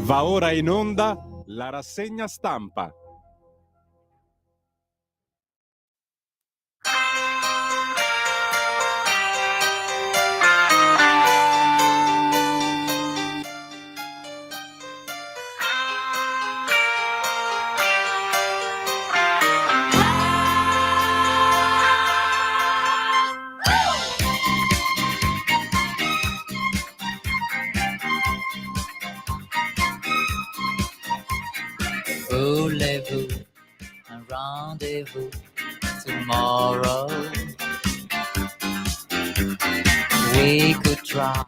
Va ora in onda la rassegna stampa. Voulez-vous un rendez-vous tomorrow? We could try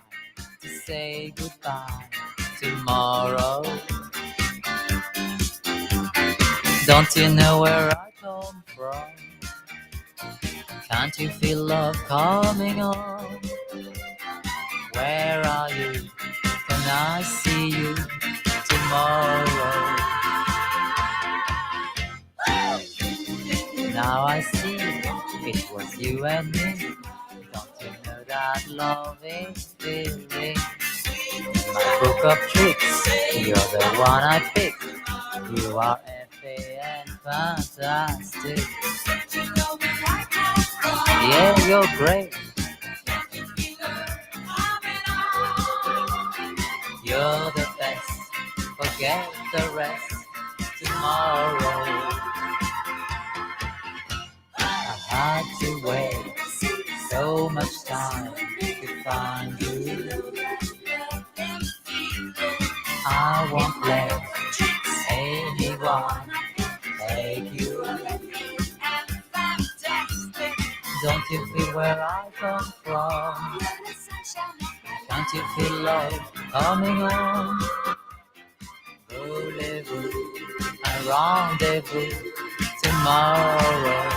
to say goodbye tomorrow. Don't you know where I come from? Can't you feel love coming on? Where are you? Can I see you tomorrow? Now I see it was you and me. Don't you know that love is feeling? My book of tricks, you're the one I pick. You are FA and fantastic. Yeah, you're great. You're the best. Forget the rest. Tomorrow I had to wait so much time to find you. I won't let anyone take you. Don't you feel where I come from? Can't you feel love coming on? Voulez-vous un rendez-vous tomorrow?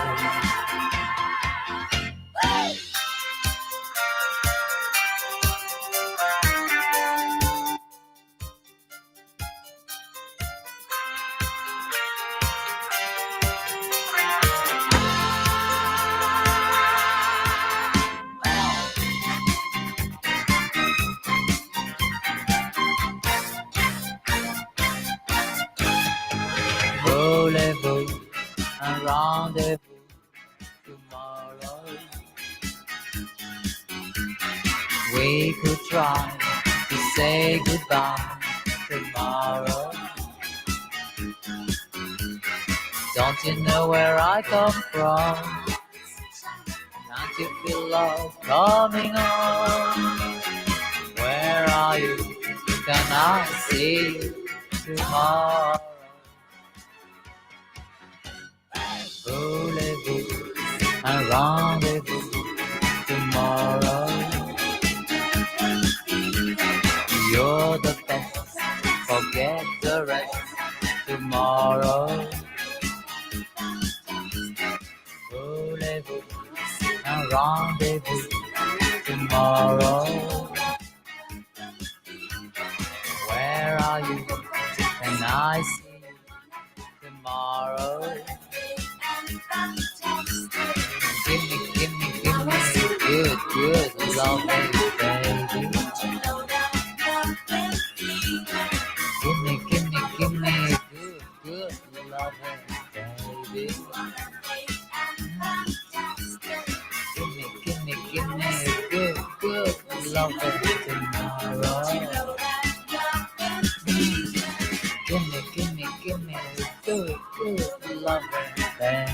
Voulez-vous un rendez-vous tomorrow? We could try to say goodbye tomorrow. Don't you know where I come from? Can't you feel love coming on? Where are you? Can I see you tomorrow? Voulez-vous un rendez-vous tomorrow? You're the best, forget the rest tomorrow. Voulez-vous un rendez-vous tomorrow? Where are you? Can I see you tomorrow? Give me good love, baby. Give me good love, baby. Give me good love tomorrow. Give me good love, baby.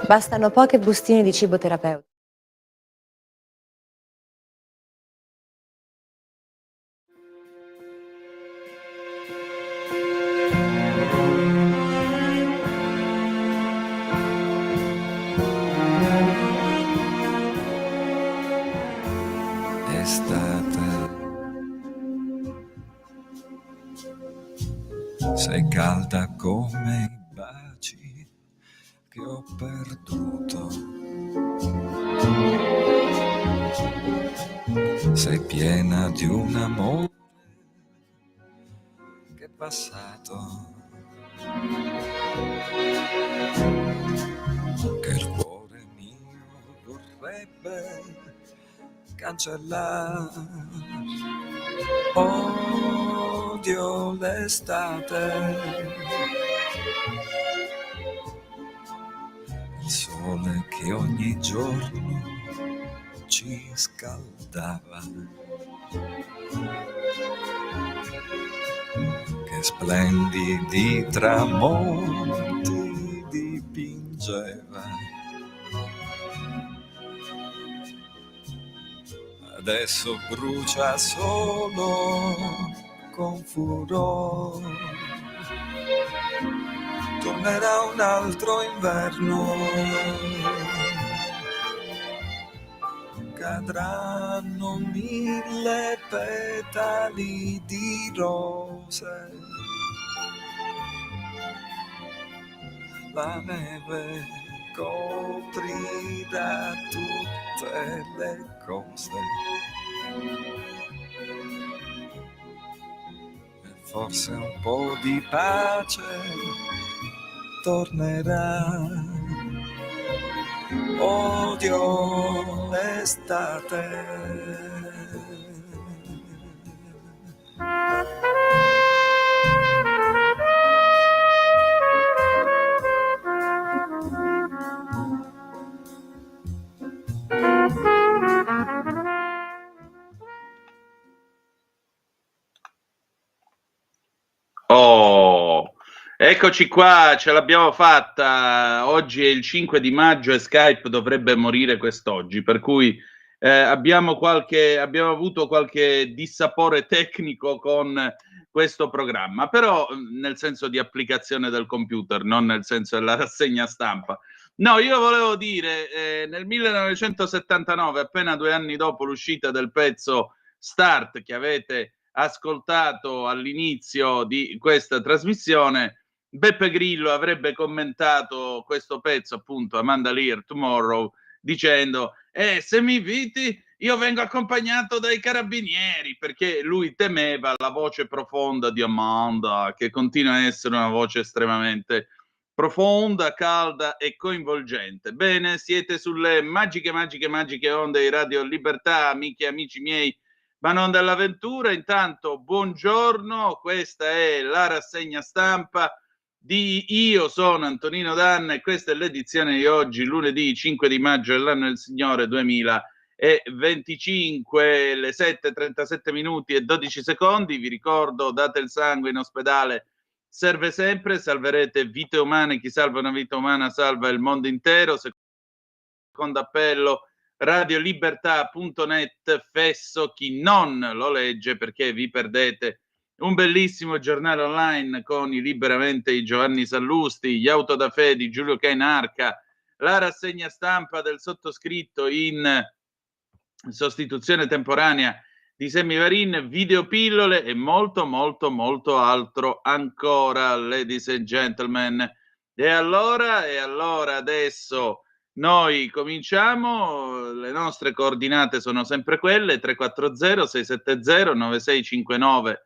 Bastano poche bustine di cibo terapeutico. Sei calda come i baci che ho perduto. Sei piena di un amore che passato che il cuore mio vorrebbe cancellare. Odio l'estate, il sole che ogni giorno ci scaldava, che splendidi tramonti dipingeva. Adesso brucia solo con furore. Tornerà un altro inverno, cadranno 1000 petali di rose, la neve coprirà tutte le cose e forse un po' di pace tornerà. Odio l'estate. Oh, eccoci qua, ce l'abbiamo fatta. Oggi è il 5 di maggio e Skype dovrebbe morire quest'oggi, per cui abbiamo avuto qualche dissapore tecnico con questo programma, però nel senso di applicazione del computer, non nel senso della rassegna stampa. No, io volevo dire, nel 1979, appena 2 anni dopo l'uscita del pezzo Start, che avete ascoltato all'inizio di questa trasmissione, Beppe Grillo avrebbe commentato questo pezzo, appunto, Amanda Lear, Tomorrow, dicendo se mi inviti io vengo accompagnato dai carabinieri, perché lui temeva la voce profonda di Amanda, che continua a essere una voce estremamente profonda, calda e coinvolgente. Bene, siete sulle magiche onde di Radio Libertà, amiche e amici miei, ma non dell'avventura. Intanto buongiorno, questa è la rassegna stampa di Io sono Antonino Danna e questa è l'edizione di oggi, lunedì 5 di maggio dell'anno del Signore 2025, le 7:37 minuti e 12 secondi. Vi ricordo, date il sangue in ospedale, serve sempre, salverete vite umane, chi salva una vita umana salva il mondo intero. Secondo appello, radiolibertà.net, fesso chi non lo legge, perché vi perdete un bellissimo giornale online con i Liberamente di Giovanni Sallusti, gli Autodafè di Giulio Cainarca, la rassegna stampa del sottoscritto in sostituzione temporanea di Semivarin, videopillole e molto altro ancora, ladies and gentlemen. E allora adesso noi cominciamo. Le nostre coordinate sono sempre quelle: 340 670 9659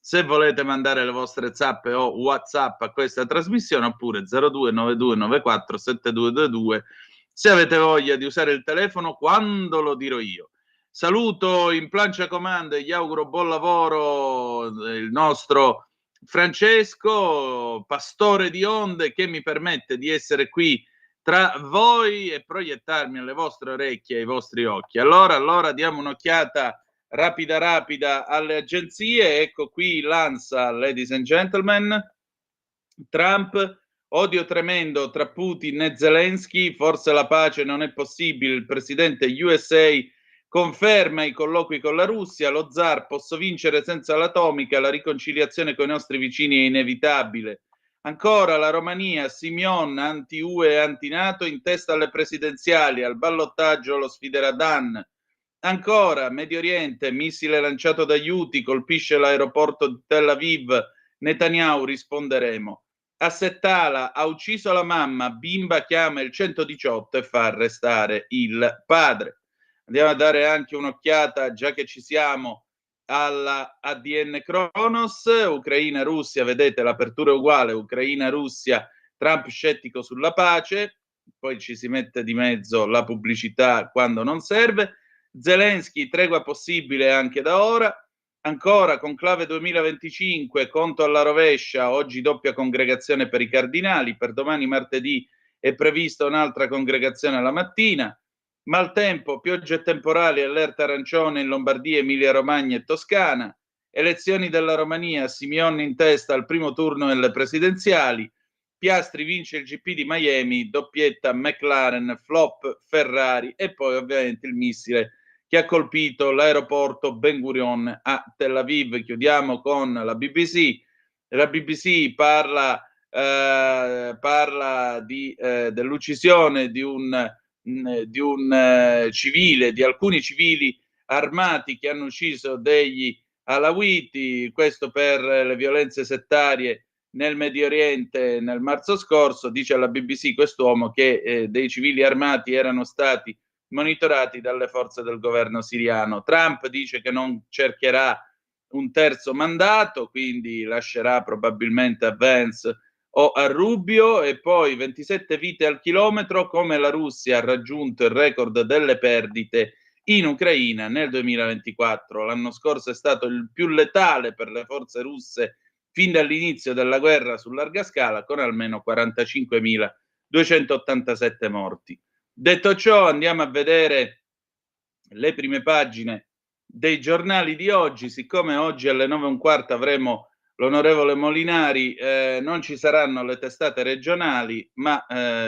se volete mandare le vostre zappe o WhatsApp a questa trasmissione, oppure 029294 7222 se avete voglia di usare il telefono quando lo dirò io. Saluto in plancia comando e gli auguro buon lavoro il nostro Francesco, pastore di onde, che mi permette di essere qui tra voi e proiettarmi alle vostre orecchie e ai vostri occhi. Allora diamo un'occhiata rapida alle agenzie. Ecco qui l'ANSA, ladies and gentlemen. Trump, odio tremendo tra Putin e Zelensky, forse la pace non è possibile. Il presidente USA conferma i colloqui con la Russia. Lo zar: posso vincere senza l'atomica, la riconciliazione con i nostri vicini è inevitabile. Ancora la Romania, Simeon, anti-UE e anti-NATO, in testa alle presidenziali, al ballottaggio lo sfiderà Dan. Ancora Medio Oriente, missile lanciato da Houthi colpisce l'aeroporto di Tel Aviv, Netanyahu: risponderemo. A Settala, ha ucciso la mamma, bimba chiama il 118 e fa arrestare il padre. Andiamo a dare anche un'occhiata, già che ci siamo, alla ADN Kronos, Ucraina-Russia, vedete l'apertura è uguale, Ucraina-Russia, Trump scettico sulla pace, poi ci si mette di mezzo la pubblicità quando non serve, Zelensky, tregua possibile anche da ora, ancora conclave 2025, conto alla rovescia, oggi doppia congregazione per i cardinali, per domani martedì è prevista un'altra congregazione alla mattina, maltempo, piogge temporali, allerta arancione in Lombardia, Emilia Romagna e Toscana, elezioni della Romania, Simeone in testa al primo turno nelle presidenziali, Piastri vince il GP di Miami, doppietta McLaren, flop Ferrari e poi ovviamente il missile che ha colpito l'aeroporto Ben Gurion a Tel Aviv. Chiudiamo con la BBC. La BBC parla dell'uccisione di un civile, di alcuni civili armati che hanno ucciso degli alawiti, questo per le violenze settarie nel Medio Oriente nel marzo scorso. Dice alla BBC quest'uomo che dei civili armati erano stati monitorati dalle forze del governo siriano. Trump dice che non cercherà un terzo mandato, quindi lascerà probabilmente a Vance o a Rubio. E poi 27 vite al chilometro, come la Russia ha raggiunto il record delle perdite in Ucraina nel 2024. L'anno scorso è stato il più letale per le forze russe fin dall'inizio della guerra su larga scala, con almeno 45.287 morti. Detto ciò, andiamo a vedere le prime pagine dei giornali di oggi. Siccome oggi alle 9:15 avremo l'onorevole Molinari, non ci saranno le testate regionali, ma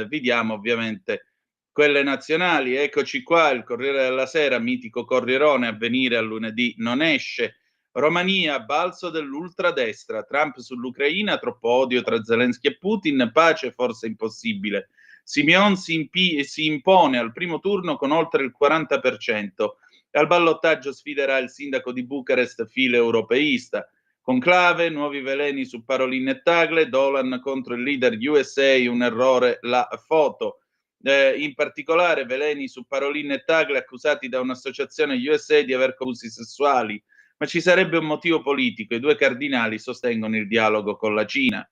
vi diamo ovviamente quelle nazionali. Eccoci qua, il Corriere della Sera, mitico Corrierone, Avvenire a lunedì non esce. Romania, balzo dell'ultradestra, Trump sull'Ucraina, troppo odio tra Zelensky e Putin, pace forse impossibile. Simeone si impone al primo turno con oltre il 40%. Al ballottaggio sfiderà il sindaco di Bucarest, filo europeista. Conclave, nuovi veleni su Parolin e Tagle, Dolan contro il leader USA, un errore la foto. In particolare veleni su Parolin e Tagle accusati da un'associazione USA di aver abusi sessuali. Ma ci sarebbe un motivo politico, i due cardinali sostengono il dialogo con la Cina.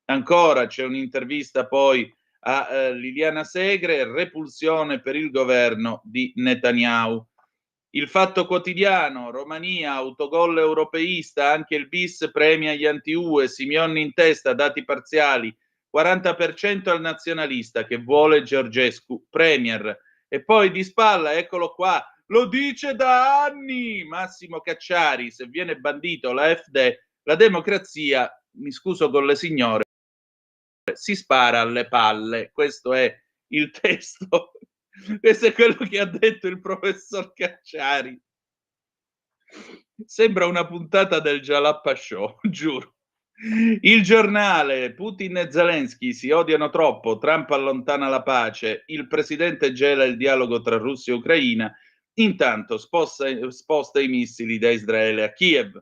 Ancora c'è un'intervista poi a Liliana Segre, repulsione per il governo di Netanyahu. Il Fatto Quotidiano, Romania, autogol europeista, anche il bis premia gli anti-UE, Simeone in testa, dati parziali, 40% al nazionalista che vuole Georgescu premier. E poi di spalla, eccolo qua, lo dice da anni Massimo Cacciari, se viene bandito la FD, la democrazia, mi scuso con le signore, si spara alle palle. Questo è il testo, questo è quello che ha detto il professor Cacciari. Sembra una puntata del Jalappa Show, giuro. Il Giornale, Putin e Zelensky si odiano troppo, Trump allontana la pace, il presidente gela il dialogo tra Russia e Ucraina, intanto sposta i missili da Israele a Kiev.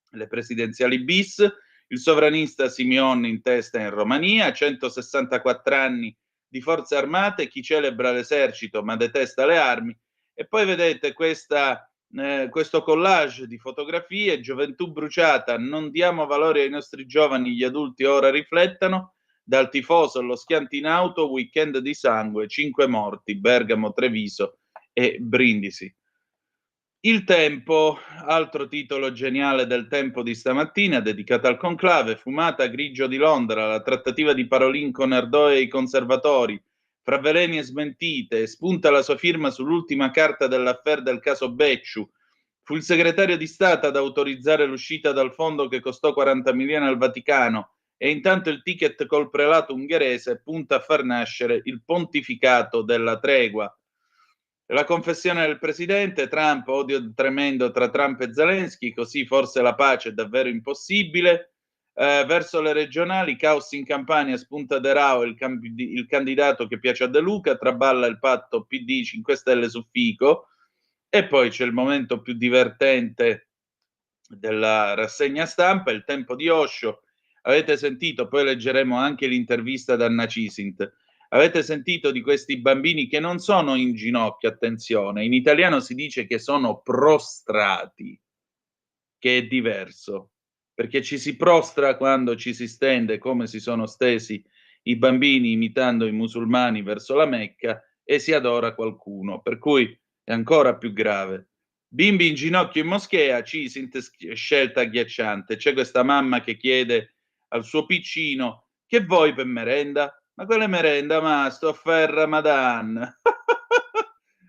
Le presidenziali bis, il sovranista Simeone in testa in Romania, 164 anni di forze armate, chi celebra l'esercito ma detesta le armi. E poi vedete questo collage di fotografie, gioventù bruciata, non diamo valore ai nostri giovani, gli adulti ora riflettano, dal tifoso allo schianto in auto, weekend di sangue, 5 morti, Bergamo, Treviso e Brindisi. Il Tempo, altro titolo geniale del Tempo di stamattina, dedicato al conclave, fumata grigio di Londra, la trattativa di Parolin con Erdogan e i conservatori, fra veleni e smentite, spunta la sua firma sull'ultima carta dell'affaire del caso Becciu. Fu il segretario di Stato ad autorizzare l'uscita dal fondo che costò 40 milioni al Vaticano e intanto il ticket col prelato ungherese punta a far nascere il pontificato della tregua. La confessione del presidente, Trump, odio tremendo tra Trump e Zelensky, così forse la pace è davvero impossibile. Verso le regionali, caos in Campania, spunta De Rao, il candidato che piace a De Luca, traballa il patto PD 5 Stelle su Fico. E poi c'è il momento più divertente della rassegna stampa, il tempo di Osho. Avete sentito, poi leggeremo anche l'intervista da Anna Cisint. Avete sentito di questi bambini che non sono in ginocchio, attenzione, in italiano si dice che sono prostrati. che è diverso, perché ci si prostra quando ci si stende, come si sono stesi i bambini imitando i musulmani verso la Mecca, e si adora qualcuno, per cui è ancora più grave. Bimbi in ginocchio in moschea, scelta agghiacciante. C'è questa mamma che chiede al suo piccino: che vuoi per merenda? Ma quale merenda, ma sto a fare il Ramadan.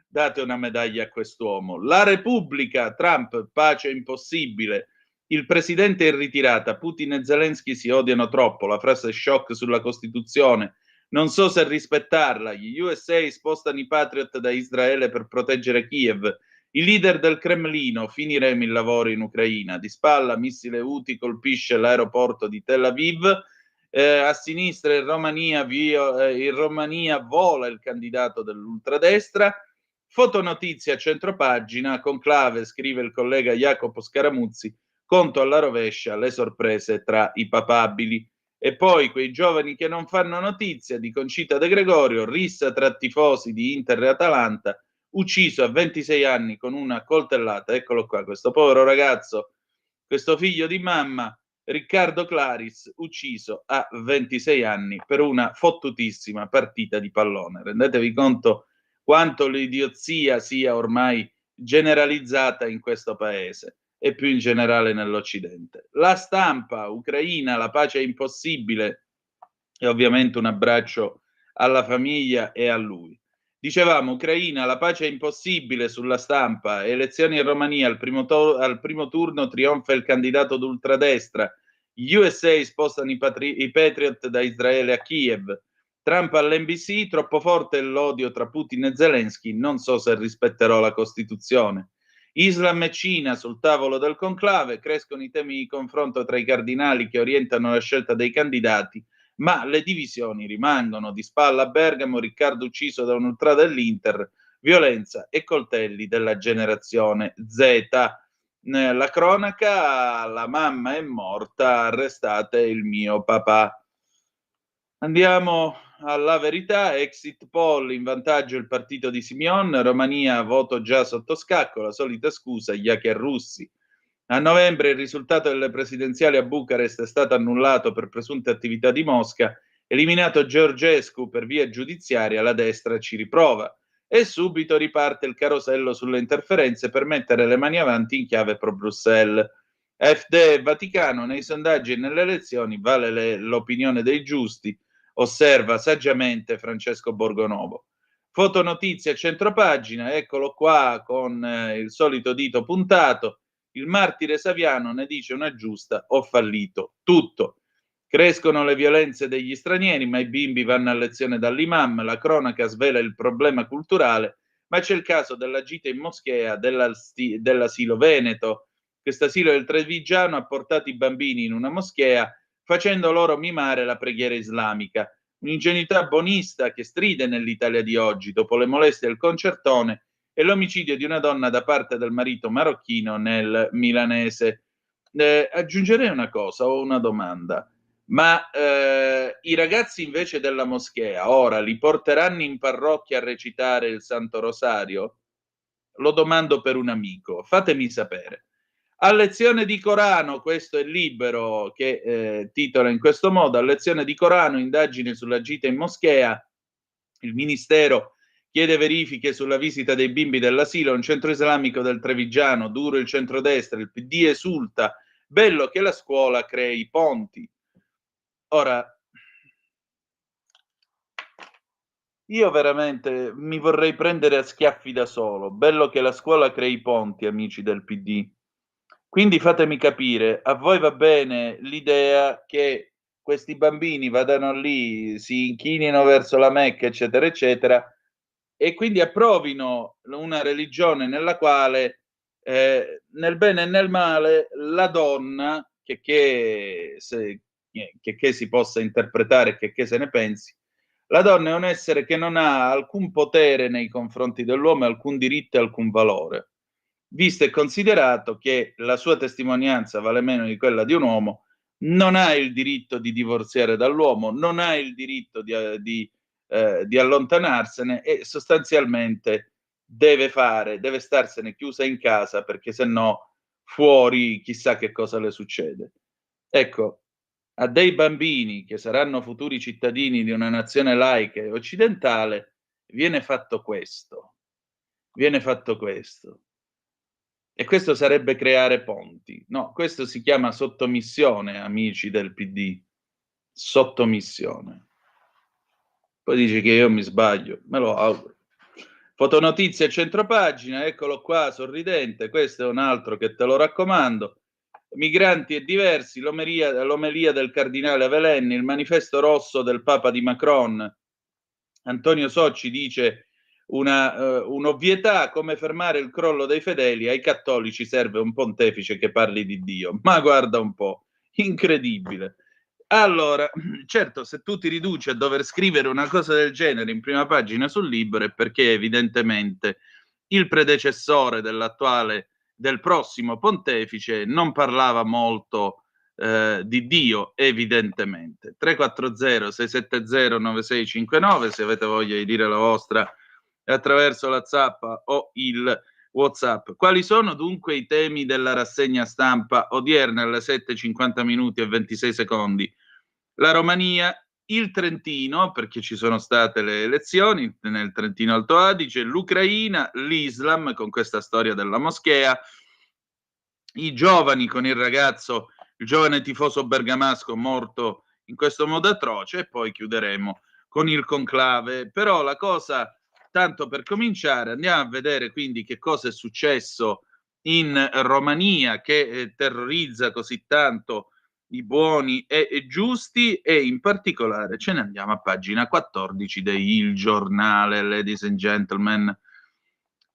Date una medaglia a quest'uomo. La Repubblica, Trump, pace impossibile. Il presidente in ritirata, Putin e Zelensky si odiano troppo, la frase shock sulla Costituzione. Non so se rispettarla. Gli USA spostano i Patriot da Israele per proteggere Kiev. I leader del Cremlino, finiremo il lavoro in Ucraina. Di spalla, missile Houthi colpisce l'aeroporto di Tel Aviv. A sinistra in Romania vola il candidato dell'ultradestra. Fotonotizia, centropagina, conclave, scrive il collega Jacopo Scaramuzzi, conto alla rovescia le sorprese tra i papabili. E poi quei giovani che non fanno notizia di Concita De Gregorio, rissa tra tifosi di Inter e Atalanta, ucciso a 26 anni con una coltellata. Eccolo qua, questo povero ragazzo, questo figlio di mamma, Riccardo Claris, ucciso a 26 anni per una fottutissima partita di pallone. Rendetevi conto quanto l'idiozia sia ormai generalizzata in questo paese e più in generale nell'Occidente. La Stampa, Ucraina, la pace è impossibile, e ovviamente un abbraccio alla famiglia e a lui. Dicevamo, Ucraina, la pace è impossibile. Sulla Stampa, elezioni in Romania, al primo turno trionfa il candidato d'ultradestra, gli USA spostano i Patriot da Israele a Kiev, Trump all'NBC, troppo forte l'odio tra Putin e Zelensky, non so se rispetterò la Costituzione. Islam e Cina sul tavolo del conclave, crescono i temi di confronto tra i cardinali che orientano la scelta dei candidati, ma le divisioni rimangono. Di spalla a Bergamo, Riccardo ucciso da un ultra dell'Inter, violenza e coltelli della generazione Z. La cronaca, la mamma è morta, arrestate il mio papà. Andiamo alla verità. Exit poll, in vantaggio il partito di Simeon, Romania voto già sotto scacco, la solita scusa, gli hacker russi. A novembre il risultato delle presidenziali a Bucarest è stato annullato per presunte attività di Mosca, eliminato Georgescu per via giudiziaria, la destra ci riprova. E subito riparte il carosello sulle interferenze per mettere le mani avanti in chiave pro Bruxelles. FD e Vaticano, nei sondaggi e nelle elezioni vale l'opinione dei giusti, osserva saggiamente Francesco Borgonovo. Fotonotizia, centropagina, eccolo qua con il solito dito puntato. Il martire Saviano ne dice una giusta: ho fallito tutto. Crescono le violenze degli stranieri, ma i bimbi vanno a lezione dall'imam, la cronaca svela il problema culturale, ma c'è il caso della gita in moschea dell'asilo veneto. Quest'asilo del Trevigiano ha portato i bambini in una moschea facendo loro mimare la preghiera islamica. Un'ingenuità bonista che stride nell'Italia di oggi, dopo le molestie del concertone e l'omicidio di una donna da parte del marito marocchino nel milanese. Aggiungerei una cosa o una domanda. Ma i ragazzi invece della moschea ora li porteranno in parrocchia a recitare il Santo Rosario? Lo domando per un amico, fatemi sapere. A lezione di Corano, questo è Libero che titola in questo modo: a lezione di Corano, indagine sulla gita in moschea, il Ministero chiede verifiche sulla visita dei bimbi dell'asilo, un centro islamico del Trevigiano, duro il centrodestra, il PD esulta, bello che la scuola crei ponti. Ora, io veramente mi vorrei prendere a schiaffi da solo, bello che la scuola crei ponti, amici del PD. Quindi fatemi capire, a voi va bene l'idea che questi bambini vadano lì, si inchinino verso la Mecca, eccetera, eccetera, e quindi approvino una religione nella quale, nel bene e nel male, la donna, che si possa interpretare, che se ne pensi, la donna è un essere che non ha alcun potere nei confronti dell'uomo, alcun diritto e alcun valore, visto e considerato che la sua testimonianza vale meno di quella di un uomo, non ha il diritto di divorziare dall'uomo, non ha il diritto di allontanarsene, e sostanzialmente deve starsene chiusa in casa, perché se no fuori chissà che cosa le succede. Ecco, a dei bambini che saranno futuri cittadini di una nazione laica e occidentale viene fatto questo. Viene fatto questo. E questo sarebbe creare ponti. No, questo si chiama sottomissione, amici del PD. Sottomissione. Poi dici che io mi sbaglio, me lo auguro. Fotonotizie centropagina, eccolo qua, sorridente, questo è un altro che te lo raccomando. Migranti e diversi, l'omelia del cardinale Avelenni, il manifesto rosso del Papa di Macron. Antonio Socci dice un'ovvietà, come fermare il crollo dei fedeli, ai cattolici serve un pontefice che parli di Dio. Ma guarda un po', incredibile. Allora, certo, se tu ti riduci a dover scrivere una cosa del genere in prima pagina sul Libero è perché evidentemente il predecessore del prossimo pontefice non parlava molto di Dio, evidentemente. 340 670 9659 se avete voglia di dire la vostra attraverso la zappa o il WhatsApp. Quali sono dunque i temi della rassegna stampa odierna alle 7:50 minuti e 26 secondi? La Romania, il Trentino, perché ci sono state le elezioni nel Trentino Alto Adige, l'Ucraina, l'Islam con questa storia della moschea, i giovani con il giovane tifoso bergamasco morto in questo modo atroce, e poi chiuderemo con il conclave. Però la cosa, tanto per cominciare, andiamo a vedere quindi che cosa è successo in Romania che terrorizza così tanto i buoni e giusti, e in particolare ce ne andiamo a pagina 14 di Il Giornale, ladies and gentlemen.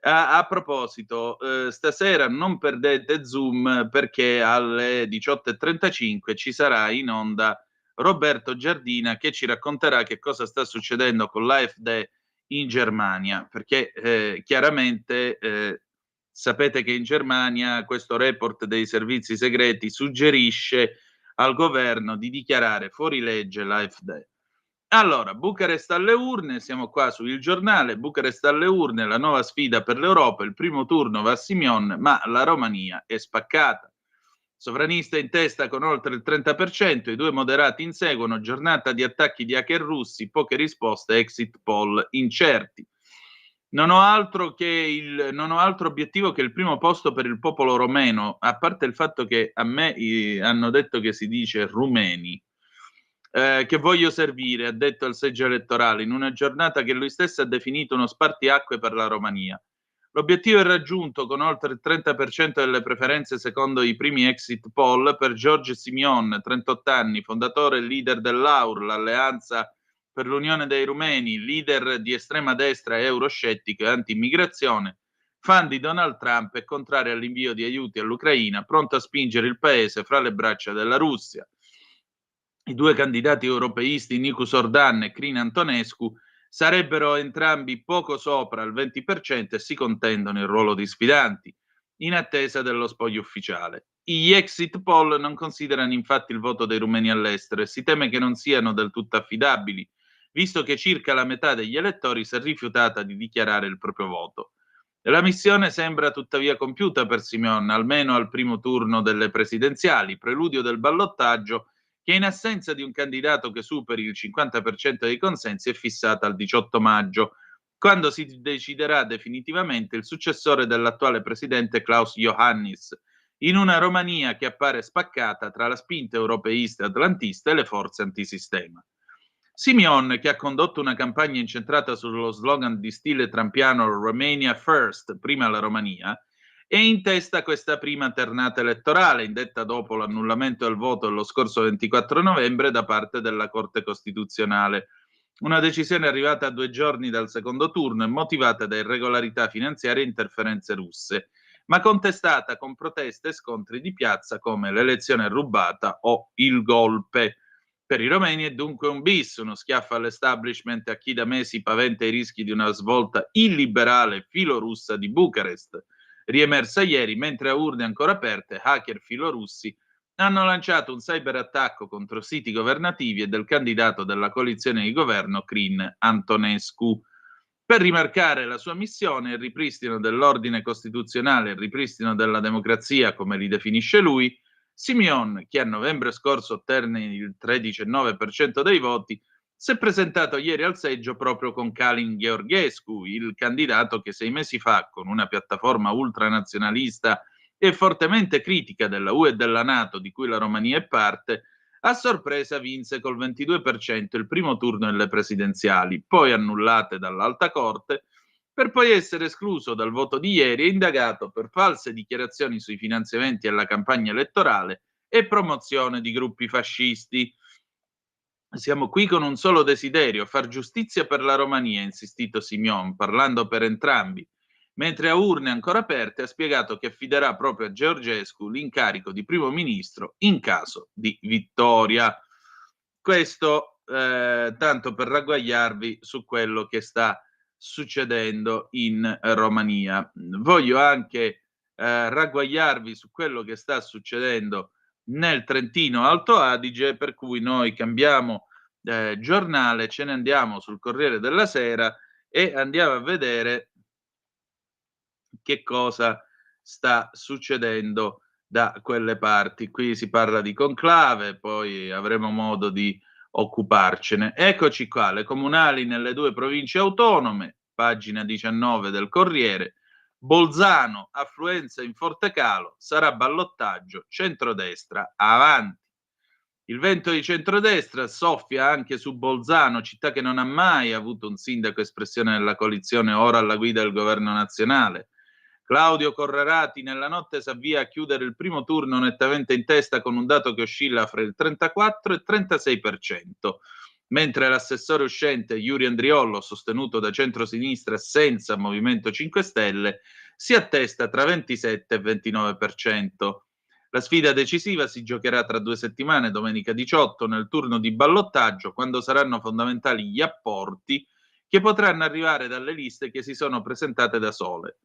A proposito, stasera non perdete Zoom perché alle 18:35 ci sarà in onda Roberto Giardina che ci racconterà che cosa sta succedendo con l'AfD in Germania, perché chiaramente sapete che in Germania questo report dei servizi segreti suggerisce al governo di dichiarare fuori legge l'AfD. Allora, Bucarest alle urne, siamo qua su Il Giornale, Bucarest alle urne, la nuova sfida per l'Europa, il primo turno va a Simeon, ma la Romania è spaccata. Sovranista in testa con oltre il 30%, i due moderati inseguono, giornata di attacchi di hacker russi, poche risposte, exit poll incerti. Non ho altro obiettivo che il primo posto per il popolo romeno, a parte il fatto che a me hanno detto che si dice rumeni. Che voglio servire, ha detto al seggio elettorale, in una giornata che lui stesso ha definito uno spartiacque per la Romania. L'obiettivo è raggiunto con oltre il 30% delle preferenze secondo i primi exit poll per George Simeon, 38 anni, fondatore e leader dell'AUR, l'Alleanza per l'Unione dei Rumeni, leader di estrema destra e euroscettico e anti-immigrazione, fan di Donald Trump e contrario all'invio di aiuti all'Ucraina, pronto a spingere il paese fra le braccia della Russia. I due candidati europeisti, Nicu Ordan e Crin Antonescu, sarebbero entrambi poco sopra il 20% e si contendono il ruolo di sfidanti, in attesa dello spoglio ufficiale. Gli exit poll non considerano infatti il voto dei rumeni all'estero e si teme che non siano del tutto affidabili, visto che circa la metà degli elettori si è rifiutata di dichiarare il proprio voto. La missione sembra tuttavia compiuta per Simeon, almeno al primo turno delle presidenziali, preludio del ballottaggio che in assenza di un candidato che superi il 50% dei consensi è fissata al 18 maggio, quando si deciderà definitivamente il successore dell'attuale presidente Klaus Iohannis, in una Romania che appare spaccata tra la spinta europeista e atlantista e le forze antisistema. Simeon, che ha condotto una campagna incentrata sullo slogan di stile trampiano Romania First, prima la Romania, è in testa questa prima ternata elettorale, indetta dopo l'annullamento del voto lo scorso 24 novembre da parte della Corte Costituzionale. Una decisione arrivata a 2 giorni dal secondo turno e motivata da irregolarità finanziarie e interferenze russe, ma contestata con proteste e scontri di piazza come l'elezione rubata o il golpe. Per i romeni è dunque un bis, uno schiaffo all'establishment e a chi da mesi paventa i rischi di una svolta illiberale filorussa di Bucarest, riemersa ieri, mentre a urne ancora aperte, hacker filorussi hanno lanciato un cyberattacco contro siti governativi e del candidato della coalizione di governo Crin Antonescu. per rimarcare la sua missione, il ripristino dell'ordine costituzionale, il ripristino della democrazia, come li definisce lui, Simeon, che a novembre scorso ottenne il 13,9% dei voti, si è presentato ieri al seggio proprio con Calin Georgescu, il candidato che 6 mesi fa, con una piattaforma ultranazionalista e fortemente critica della UE e della NATO, di cui la Romania è parte, a sorpresa vinse col 22% il primo turno delle presidenziali, poi annullate dall'Alta Corte, per poi essere escluso dal voto di ieri e indagato per false dichiarazioni sui finanziamenti alla campagna elettorale e promozione di gruppi fascisti. Siamo qui con un solo desiderio, far giustizia per la Romania, ha insistito Simeon, parlando per entrambi, mentre a urne ancora aperte ha spiegato che affiderà proprio a Georgescu l'incarico di primo ministro in caso di vittoria. Questo tanto per ragguagliarvi su quello che sta succedendo in Romania. Voglio anche ragguagliarvi su quello che sta succedendo nel Trentino Alto Adige, per cui noi cambiamo giornale, ce ne andiamo sul Corriere della Sera e andiamo a vedere che cosa sta succedendo da quelle parti. Qui si parla di conclave, poi avremo modo di occuparcene. Eccoci qua, le comunali nelle 2 province autonome, pagina 19 del Corriere. Bolzano, affluenza in forte calo, sarà ballottaggio, centrodestra avanti. Il vento di centrodestra soffia anche su Bolzano, città che non ha mai avuto un sindaco espressione della coalizione ora alla guida del governo nazionale. Claudio Corrarati nella notte s'avvia a chiudere il primo turno nettamente in testa con un dato che oscilla fra il 34 e il 36%, mentre l'assessore uscente Yuri Andriollo, sostenuto da centrosinistra senza Movimento 5 Stelle, si attesta tra 27 e 29%. La sfida decisiva si giocherà tra 2 settimane, domenica 18, nel turno di ballottaggio, quando saranno fondamentali gli apporti che potranno arrivare dalle liste che si sono presentate da sole.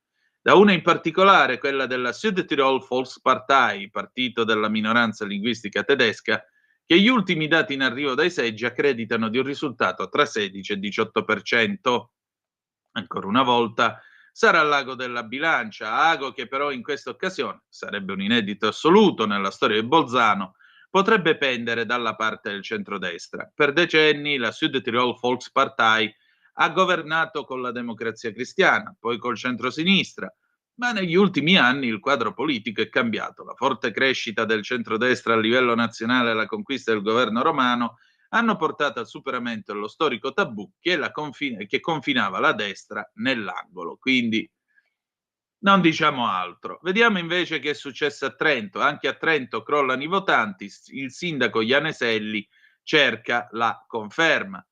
Da una in particolare, quella della Südtirol Volkspartei, partito della minoranza linguistica tedesca, che gli ultimi dati in arrivo dai seggi accreditano di un risultato tra 16 e 18%. Ancora una volta sarà l'ago della bilancia, ago che però in questa occasione, sarebbe un inedito assoluto nella storia di Bolzano, potrebbe pendere dalla parte del centrodestra. Per decenni la Südtirol Volkspartei ha governato con la Democrazia Cristiana, poi col centrosinistra, ma negli ultimi anni il quadro politico è cambiato. La forte crescita del centrodestra a livello nazionale e la conquista del governo romano hanno portato al superamento dello storico tabù che confinava la destra nell'angolo. Quindi non diciamo altro. Vediamo invece che è successo a Trento. Anche a Trento crollano i votanti. Il sindaco Ianeselli cerca la conferma.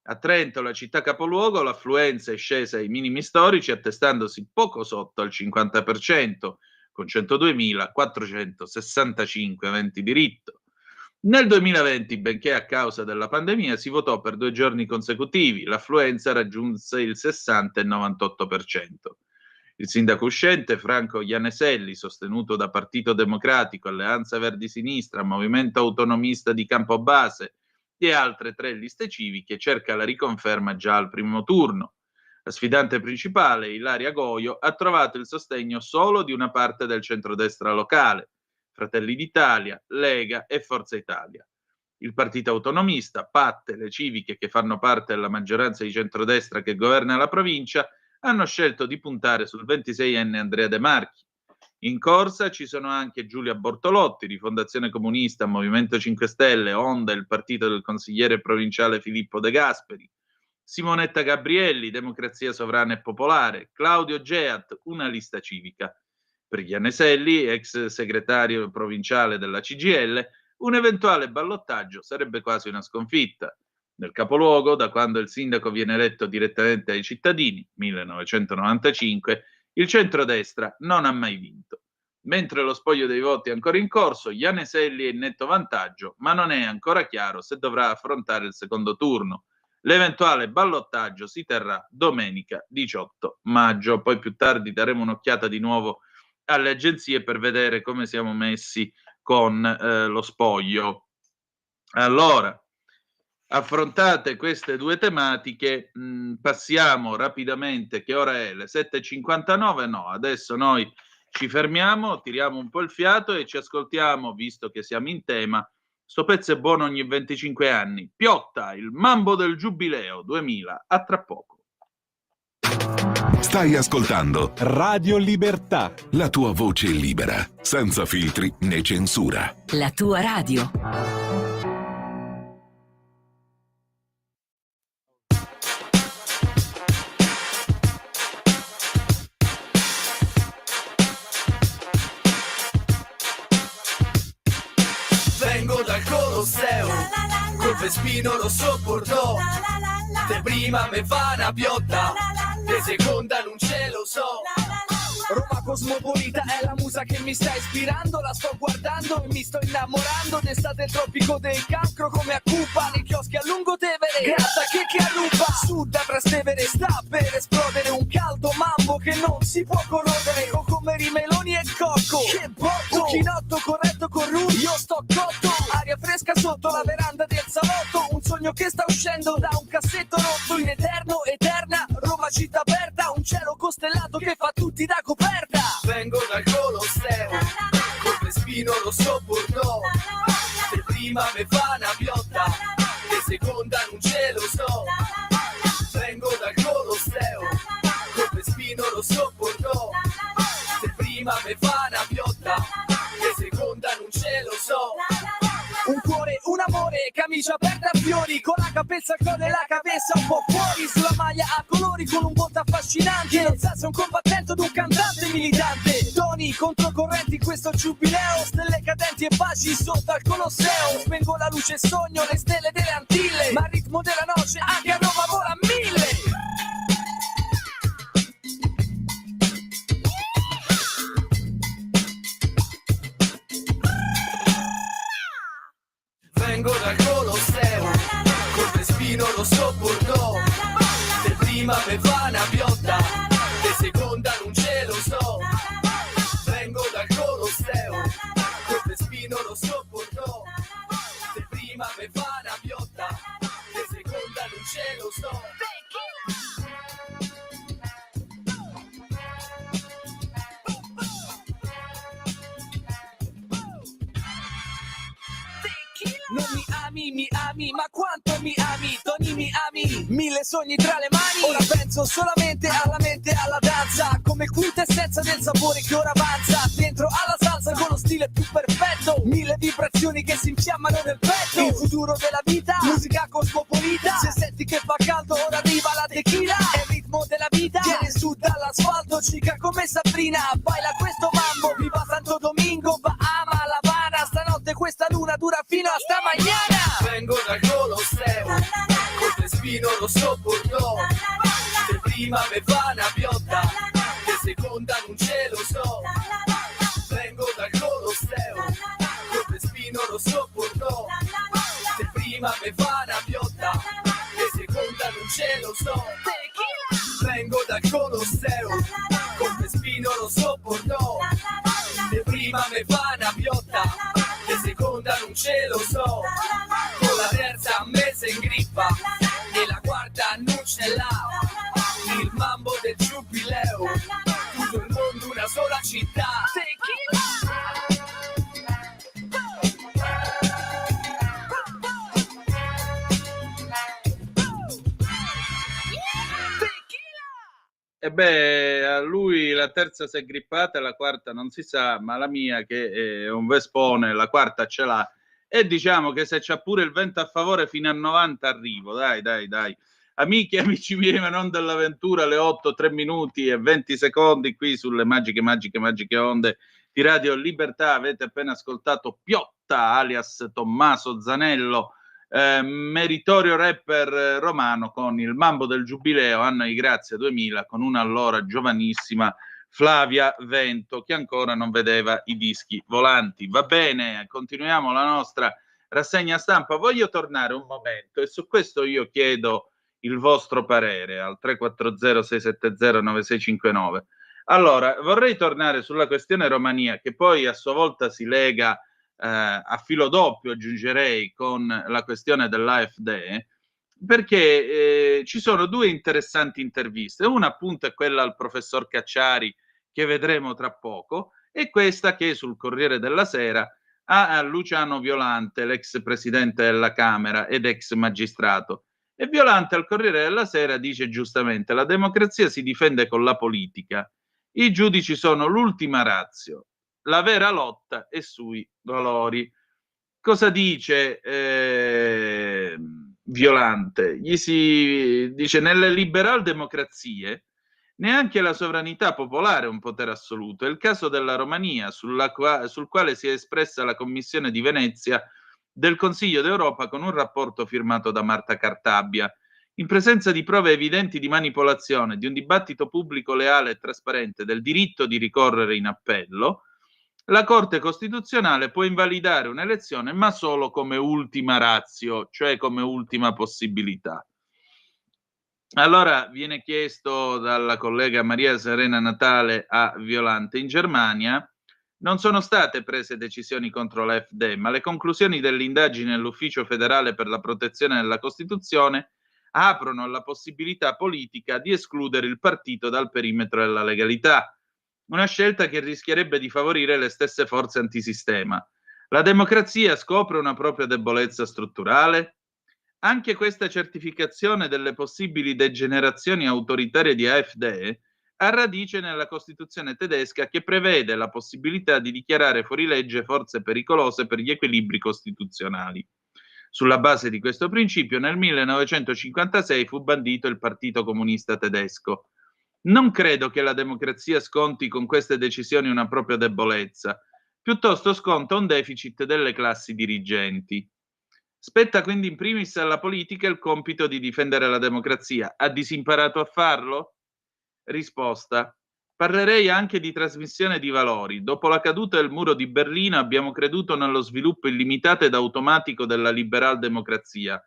A Trento, la città capoluogo, l'affluenza è scesa ai minimi storici, attestandosi poco sotto al 50%, con 102.465 aventi diritto. Nel 2020, benché a causa della pandemia, si votò per 2 giorni consecutivi, l'affluenza raggiunse il 60 e il 98%. Il sindaco uscente, Franco Ianeselli, sostenuto da Partito Democratico, Alleanza Verdi Sinistra, Movimento Autonomista di Campobase e altre 3 liste civiche, cerca la riconferma già al primo turno. La sfidante principale, Ilaria Goio, ha trovato il sostegno solo di una parte del centrodestra locale, Fratelli d'Italia, Lega e Forza Italia. Il partito autonomista, PAT e le civiche che fanno parte della maggioranza di centrodestra che governa la provincia hanno scelto di puntare sul 26enne Andrea De Marchi. In corsa ci sono anche Giulia Bortolotti, Rifondazione Comunista, Movimento 5 Stelle, Onda e il partito del consigliere provinciale Filippo De Gasperi, Simonetta Gabrielli, Democrazia Sovrana e Popolare, Claudio Geat, una lista civica. Per Ianeselli, ex segretario provinciale della CGIL, un eventuale ballottaggio sarebbe quasi una sconfitta. Nel capoluogo, da quando il sindaco viene eletto direttamente ai cittadini, 1995, il centrodestra non ha mai vinto. Mentre lo spoglio dei voti è ancora in corso, Ianeselli è in netto vantaggio, ma non è ancora chiaro se dovrà affrontare il secondo turno. L'eventuale ballottaggio si terrà domenica 18 maggio. Poi più tardi daremo un'occhiata di nuovo alle agenzie per vedere come siamo messi con lo spoglio. Allora, affrontate queste due tematiche, passiamo rapidamente, che ora è le 7:59, no, adesso noi ci fermiamo, tiriamo un po' il fiato e ci ascoltiamo, visto che siamo in tema, sto pezzo è buono ogni 25 anni. Piotta, il Mambo del Giubileo 2000, a tra poco. Stai ascoltando Radio Libertà. la tua voce libera, senza filtri né censura. La tua radio. Vengo dal Colosseo, col Vespino lo sopportò. De prima me fa una piotta, de seconda non ce lo so. Roma cosmopolita è la musa che mi sta ispirando, la sto guardando e mi sto innamorando. D'estate il tropico del cancro come a Cuba, nei chioschi a Lungotevere, gratta che arruba. Sud a Trastevere sta per esplodere un caldo mambo che non si può corrodere. Cocomeri, meloni e cocco, che botto, un chinotto corretto con Rudy, io sto cotto. Aria fresca sotto la veranda del salotto, un sogno che sta uscendo da un cassetto rotto. In eterno, eterna, Roma città aperta, un cielo costellato che fa tutti da coperta. Vengo dal Colosseo, col Vespino lo sopportò. Se prima me fa una piotta, e seconda non ce lo so. Vengo dal Colosseo, col Vespino lo sopportò. Se prima me fa una piotta, e seconda non ce lo so. Un cuore, un amore, camicia aperta a fiori, con la capezza al collo e la cabeza un po' fuori, sulla maglia a colori con un volto affascinante. Non sa se è un combattente o un cantante militante. Toni controcorrenti in questo giubileo, stelle cadenti e baci sotto al Colosseo. Spengo la luce e sogno le stelle delle Antille, ma al ritmo della noce anche a Roma vola a 1000. Vengo dal Colosseo, col Vespino lo sopportò. Se prima me fa una piotta, se seconda non ce lo so. Vengo dal Colosseo, col Vespino lo sopportò. Se prima me fa una piotta, se seconda non ce lo so. Non mi ami, ma quanto mi ami, Tony mi ami, 1000 sogni tra le mani. Ora penso solamente alla mente e alla danza, come quintessenza del sapore che ora avanza. Dentro alla salsa con lo stile più perfetto, 1000 vibrazioni che si infiammano nel petto. Il futuro della vita, musica cosmopolita. Se senti che fa caldo ora arriva la tequila. È il ritmo della vita, viene su dall'asfalto, chica come Sabrina. Baila questo mambo, viva Santo Domingo, Bahama, La Habana. Stanotte questa luna dura fino a stamattina. Vengo dal Colosseo, col Vespino lo sopportò. Se prima me fa una piotta, se seconda non ce lo so. Vengo dal Colosseo, col Vespino lo sopportò. Se prima me fa una piotta, se seconda non ce lo so. Vengo dal Colosseo, col Vespino lo sopportò. Se prima me fa una piotta, se seconda non ce lo so. Con la terza mese in grippa e la quarta non ce l'ha. Il mambo del giubileo, tutto il mondo una sola città. E beh, a lui la terza si è grippata e la quarta non si sa, ma la mia, che è un vespone, la quarta ce l'ha. E diciamo che se c'ha pure il vento a favore fino a 90 arrivo, dai. Amiche e amici miei, ma non dell'avventura, alle 8, 3 minuti e 20 secondi qui sulle magiche onde di Radio Libertà. Avete appena ascoltato Piotta, alias Tommaso Zanello, meritorio rapper romano, con il Mambo del Giubileo, anno di grazia 2000, con una allora giovanissima Flavia Vento, che ancora non vedeva i dischi volanti. Va bene, continuiamo la nostra rassegna stampa. Voglio tornare un momento e su questo io chiedo il vostro parere al 340-670-9659. Allora, vorrei tornare sulla questione Romania, che poi a sua volta si lega a filo doppio, aggiungerei, con la questione dell'AfD, perché ci sono due interessanti interviste. Una appunto è quella al professor Cacciari, che vedremo tra poco, e questa che è sul Corriere della Sera a Luciano Violante, l'ex presidente della Camera ed ex magistrato. E Violante al Corriere della Sera dice giustamente: la democrazia si difende con la politica, i giudici sono l'ultima ratio, la vera lotta è sui valori. Cosa dice Violante? Gli si dice: nelle liberal democrazie neanche la sovranità popolare è un potere assoluto. È il caso della Romania, sul quale si è espressa la Commissione di Venezia del Consiglio d'Europa con un rapporto firmato da Marta Cartabia. In presenza di prove evidenti di manipolazione, di un dibattito pubblico leale e trasparente, del diritto di ricorrere in appello, la Corte Costituzionale può invalidare un'elezione, ma solo come ultima ratio, cioè come ultima possibilità. Allora viene chiesto dalla collega Maria Serena Natale a Violante: in Germania non sono state prese decisioni contro l'AfD, ma le conclusioni dell'indagine dell'Ufficio federale per la protezione della Costituzione aprono alla possibilità politica di escludere il partito dal perimetro della legalità, una scelta che rischierebbe di favorire le stesse forze antisistema. La democrazia scopre una propria debolezza strutturale? Anche questa certificazione delle possibili degenerazioni autoritarie di AfD ha radice nella Costituzione tedesca, che prevede la possibilità di dichiarare fuorilegge forze pericolose per gli equilibri costituzionali. Sulla base di questo principio, nel 1956 fu bandito il Partito Comunista Tedesco. Non credo che la democrazia sconti con queste decisioni una propria debolezza, piuttosto sconta un deficit delle classi dirigenti. Spetta quindi in primis alla politica il compito di difendere la democrazia. Ha disimparato a farlo? Risposta: parlerei anche di trasmissione di valori. Dopo la caduta del muro di Berlino abbiamo creduto nello sviluppo illimitato ed automatico della liberal democrazia.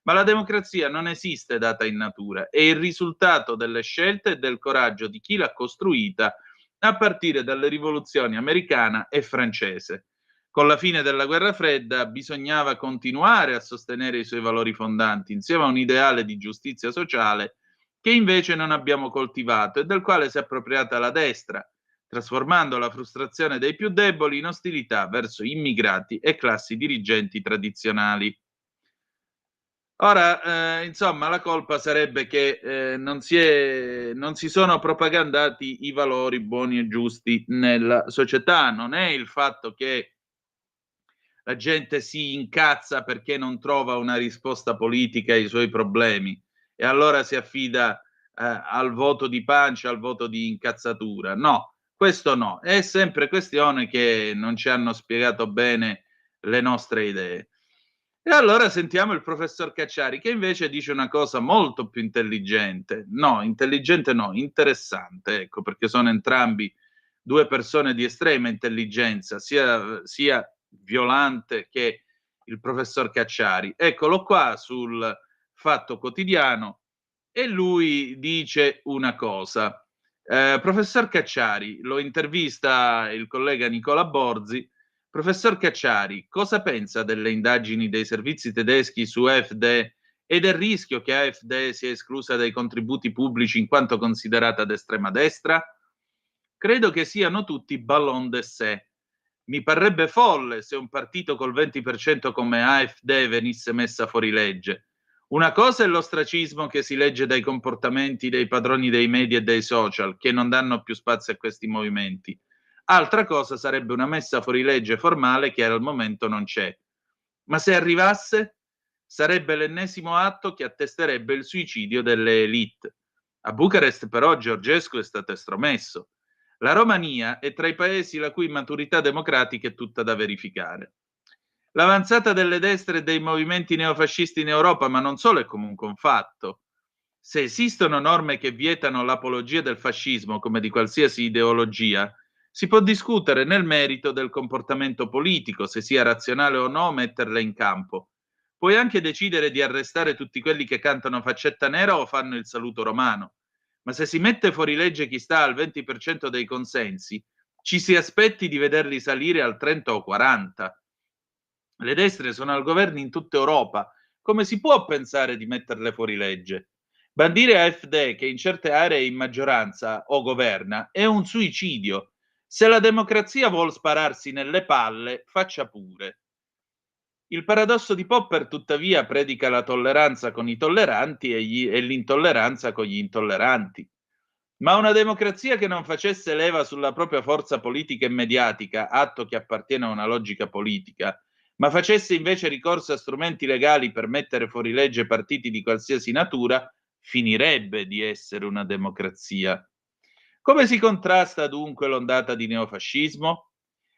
Ma la democrazia non esiste data in natura, è il risultato delle scelte e del coraggio di chi l'ha costruita, a partire dalle rivoluzioni americana e francese. Con la fine della guerra fredda bisognava continuare a sostenere i suoi valori fondanti, insieme a un ideale di giustizia sociale che invece non abbiamo coltivato e del quale si è appropriata la destra, trasformando la frustrazione dei più deboli in ostilità verso immigrati e classi dirigenti tradizionali. Ora, insomma, la colpa sarebbe che non si sono propagandati i valori buoni e giusti nella società. Non è il fatto che la gente si incazza perché non trova una risposta politica ai suoi problemi e allora si affida al voto di pancia, al voto di incazzatura. No, questo no. È sempre questione che non ci hanno spiegato bene le nostre idee. E allora sentiamo il professor Cacciari, che invece dice una cosa molto più intelligente. No, intelligente no, interessante, ecco, perché sono entrambi due persone di estrema intelligenza, sia Violante che il professor Cacciari. Eccolo qua sul Fatto Quotidiano e lui dice una cosa. Professor Cacciari, lo intervista il collega Nicola Borzi. Professor Cacciari, cosa pensa delle indagini dei servizi tedeschi su AfD e del rischio che AfD sia esclusa dai contributi pubblici in quanto considerata d'estrema destra? Credo che siano tutti ballon d'essai. Mi parrebbe folle se un partito col 20% come AfD venisse messa fuori legge. Una cosa è l'ostracismo che si legge dai comportamenti dei padroni dei media e dei social, che non danno più spazio a questi movimenti. Altra cosa sarebbe una messa fuori legge formale che al momento non c'è. Ma se arrivasse, sarebbe l'ennesimo atto che attesterebbe il suicidio delle élite. A Bucarest però Georgescu è stato estromesso. La Romania è tra i paesi la cui maturità democratica è tutta da verificare. L'avanzata delle destre e dei movimenti neofascisti in Europa, ma non solo, è comunque un fatto. Se esistono norme che vietano l'apologia del fascismo, come di qualsiasi ideologia, si può discutere nel merito del comportamento politico, se sia razionale o no metterle in campo. Puoi anche decidere di arrestare tutti quelli che cantano Faccetta Nera o fanno il saluto romano. Ma se si mette fuori legge chi sta al 20% dei consensi, ci si aspetti di vederli salire al 30 o 40. Le destre sono al governo in tutta Europa. Come si può pensare di metterle fuori legge? Bandire AfD, che in certe aree è in maggioranza o governa, è un suicidio. Se la democrazia vuol spararsi nelle palle, faccia pure. Il paradosso di Popper, tuttavia, predica la tolleranza con i tolleranti e l'intolleranza con gli intolleranti. Ma una democrazia che non facesse leva sulla propria forza politica e mediatica, atto che appartiene a una logica politica, ma facesse invece ricorso a strumenti legali per mettere fuori legge partiti di qualsiasi natura, finirebbe di essere una democrazia. Come si contrasta dunque l'ondata di neofascismo?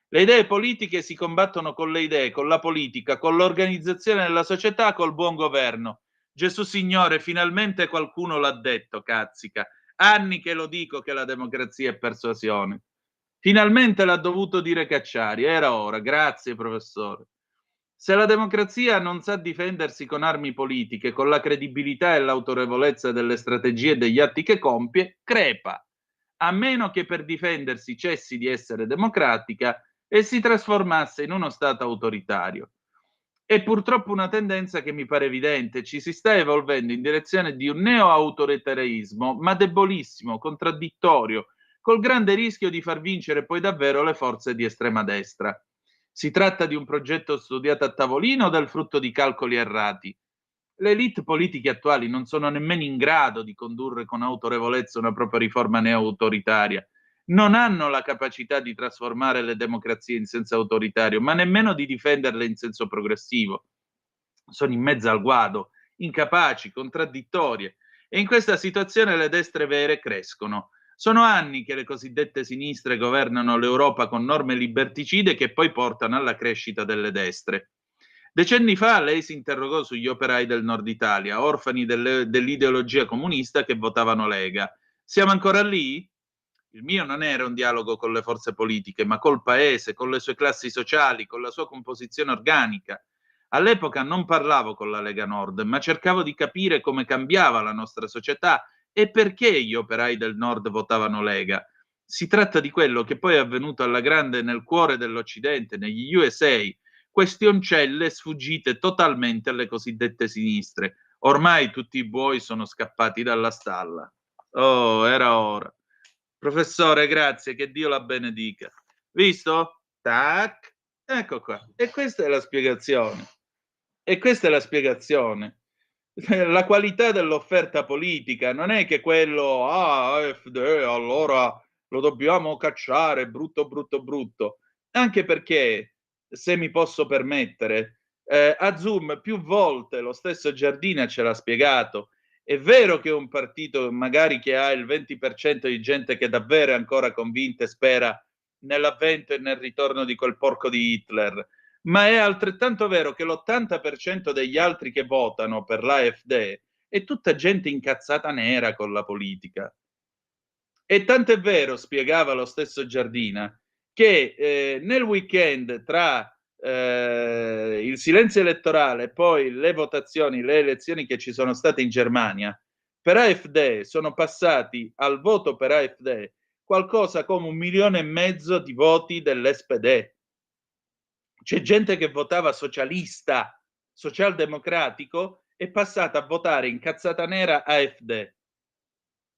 Le idee politiche si combattono con le idee, con la politica, con l'organizzazione della società, col buon governo. Gesù Signore, finalmente qualcuno l'ha detto, cazzica. Anni che lo dico che la democrazia è persuasione. Finalmente l'ha dovuto dire Cacciari, era ora, grazie professore. Se la democrazia non sa difendersi con armi politiche, con la credibilità e l'autorevolezza delle strategie e degli atti che compie, crepa, a meno che per difendersi cessi di essere democratica e si trasformasse in uno Stato autoritario. È purtroppo una tendenza che mi pare evidente, ci si sta evolvendo in direzione di un neo-autoritarismo, ma debolissimo, contraddittorio, col grande rischio di far vincere poi davvero le forze di estrema destra. Si tratta di un progetto studiato a tavolino o del frutto di calcoli errati? Le elite politiche attuali non sono nemmeno in grado di condurre con autorevolezza una propria riforma neo-autoritaria. Non hanno la capacità di trasformare le democrazie in senso autoritario, ma nemmeno di difenderle in senso progressivo. Sono in mezzo al guado, incapaci, contraddittorie, e in questa situazione le destre vere crescono. Sono anni che le cosiddette sinistre governano l'Europa con norme liberticide che poi portano alla crescita delle destre. Decenni fa lei si interrogò sugli operai del nord Italia, orfani dell'ideologia comunista che votavano Lega. Siamo ancora lì? Il mio non era un dialogo con le forze politiche, ma col paese, con le sue classi sociali, con la sua composizione organica. All'epoca non parlavo con la Lega Nord, ma cercavo di capire come cambiava la nostra società e perché gli operai del Nord votavano Lega. Si tratta di quello che poi è avvenuto alla grande nel cuore dell'Occidente, negli USA, questioncelle sfuggite totalmente alle cosiddette sinistre. Ormai tutti i buoi sono scappati dalla stalla. Oh, era ora. Professore, grazie, che Dio la benedica. Visto? Tac, ecco qua. E questa è la spiegazione. E questa è la spiegazione. La qualità dell'offerta politica non è che quello, AfD, allora lo dobbiamo cacciare, brutto, brutto, brutto. Anche perché, se mi posso permettere, a Zoom più volte lo stesso Giardina ce l'ha spiegato. È vero che un partito magari che ha il 20% di gente che davvero è ancora convinta e spera nell'avvento e nel ritorno di quel porco di Hitler, ma è altrettanto vero che l'80% degli altri che votano per l'AfD è tutta gente incazzata nera con la politica. E tanto è vero, spiegava lo stesso Giardina, che nel weekend tra il silenzio elettorale e poi le votazioni, le elezioni che ci sono state in Germania, per AfD sono passati al voto per AfD qualcosa come 1,5 milioni di voti dell'SPD. C'è gente che votava socialista, socialdemocratico, è passata a votare incazzata nera AfD.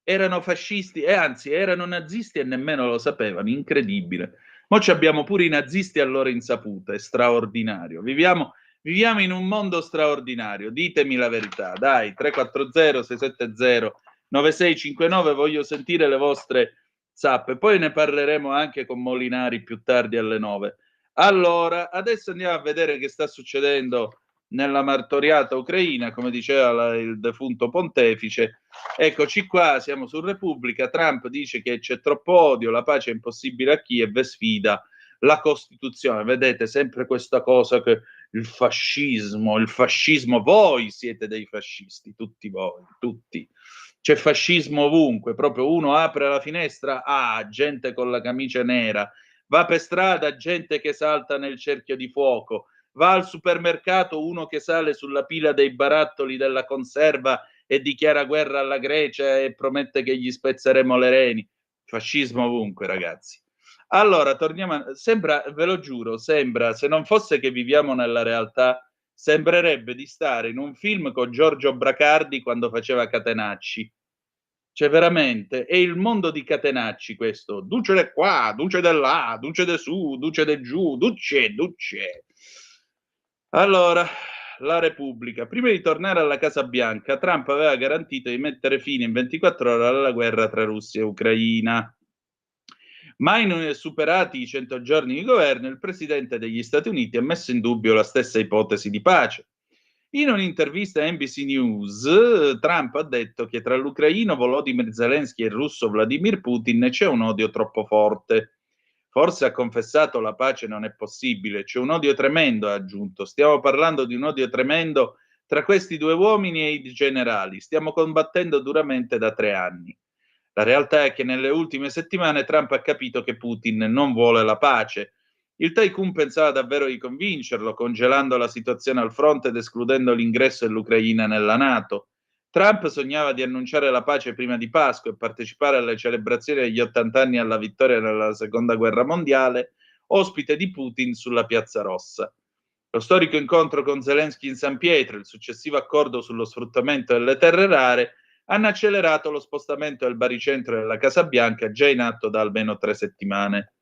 Erano fascisti e anzi erano nazisti e nemmeno lo sapevano, incredibile. Mo' abbiamo pure i nazisti a loro insaputa, è straordinario. Viviamo in un mondo straordinario, ditemi la verità, dai, 340-670-9659, voglio sentire le vostre zappe, poi ne parleremo anche con Molinari più tardi alle 9. Allora, adesso andiamo a vedere che sta succedendo nella martoriata ucraina, come diceva il defunto pontefice. Eccoci qua, siamo su Repubblica. Trump dice che c'è troppo odio, la pace è impossibile a Kiev e sfida la Costituzione. Vedete sempre questa cosa che il fascismo, voi siete dei fascisti, tutti voi, tutti. C'è fascismo ovunque, proprio uno apre la finestra, gente con la camicia nera, va per strada, gente che salta nel cerchio di fuoco, va al supermercato, uno che sale sulla pila dei barattoli della conserva e dichiara guerra alla Grecia e promette che gli spezzeremo le reni. Fascismo ovunque, ragazzi. Allora, sembra, ve lo giuro, sembra, se non fosse che viviamo nella realtà, sembrerebbe di stare in un film con Giorgio Bracardi quando faceva Catenacci. Cioè, veramente, è il mondo di Catenacci questo. Duce de qua, duce de là, duce de su, duce de giù, duce. Allora, la Repubblica. Prima di tornare alla Casa Bianca, Trump aveva garantito di mettere fine in 24 ore alla guerra tra Russia e Ucraina. Mai superati i 100 giorni di governo, il presidente degli Stati Uniti ha messo in dubbio la stessa ipotesi di pace. In un'intervista a NBC News, Trump ha detto che tra l'ucraino Volodymyr Zelensky e il russo Vladimir Putin c'è un odio troppo forte. Forse ha confessato la pace non è possibile, c'è un odio tremendo, ha aggiunto. Stiamo parlando di un odio tremendo tra questi due uomini e i generali. Stiamo combattendo duramente da 3 anni. La realtà è che nelle ultime settimane Trump ha capito che Putin non vuole la pace. Il tycoon pensava davvero di convincerlo, congelando la situazione al fronte ed escludendo l'ingresso dell'Ucraina nella NATO. Trump sognava di annunciare la pace prima di Pasqua e partecipare alle celebrazioni degli 80 anni alla vittoria nella Seconda Guerra Mondiale, ospite di Putin sulla Piazza Rossa. Lo storico incontro con Zelensky in San Pietro e il successivo accordo sullo sfruttamento delle terre rare hanno accelerato lo spostamento del baricentro della Casa Bianca, già in atto da almeno 3 settimane.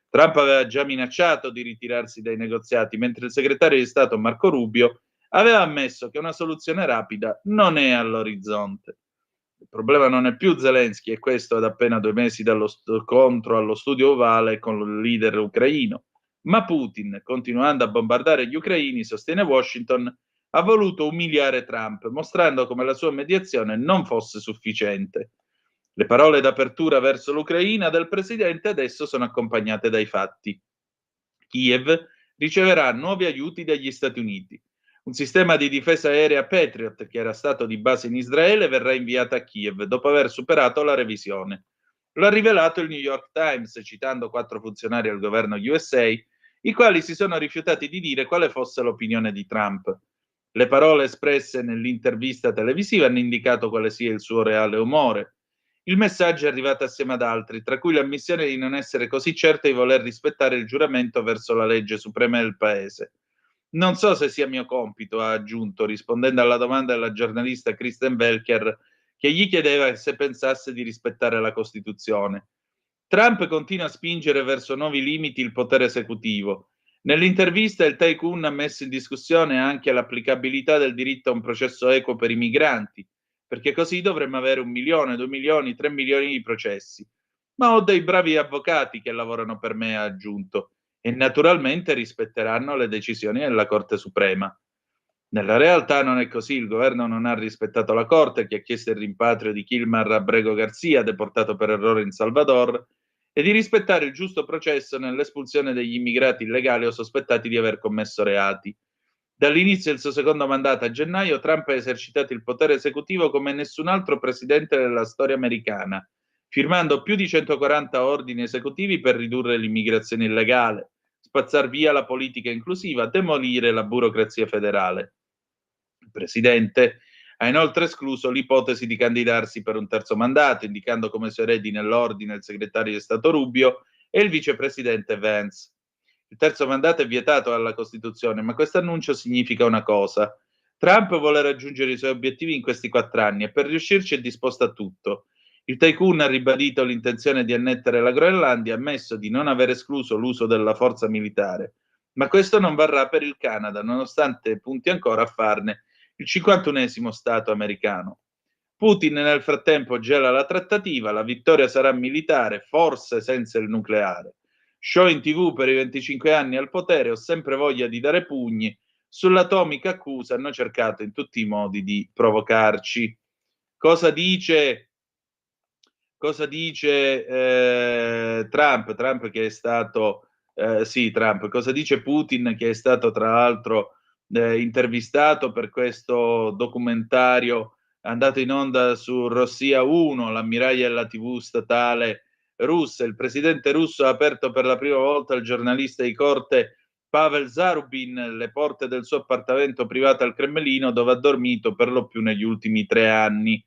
Trump aveva già minacciato di ritirarsi dai negoziati, mentre il segretario di Stato Marco Rubio aveva ammesso che una soluzione rapida non è all'orizzonte. Il problema non è più Zelensky, e questo ad appena 2 mesi dallo scontro allo studio ovale con il leader ucraino, ma Putin, continuando a bombardare gli ucraini, sostiene Washington, ha voluto umiliare Trump, mostrando come la sua mediazione non fosse sufficiente. Le parole d'apertura verso l'Ucraina del presidente adesso sono accompagnate dai fatti. Kiev riceverà nuovi aiuti dagli Stati Uniti. Un sistema di difesa aerea Patriot, che era stato di base in Israele, verrà inviato a Kiev dopo aver superato la revisione. Lo ha rivelato il New York Times, citando 4 funzionari del governo USA, i quali si sono rifiutati di dire quale fosse l'opinione di Trump. Le parole espresse nell'intervista televisiva hanno indicato quale sia il suo reale umore. Il messaggio è arrivato assieme ad altri, tra cui l'ammissione di non essere così certo di voler rispettare il giuramento verso la legge suprema del paese. Non so se sia mio compito, ha aggiunto, rispondendo alla domanda della giornalista Kristen Welker, che gli chiedeva se pensasse di rispettare la Costituzione. Trump continua a spingere verso nuovi limiti il potere esecutivo. Nell'intervista il tycoon ha messo in discussione anche l'applicabilità del diritto a un processo equo per i migranti, perché così dovremmo avere 1 milione, 2 milioni, 3 milioni di processi. Ma ho dei bravi avvocati che lavorano per me, ha aggiunto, e naturalmente rispetteranno le decisioni della Corte Suprema. Nella realtà non è così, il governo non ha rispettato la Corte, che ha chiesto il rimpatrio di Kilmar Abrego Garcia, deportato per errore in Salvador, e di rispettare il giusto processo nell'espulsione degli immigrati illegali o sospettati di aver commesso reati. Dall'inizio del suo secondo mandato a gennaio, Trump ha esercitato il potere esecutivo come nessun altro presidente della storia americana, firmando più di 140 ordini esecutivi per ridurre l'immigrazione illegale, spazzar via la politica inclusiva, demolire la burocrazia federale. Il presidente ha inoltre escluso l'ipotesi di candidarsi per un terzo mandato, indicando come suoi eredi nell'ordine il segretario di Stato Rubio e il vicepresidente Vance. Il terzo mandato è vietato dalla Costituzione, ma questo annuncio significa una cosa. Trump vuole raggiungere i suoi obiettivi in questi 4 anni e per riuscirci è disposto a tutto. Il tycoon ha ribadito l'intenzione di annettere la Groenlandia, ha ammesso di non aver escluso l'uso della forza militare, ma questo non varrà per il Canada, nonostante punti ancora a farne il 51esimo Stato americano. Putin nel frattempo gela la trattativa, la vittoria sarà militare, forse senza il nucleare. Show in TV per i 25 anni al potere, ho sempre voglia di dare pugni, sull'atomica accusa hanno cercato in tutti i modi di provocarci. Cosa dice Trump? Trump che è stato Trump. Cosa dice Putin, che è stato tra l'altro intervistato per questo documentario andato in onda su Rossija 1, l'ammiraglia della TV statale russa. Il presidente russo ha aperto per la prima volta al giornalista di corte Pavel Zarubin le porte del suo appartamento privato al Cremlino, dove ha dormito per lo più negli ultimi 3 anni.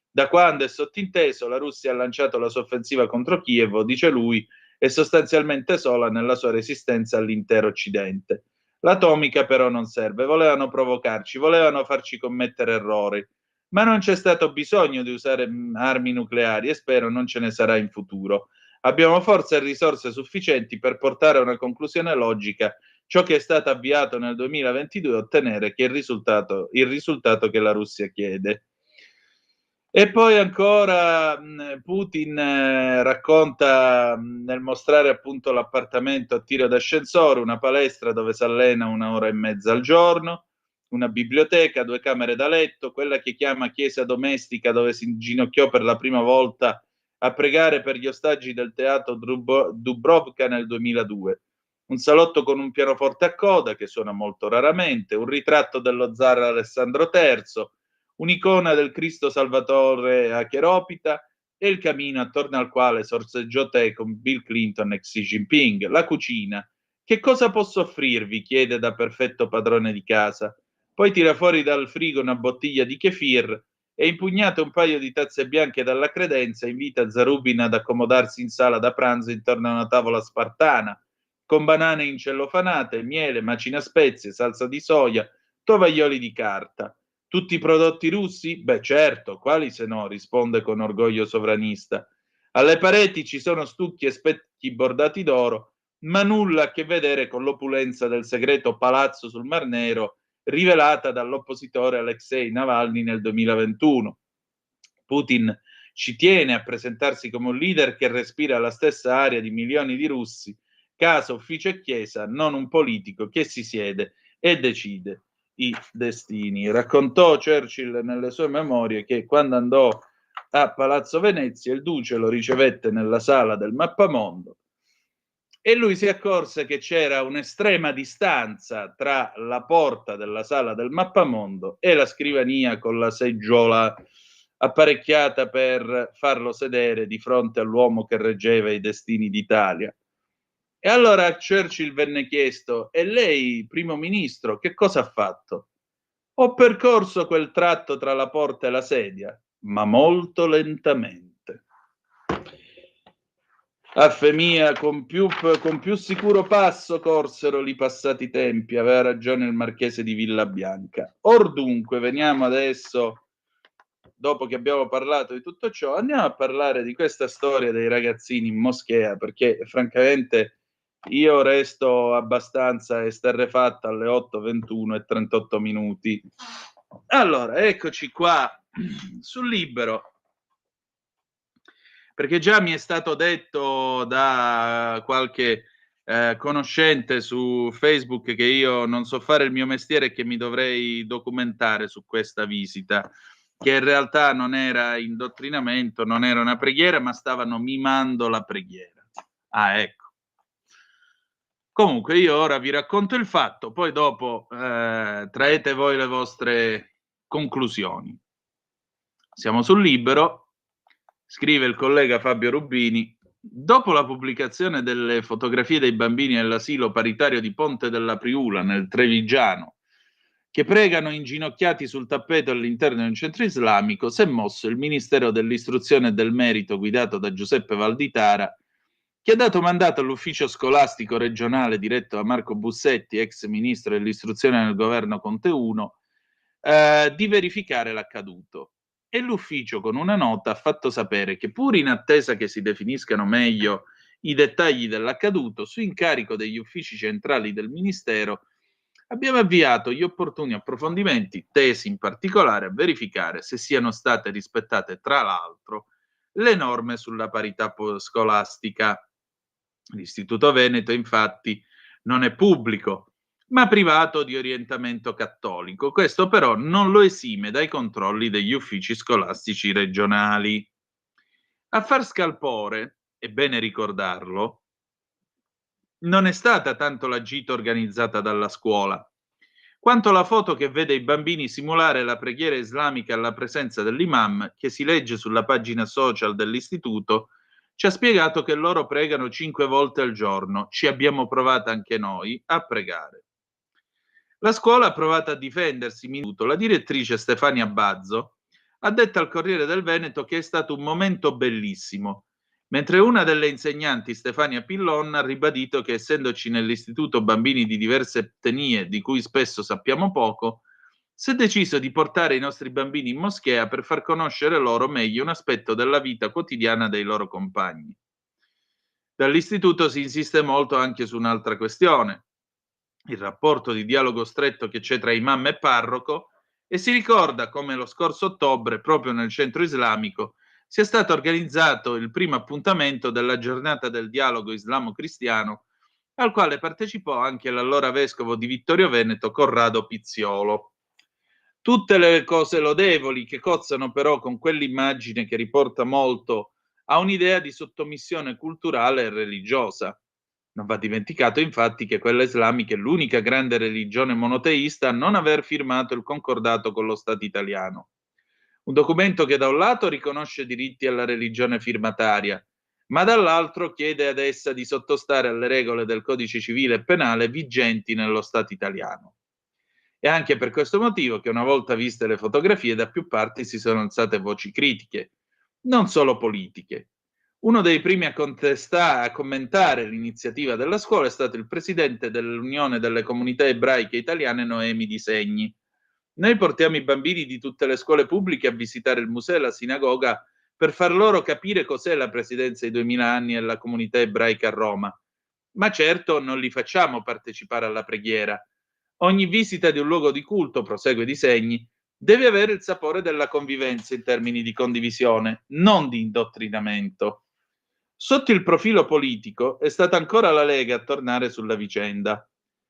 Da quando è sottinteso la Russia ha lanciato la sua offensiva contro Kiev, dice lui, è sostanzialmente sola nella sua resistenza all'intero Occidente. L'atomica però non serve, volevano provocarci, volevano farci commettere errori, ma non c'è stato bisogno di usare armi nucleari e spero non ce ne sarà in futuro. Abbiamo forze e risorse sufficienti per portare a una conclusione logica ciò che è stato avviato nel 2022 e ottenere che il risultato che la Russia chiede. E poi ancora Putin racconta nel mostrare appunto l'appartamento a tiro d'ascensore, una palestra dove si allena 1 ora e mezza al giorno, una biblioteca, 2 camere da letto, quella che chiama chiesa domestica dove si inginocchiò per la prima volta a pregare per gli ostaggi del teatro Dubrovka nel 2002, un salotto con un pianoforte a coda che suona molto raramente, un ritratto dello zar Alessandro III, un'icona del Cristo Salvatore a Cheropita e il camino attorno al quale sorseggiò tè con Bill Clinton e Xi Jinping. La cucina. Che cosa posso offrirvi? Chiede da perfetto padrone di casa. Poi tira fuori dal frigo una bottiglia di kefir e, impugnate un paio di tazze bianche dalla credenza, invita Zarubin ad accomodarsi in sala da pranzo intorno a una tavola spartana, con banane incellofanate, miele, macina spezie, salsa di soia, tovaglioli di carta. Tutti prodotti russi? Beh, certo, quali se no, risponde con orgoglio sovranista. Alle pareti ci sono stucchi e specchi bordati d'oro, ma nulla a che vedere con l'opulenza del segreto palazzo sul Mar Nero rivelata dall'oppositore Alexei Navalny nel 2021. Putin ci tiene a presentarsi come un leader che respira la stessa aria di milioni di russi, casa, ufficio e chiesa, non un politico che si siede e decide i destini. Raccontò Churchill nelle sue memorie che quando andò a Palazzo Venezia il duce lo ricevette nella sala del mappamondo e lui si accorse che c'era un'estrema distanza tra la porta della sala del mappamondo e la scrivania con la seggiola apparecchiata per farlo sedere di fronte all'uomo che reggeva i destini d'Italia. E allora a Churchill venne chiesto: e lei, primo ministro, che cosa ha fatto? Ho percorso quel tratto tra la porta e la sedia, ma molto lentamente. Affe mia, con più sicuro passo corsero li passati tempi, aveva ragione il marchese di Villabianca. Or dunque, veniamo adesso, dopo che abbiamo parlato di tutto ciò, andiamo a parlare di questa storia dei ragazzini in moschea, perché francamente io resto abbastanza esterrefatta alle 8:21 e 38 minuti. Allora, eccoci qua sul Libero, perché già mi è stato detto da qualche conoscente su Facebook che io non so fare il mio mestiere e che mi dovrei documentare su questa visita, che in realtà non era indottrinamento, non era una preghiera, ma stavano mimando la preghiera. Ah, ecco. Comunque io ora vi racconto il fatto, poi dopo traete voi le vostre conclusioni. Siamo sul Libero, scrive il collega Fabio Rubini. Dopo la pubblicazione delle fotografie dei bambini nell'asilo paritario di Ponte della Priula, nel Trevigiano, che pregano inginocchiati sul tappeto all'interno di un centro islamico, si è mosso il Ministero dell'Istruzione e del Merito, guidato da Giuseppe Valditara, che ha dato mandato all'ufficio scolastico regionale diretto da Marco Bussetti, ex ministro dell'istruzione nel governo Conte 1, di verificare l'accaduto. E l'ufficio con una nota ha fatto sapere che, pur in attesa che si definiscano meglio i dettagli dell'accaduto, su incarico degli uffici centrali del Ministero, abbiamo avviato gli opportuni approfondimenti, tesi in particolare a verificare se siano state rispettate, tra l'altro, le norme sulla parità scolastica. L'Istituto Veneto, infatti, non è pubblico, ma privato di orientamento cattolico. Questo però non lo esime dai controlli degli uffici scolastici regionali. A far scalpore, è bene ricordarlo, non è stata tanto la gita organizzata dalla scuola, quanto la foto che vede i bambini simulare la preghiera islamica alla presenza dell'imam, che si legge sulla pagina social dell'istituto, ci ha spiegato che loro pregano 5 volte al giorno. Ci abbiamo provato anche noi a pregare. La scuola ha provato a difendersi. La direttrice Stefania Bazzo ha detto al Corriere del Veneto che è stato un momento bellissimo mentre una delle insegnanti, Stefania Pillon, ha ribadito che essendoci nell'istituto bambini di diverse etnie di cui spesso sappiamo poco, si è deciso di portare i nostri bambini in moschea per far conoscere loro meglio un aspetto della vita quotidiana dei loro compagni. Dall'istituto si insiste molto anche su un'altra questione, il rapporto di dialogo stretto che c'è tra imam e parroco, e si ricorda come lo scorso ottobre, proprio nel centro islamico, sia stato organizzato il primo appuntamento della giornata del dialogo islamo-cristiano, al quale partecipò anche l'allora vescovo di Vittorio Veneto, Corrado Pizziolo. Tutte le cose lodevoli che cozzano però con quell'immagine che riporta molto a un'idea di sottomissione culturale e religiosa. Non va dimenticato infatti che quella islamica è l'unica grande religione monoteista a non aver firmato il concordato con lo Stato italiano. Un documento che da un lato riconosce diritti alla religione firmataria, ma dall'altro chiede ad essa di sottostare alle regole del codice civile e penale vigenti nello Stato italiano. È anche per questo motivo che una volta viste le fotografie da più parti si sono alzate voci critiche, non solo politiche. Uno dei primi a commentare l'iniziativa della scuola è stato il presidente dell'Unione delle Comunità Ebraiche Italiane, Noemi Di Segni. Noi portiamo i bambini di tutte le scuole pubbliche a visitare il museo e la sinagoga per far loro capire cos'è la presidenza di 2000 anni e la comunità ebraica a Roma. Ma certo non li facciamo partecipare alla preghiera. Ogni visita di un luogo di culto, prosegue Di Segni, deve avere il sapore della convivenza in termini di condivisione, non di indottrinamento. Sotto il profilo politico è stata ancora la Lega a tornare sulla vicenda.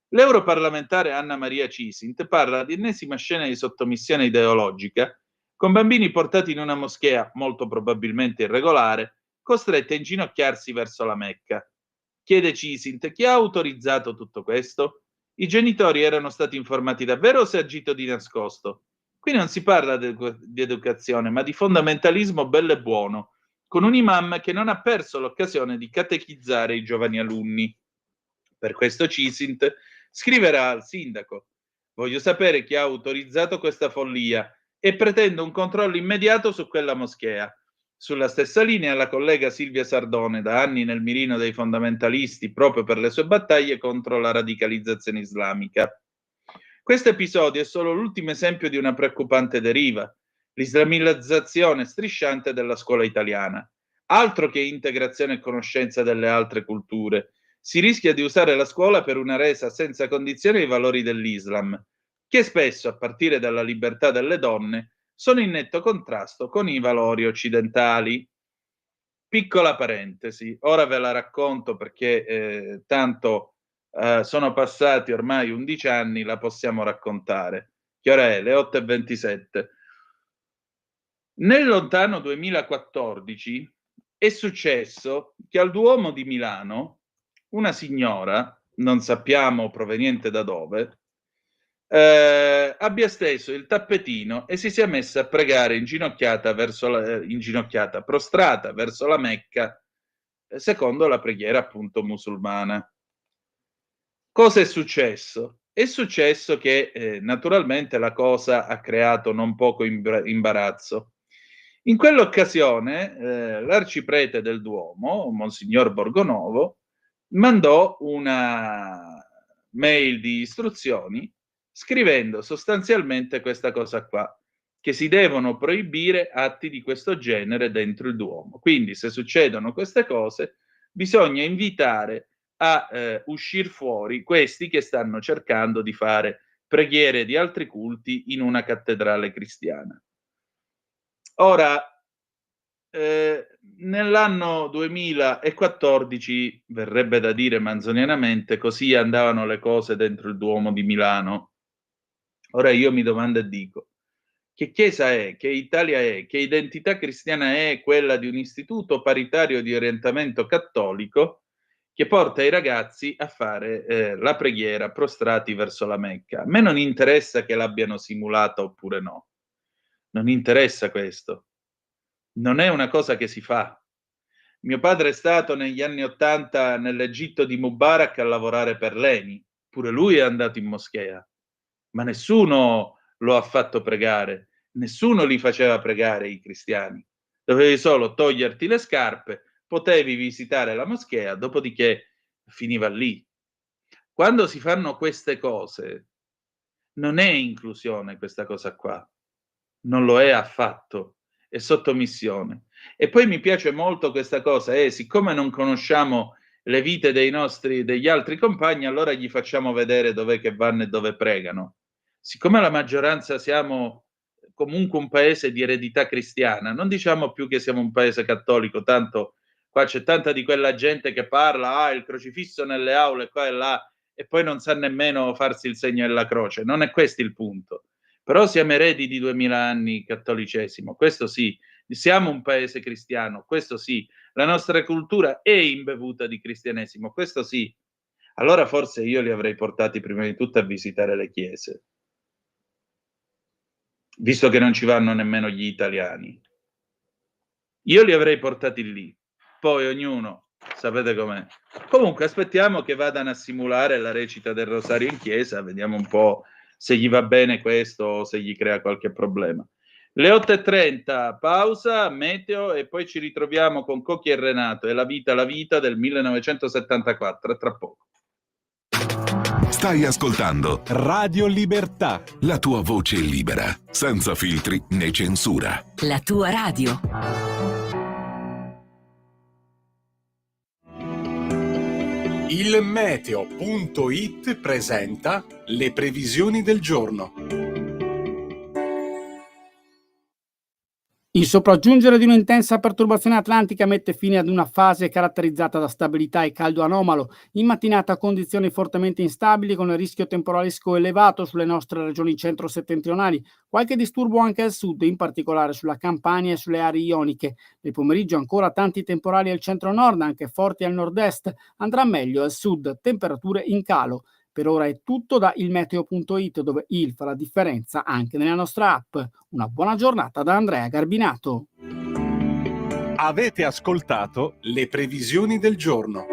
L'europarlamentare Anna Maria Cisint parla di ennesima scena di sottomissione ideologica, con bambini portati in una moschea, molto probabilmente irregolare, costretti a inginocchiarsi verso la Mecca. Chiede Cisint: chi ha autorizzato tutto questo? I genitori erano stati informati davvero o si è agito di nascosto? Qui non si parla di educazione, ma di fondamentalismo bello e buono, con un imam che non ha perso l'occasione di catechizzare i giovani alunni. Per questo Cisint scriverà al sindaco: voglio sapere chi ha autorizzato questa follia e pretendo un controllo immediato su quella moschea. Sulla stessa linea la collega Silvia Sardone, da anni nel mirino dei fondamentalisti proprio per le sue battaglie contro la radicalizzazione islamica. Questo episodio è solo l'ultimo esempio di una preoccupante deriva, l'islamizzazione strisciante della scuola italiana. Altro che integrazione e conoscenza delle altre culture. Si rischia di usare la scuola per una resa senza condizioni ai valori dell'Islam, che spesso, a partire dalla libertà delle donne, sono in netto contrasto con i valori occidentali. Piccola parentesi, ora ve la racconto perché tanto sono passati ormai 11 anni, la possiamo raccontare. Che ora è? Le 8:27. Nel lontano 2014 è successo che al Duomo di Milano una signora, non sappiamo proveniente da dove, abbia steso il tappetino e si sia messa a pregare inginocchiata, prostrata verso la Mecca, secondo la preghiera appunto musulmana. Cosa è successo? È successo che naturalmente la cosa ha creato non poco imbarazzo. In quell'occasione l'arciprete del Duomo, Monsignor Borgonovo, mandò una mail di istruzioni scrivendo sostanzialmente questa cosa qua, che si devono proibire atti di questo genere dentro il Duomo. Quindi se succedono queste cose bisogna invitare a uscire fuori questi che stanno cercando di fare preghiere di altri culti in una cattedrale cristiana. Ora, nell'anno 2014, verrebbe da dire manzonianamente, così andavano le cose dentro il Duomo di Milano. Ora io mi domando e dico: che Chiesa è, che Italia è, che identità cristiana è quella di un istituto paritario di orientamento cattolico che porta i ragazzi a fare la preghiera prostrati verso la Mecca? A me non interessa che l'abbiano simulata oppure no, non interessa questo. Non è una cosa che si fa. Mio padre è stato negli anni '80 nell'Egitto di Mubarak a lavorare per l'ENI, pure lui è andato in moschea, ma nessuno lo ha fatto pregare, nessuno li faceva pregare i cristiani. Dovevi solo toglierti le scarpe, potevi visitare la moschea, dopodiché finiva lì. Quando si fanno queste cose, non è inclusione questa cosa qua, non lo è affatto, è sottomissione. E poi mi piace molto questa cosa, siccome non conosciamo le vite degli altri compagni, allora gli facciamo vedere dov'è che vanno e dove pregano. Siccome la maggioranza siamo comunque un paese di eredità cristiana, non diciamo più che siamo un paese cattolico, tanto qua c'è tanta di quella gente che parla, il crocifisso nelle aule qua e là, e poi non sa nemmeno farsi il segno della croce. Non è questo il punto. Però siamo eredi di 2000 anni cattolicesimo, questo sì. Siamo un paese cristiano, questo sì. La nostra cultura è imbevuta di cristianesimo, questo sì. Allora forse io li avrei portati prima di tutto a visitare le chiese, visto che non ci vanno nemmeno gli italiani. Io li avrei portati lì, poi ognuno, sapete com'è. Comunque aspettiamo che vadano a simulare la recita del rosario in chiesa, vediamo un po' se gli va bene questo o se gli crea qualche problema. Le 8:30, pausa, meteo, e poi ci ritroviamo con Cocchi e Renato e la vita del 1974, tra poco. Stai ascoltando Radio Libertà. la tua voce libera, senza filtri né censura. La tua radio. Il meteo.it presenta le previsioni del giorno. Il sopraggiungere di un'intensa perturbazione atlantica mette fine ad una fase caratterizzata da stabilità e caldo anomalo. In mattinata condizioni fortemente instabili con il rischio temporalesco elevato sulle nostre regioni centro-settentrionali. Qualche disturbo anche al sud, in particolare sulla Campania e sulle aree ioniche. Nel pomeriggio ancora tanti temporali al centro-nord, anche forti al nord-est. Andrà meglio al sud, temperature in calo. Per ora è tutto da ilmeteo.it, dove il fa la differenza anche nella nostra app. Una buona giornata da Andrea Garbinato. Avete ascoltato le previsioni del giorno.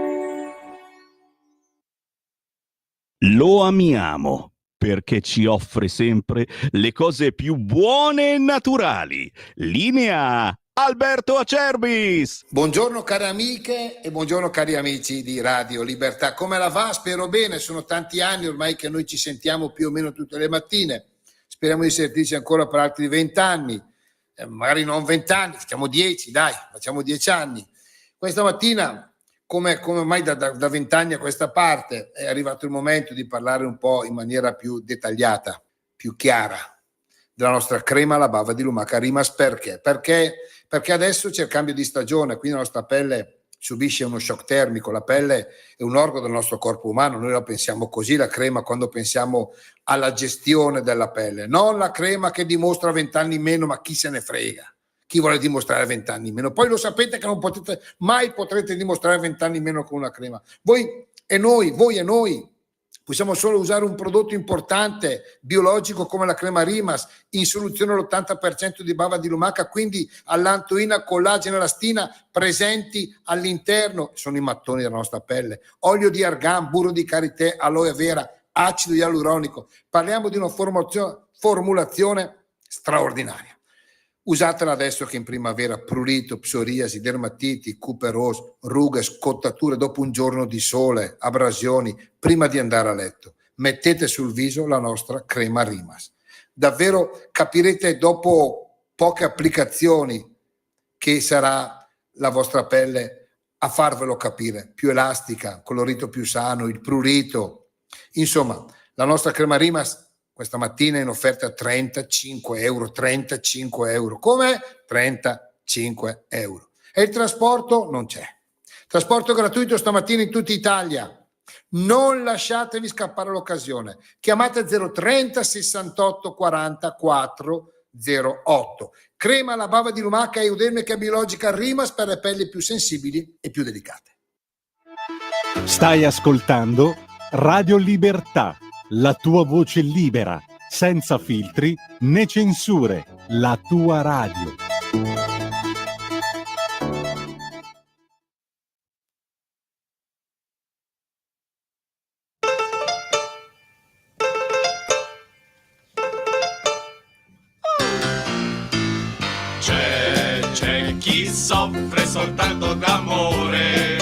Lo amiamo perché ci offre sempre le cose più buone e naturali. Linea Alberto Acerbis. Buongiorno cari amiche e buongiorno cari amici di Radio Libertà. Come la va? Spero bene, sono tanti anni ormai che noi ci sentiamo più o meno tutte le mattine. Speriamo di sentirci ancora per altri 20 anni, magari non 20 anni, facciamo 10, dai, facciamo 10 anni. Questa mattina, come mai da 20 anni a questa parte, è arrivato il momento di parlare un po' in maniera più dettagliata, più chiara, della nostra crema alla bava di lumaca Rimas. Perché adesso c'è il cambio di stagione, quindi la nostra pelle subisce uno shock termico. La pelle è un organo del nostro corpo umano, noi la pensiamo così, la crema, quando pensiamo alla gestione della pelle, non la crema che dimostra 20 anni in meno, ma chi se ne frega, chi vuole dimostrare 20 anni in meno. Poi lo sapete che non potete mai dimostrare 20 anni in meno con una crema. Voi e noi possiamo solo usare un prodotto importante, biologico, come la crema Rimas, in soluzione all'80% di bava di lumaca, quindi allantoina, collagene, elastina presenti all'interno, sono i mattoni della nostra pelle, olio di argan, burro di karité, aloe vera, acido ialuronico. Parliamo di una formulazione straordinaria. Usatela adesso che in primavera prurito, psoriasi, dermatiti, cuperose, rughe, scottature dopo un giorno di sole, abrasioni, prima di andare a letto. Mettete sul viso la nostra crema Rimas. Davvero capirete dopo poche applicazioni che sarà la vostra pelle a farvelo capire, più elastica, colorito più sano, il prurito. Insomma, la nostra crema Rimas questa mattina è in offerta a 35 euro. 35 euro. Come? 35 euro. E il trasporto non c'è. Trasporto gratuito stamattina in tutta Italia. Non lasciatevi scappare l'occasione. Chiamate 030 68 40 408. Crema alla bava di lumaca e eudermica biologica Rimas per le pelli più sensibili e più delicate. Stai ascoltando Radio Libertà, la tua voce libera, senza filtri né censure, la tua radio. C'è chi soffre soltanto d'amore,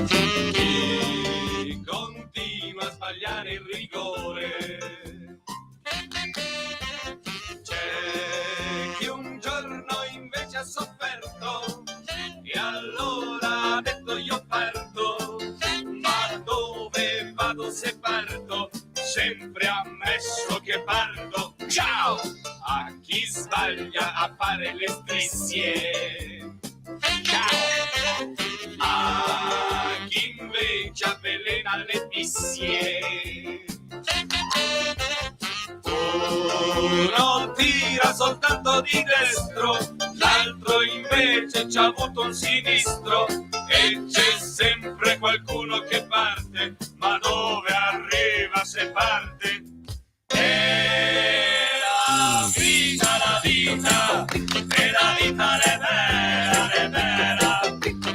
chi continua a sbagliare il rigore. C'è chi un giorno invece ha sofferto e allora ha detto io parto, ma dove vado se parto? Sempre ammesso che parto. Ciao! A chi sbaglia a fare le strisce. Ciao! A chi invece avvelena le fissie. Uno tira soltanto di destro, l'altro invece c'ha avuto un sinistro, e c'è sempre qualcuno che parte, ma dove arriva se parte? E la vita, la vita, e la vita è bella,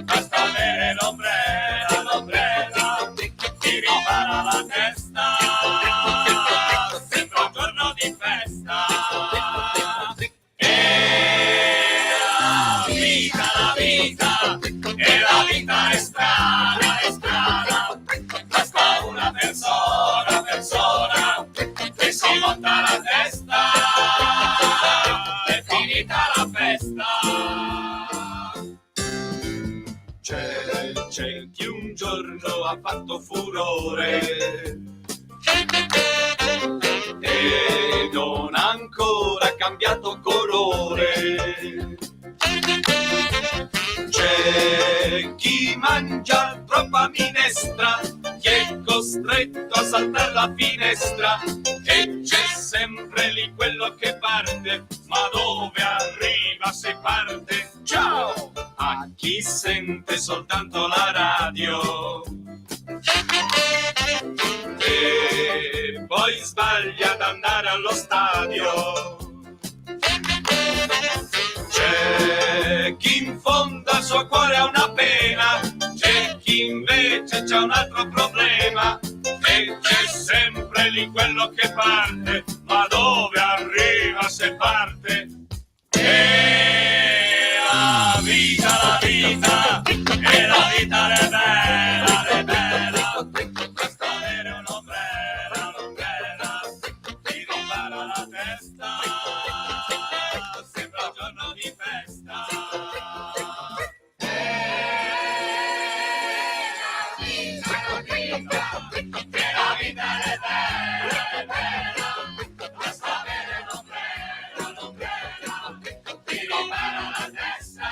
basta avere l'ombrella, l'ombrella, ti ripara la testa, sembra un giorno di festa. E la vita, e la vita è strana, basta una persona, che si monta la testa, è finita la festa. C'è chi un giorno ha fatto furore e non ha ancora cambiato colore. C'è chi mangia troppa minestra, chi è costretto a saltare la finestra, e c'è sempre lì quello che parte, ma dove arriva se parte? Ciao! A chi sente soltanto la radio e poi sbaglia ad andare allo stadio. C'è chi in fondo al suo cuore ha una pena, c'è chi invece c'ha un altro problema, e c'è sempre lì quello che parte, ma dove arriva se parte? E la vita, la vita, e la vita è bella, basta avere un'ombrella, l'ombrella, ti ripara la testa, sembra un giorno di festa. E la vita è bella, basta avere l'ombrella, l'ombrella, ti ripara la testa,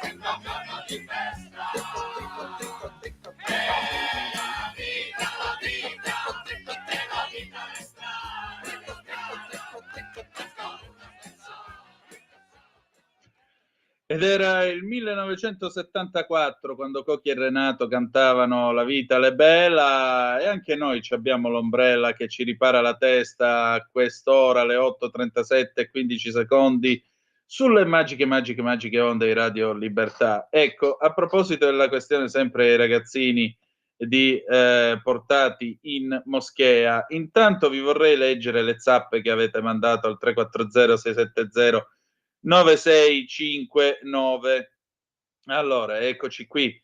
sembra un giorno di festa. La vita, la vita è strana. Ed era il 1974 quando Cocchi e Renato cantavano La vita è bella, e anche noi abbiamo l'ombrella che ci ripara la testa a quest'ora, alle 8:37 e 15 secondi, sulle magiche onde di Radio Libertà. Ecco, a proposito della questione sempre ai ragazzini portati in moschea, intanto vi vorrei leggere le zappe che avete mandato al 340 670 9659. Allora, eccoci qui.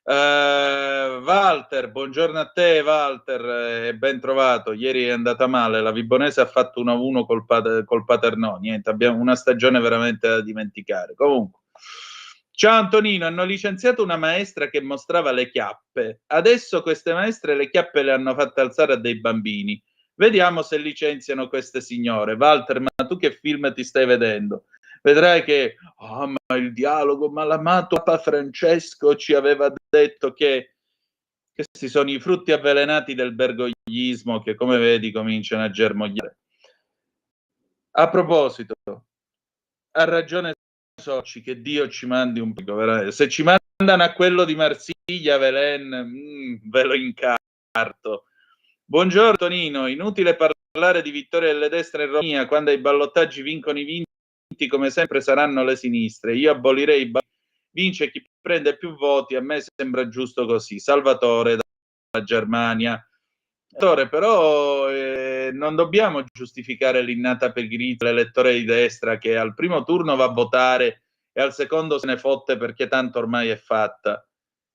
Walter, buongiorno a te Walter, ben trovato. Ieri è andata male, la Vibonese ha fatto 1-1 col Paternò, niente, abbiamo una stagione veramente da dimenticare. Comunque, ciao Antonino, hanno licenziato una maestra che mostrava le chiappe, adesso queste maestre le chiappe le hanno fatte alzare a dei bambini, vediamo se licenziano queste signore. Walter, ma tu che film ti stai vedendo? Vedrai che ma il dialogo, ma l'amato Papa Francesco ci aveva detto che questi sono i frutti avvelenati del bergogliismo che, come vedi, cominciano a germogliare. A proposito, ha ragione Socci, che Dio ci mandi un pico, veramente. Se ci mandano a quello di Marsiglia, Velen, ve lo incarto. Buongiorno Tonino, inutile parlare di vittoria delle destre in Romania quando ai ballottaggi vincono i vinti, come sempre saranno le sinistre. Io abolirei i vince chi prende più voti, a me sembra giusto così. Salvatore dalla Germania. Però non dobbiamo giustificare l'innata pigrizia dell'elettore di destra che al primo turno va a votare e al secondo se ne fotte perché tanto ormai è fatta.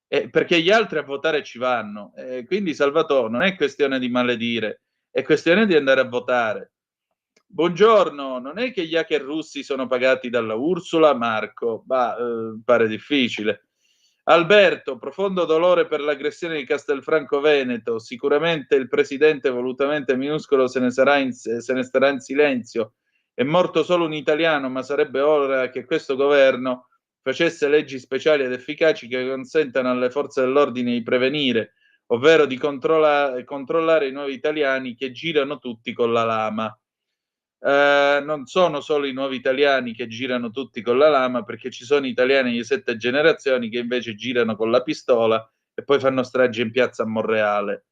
Perché gli altri a votare ci vanno. Quindi, Salvatore, non è questione di maledire, è questione di andare a votare. Buongiorno, non è che gli hacker russi sono pagati dalla Ursula, Marco? Pare difficile. Alberto, profondo dolore per l'aggressione di Castelfranco Veneto. Sicuramente il presidente volutamente minuscolo se ne starà in silenzio. È morto solo un italiano, ma sarebbe ora che questo governo facesse leggi speciali ed efficaci che consentano alle forze dell'ordine di prevenire, ovvero di controllare i nuovi italiani che girano tutti con la lama. Non sono solo i nuovi italiani che girano tutti con la lama, perché ci sono italiani di 7 generazioni che invece girano con la pistola e poi fanno strage in piazza a Monreale.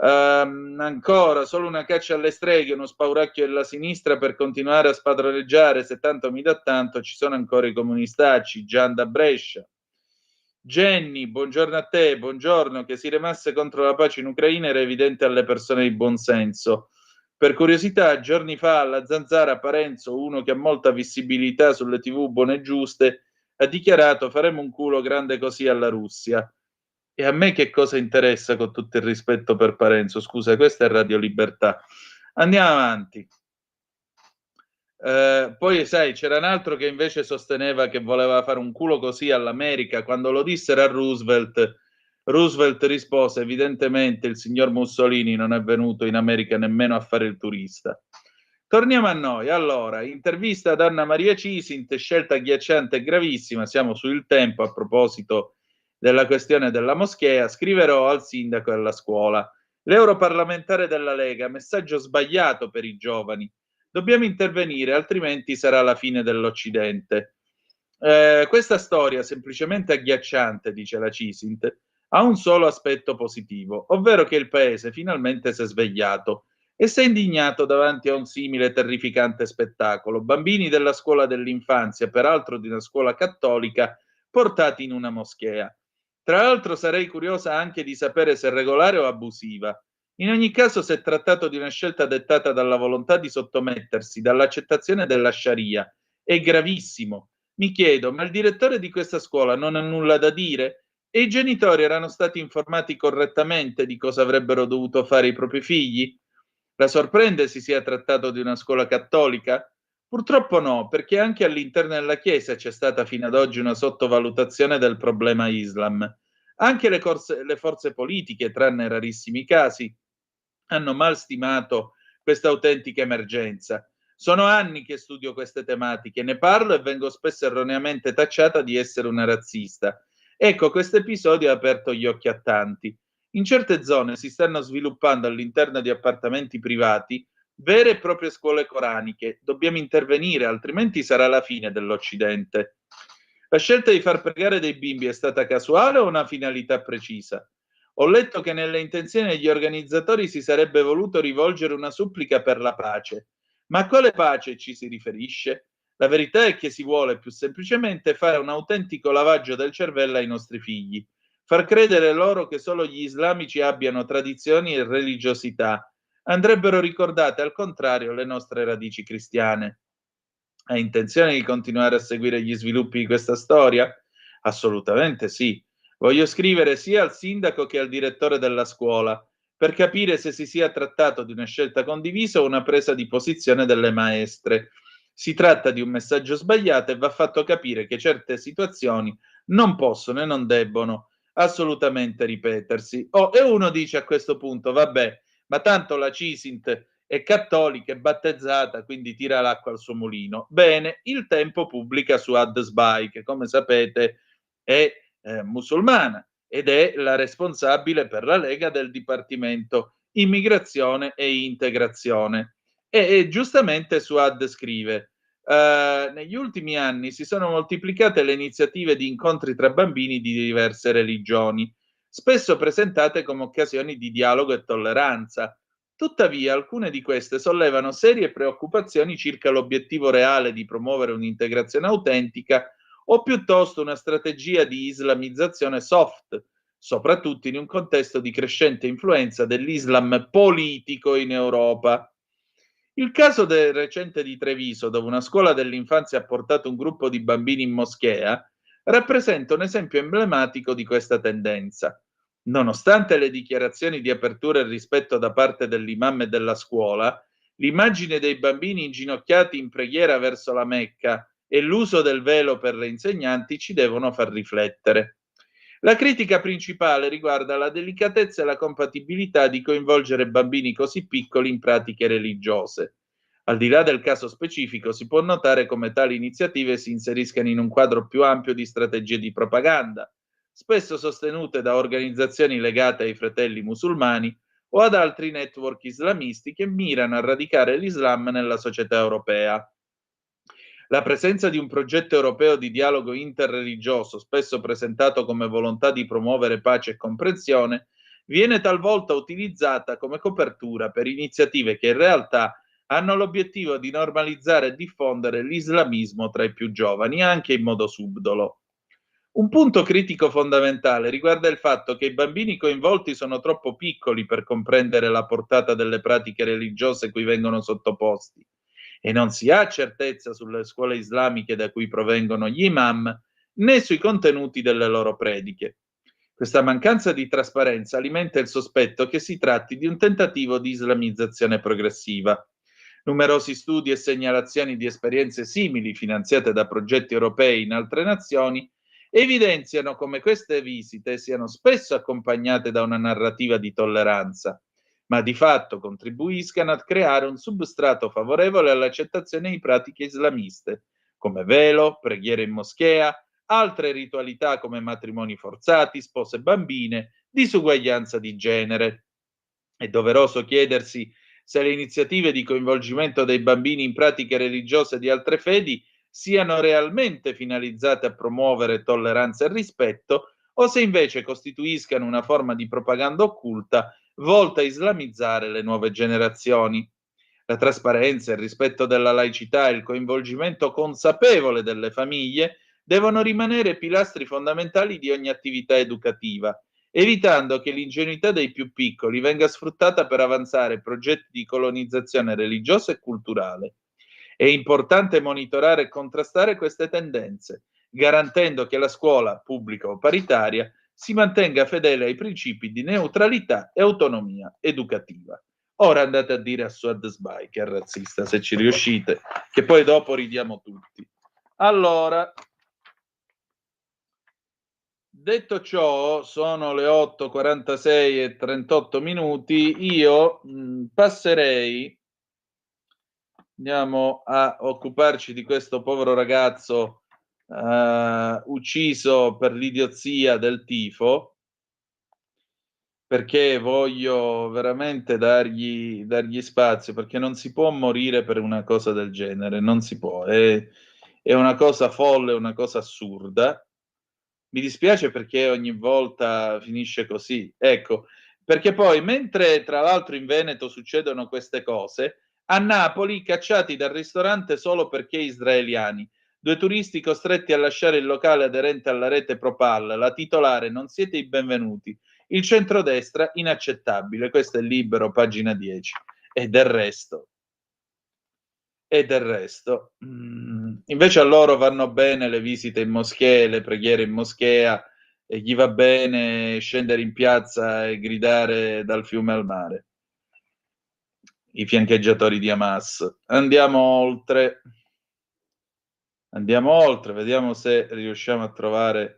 Ancora, solo una caccia alle streghe, uno spauracchio della sinistra per continuare a spadroneggiare. Se tanto mi dà tanto, ci sono ancora i comunistacci. Gian da Brescia. Jenny, buongiorno a te, buongiorno. Che si remasse contro la pace in Ucraina era evidente alle persone di buon senso. Per curiosità, giorni fa alla Zanzara Parenzo, uno che ha molta visibilità sulle TV buone e giuste, ha dichiarato: faremo un culo grande così alla Russia. E a me che cosa interessa, con tutto il rispetto per Parenzo? Scusa, questa è Radio Libertà. Andiamo avanti. Poi sai, c'era un altro che invece sosteneva che voleva fare un culo così all'America. Quando lo dissero a Roosevelt rispose: evidentemente il signor Mussolini non è venuto in America nemmeno a fare il turista. Torniamo a noi. Allora, intervista ad Anna Maria Cisint, scelta agghiacciante e gravissima. Siamo sul Tempo a proposito della questione della moschea. Scriverò al sindaco e alla scuola. L'europarlamentare della Lega, messaggio sbagliato per i giovani. Dobbiamo intervenire, altrimenti sarà la fine dell'Occidente. Questa storia, semplicemente agghiacciante, dice la Cisint, ha un solo aspetto positivo, ovvero che il paese finalmente si è svegliato e si è indignato davanti a un simile terrificante spettacolo. Bambini della scuola dell'infanzia, peraltro di una scuola cattolica, portati in una moschea. Tra l'altro sarei curiosa anche di sapere se regolare o abusiva. In ogni caso si è trattato di una scelta dettata dalla volontà di sottomettersi, dall'accettazione della Sharia. È gravissimo. Mi chiedo, ma il direttore di questa scuola non ha nulla da dire? E i genitori erano stati informati correttamente di cosa avrebbero dovuto fare i propri figli? La sorprende si sia trattato di una scuola cattolica? Purtroppo no, perché anche all'interno della Chiesa c'è stata fino ad oggi una sottovalutazione del problema Islam. Anche le forze politiche, tranne rarissimi casi, hanno mal stimato questa autentica emergenza. Sono anni che studio queste tematiche, ne parlo e vengo spesso erroneamente tacciata di essere una razzista. Ecco, questo episodio ha aperto gli occhi a tanti. In certe zone si stanno sviluppando all'interno di appartamenti privati vere e proprie scuole coraniche. Dobbiamo intervenire, altrimenti sarà la fine dell'Occidente. La scelta di far pregare dei bimbi è stata casuale o una finalità precisa? Ho letto che nelle intenzioni degli organizzatori si sarebbe voluto rivolgere una supplica per la pace. Ma a quale pace ci si riferisce? La verità è che si vuole più semplicemente fare un autentico lavaggio del cervello ai nostri figli, far credere loro che solo gli islamici abbiano tradizioni e religiosità. Andrebbero ricordate al contrario le nostre radici cristiane. Hai intenzione di continuare a seguire gli sviluppi di questa storia? Assolutamente sì. Voglio scrivere sia al sindaco che al direttore della scuola per capire se si sia trattato di una scelta condivisa o una presa di posizione delle maestre. Si tratta di un messaggio sbagliato e va fatto capire che certe situazioni non possono e non debbono assolutamente ripetersi. E uno dice a questo punto: vabbè, ma tanto la Cisint è cattolica, è battezzata, quindi tira l'acqua al suo mulino. Bene, il Tempo pubblica su Adsbai, che come sapete è musulmana ed è la responsabile per la Lega del Dipartimento Immigrazione e Integrazione. E giustamente Suad scrive: negli ultimi anni si sono moltiplicate le iniziative di incontri tra bambini di diverse religioni, spesso presentate come occasioni di dialogo e tolleranza. Tuttavia, alcune di queste sollevano serie preoccupazioni circa l'obiettivo reale di promuovere un'integrazione autentica o piuttosto una strategia di islamizzazione soft, soprattutto in un contesto di crescente influenza dell'Islam politico in Europa. Il caso del recente di Treviso, dove una scuola dell'infanzia ha portato un gruppo di bambini in moschea, rappresenta un esempio emblematico di questa tendenza. Nonostante le dichiarazioni di apertura e rispetto da parte dell'imam e della scuola, l'immagine dei bambini inginocchiati in preghiera verso la Mecca e l'uso del velo per le insegnanti ci devono far riflettere. La critica principale riguarda la delicatezza e la compatibilità di coinvolgere bambini così piccoli in pratiche religiose. Al di là del caso specifico, si può notare come tali iniziative si inseriscano in un quadro più ampio di strategie di propaganda, spesso sostenute da organizzazioni legate ai fratelli musulmani o ad altri network islamisti che mirano a radicare l'Islam nella società europea. La presenza di un progetto europeo di dialogo interreligioso, spesso presentato come volontà di promuovere pace e comprensione, viene talvolta utilizzata come copertura per iniziative che in realtà hanno l'obiettivo di normalizzare e diffondere l'islamismo tra i più giovani, anche in modo subdolo. Un punto critico fondamentale riguarda il fatto che i bambini coinvolti sono troppo piccoli per comprendere la portata delle pratiche religiose cui vengono sottoposti e non si ha certezza sulle scuole islamiche da cui provengono gli imam né sui contenuti delle loro prediche. Questa mancanza di trasparenza alimenta il sospetto che si tratti di un tentativo di islamizzazione progressiva. Numerosi studi e segnalazioni di esperienze simili finanziate da progetti europei in altre nazioni evidenziano come queste visite siano spesso accompagnate da una narrativa di tolleranza, ma di fatto contribuiscano a creare un substrato favorevole all'accettazione di pratiche islamiste, come velo, preghiere in moschea, altre ritualità come matrimoni forzati, spose bambine, disuguaglianza di genere. È doveroso chiedersi se le iniziative di coinvolgimento dei bambini in pratiche religiose di altre fedi siano realmente finalizzate a promuovere tolleranza e rispetto o se invece costituiscano una forma di propaganda occulta volta a islamizzare le nuove generazioni. La trasparenza, il rispetto della laicità e il coinvolgimento consapevole delle famiglie devono rimanere pilastri fondamentali di ogni attività educativa, evitando che l'ingenuità dei più piccoli venga sfruttata per avanzare progetti di colonizzazione religiosa e culturale. È importante monitorare e contrastare queste tendenze, garantendo che la scuola, pubblica o paritaria, si mantenga fedele ai principi di neutralità e autonomia educativa. Ora andate a dire a Suad Sbai che è razzista, se ci riuscite, che poi dopo ridiamo tutti. Allora, detto ciò, sono le 8:46 e 38 minuti, io passerei, andiamo a occuparci di questo povero ragazzo ucciso per l'idiozia del tifo, perché voglio veramente dargli spazio, perché non si può morire per una cosa del genere, non si può, è una cosa folle, una cosa assurda. Mi dispiace perché ogni volta finisce così, ecco, perché poi mentre tra l'altro in Veneto succedono queste cose, a Napoli cacciati dal ristorante solo perché israeliani, 2 turisti costretti a lasciare il locale aderente alla rete Propal, la titolare non siete i benvenuti, il centrodestra inaccettabile, questo è Libero, pagina 10, e del resto, invece a loro vanno bene le visite in moschee, le preghiere in moschea, e gli va bene scendere in piazza e gridare dal fiume al mare, i fiancheggiatori di Hamas. Andiamo oltre, vediamo se riusciamo a trovare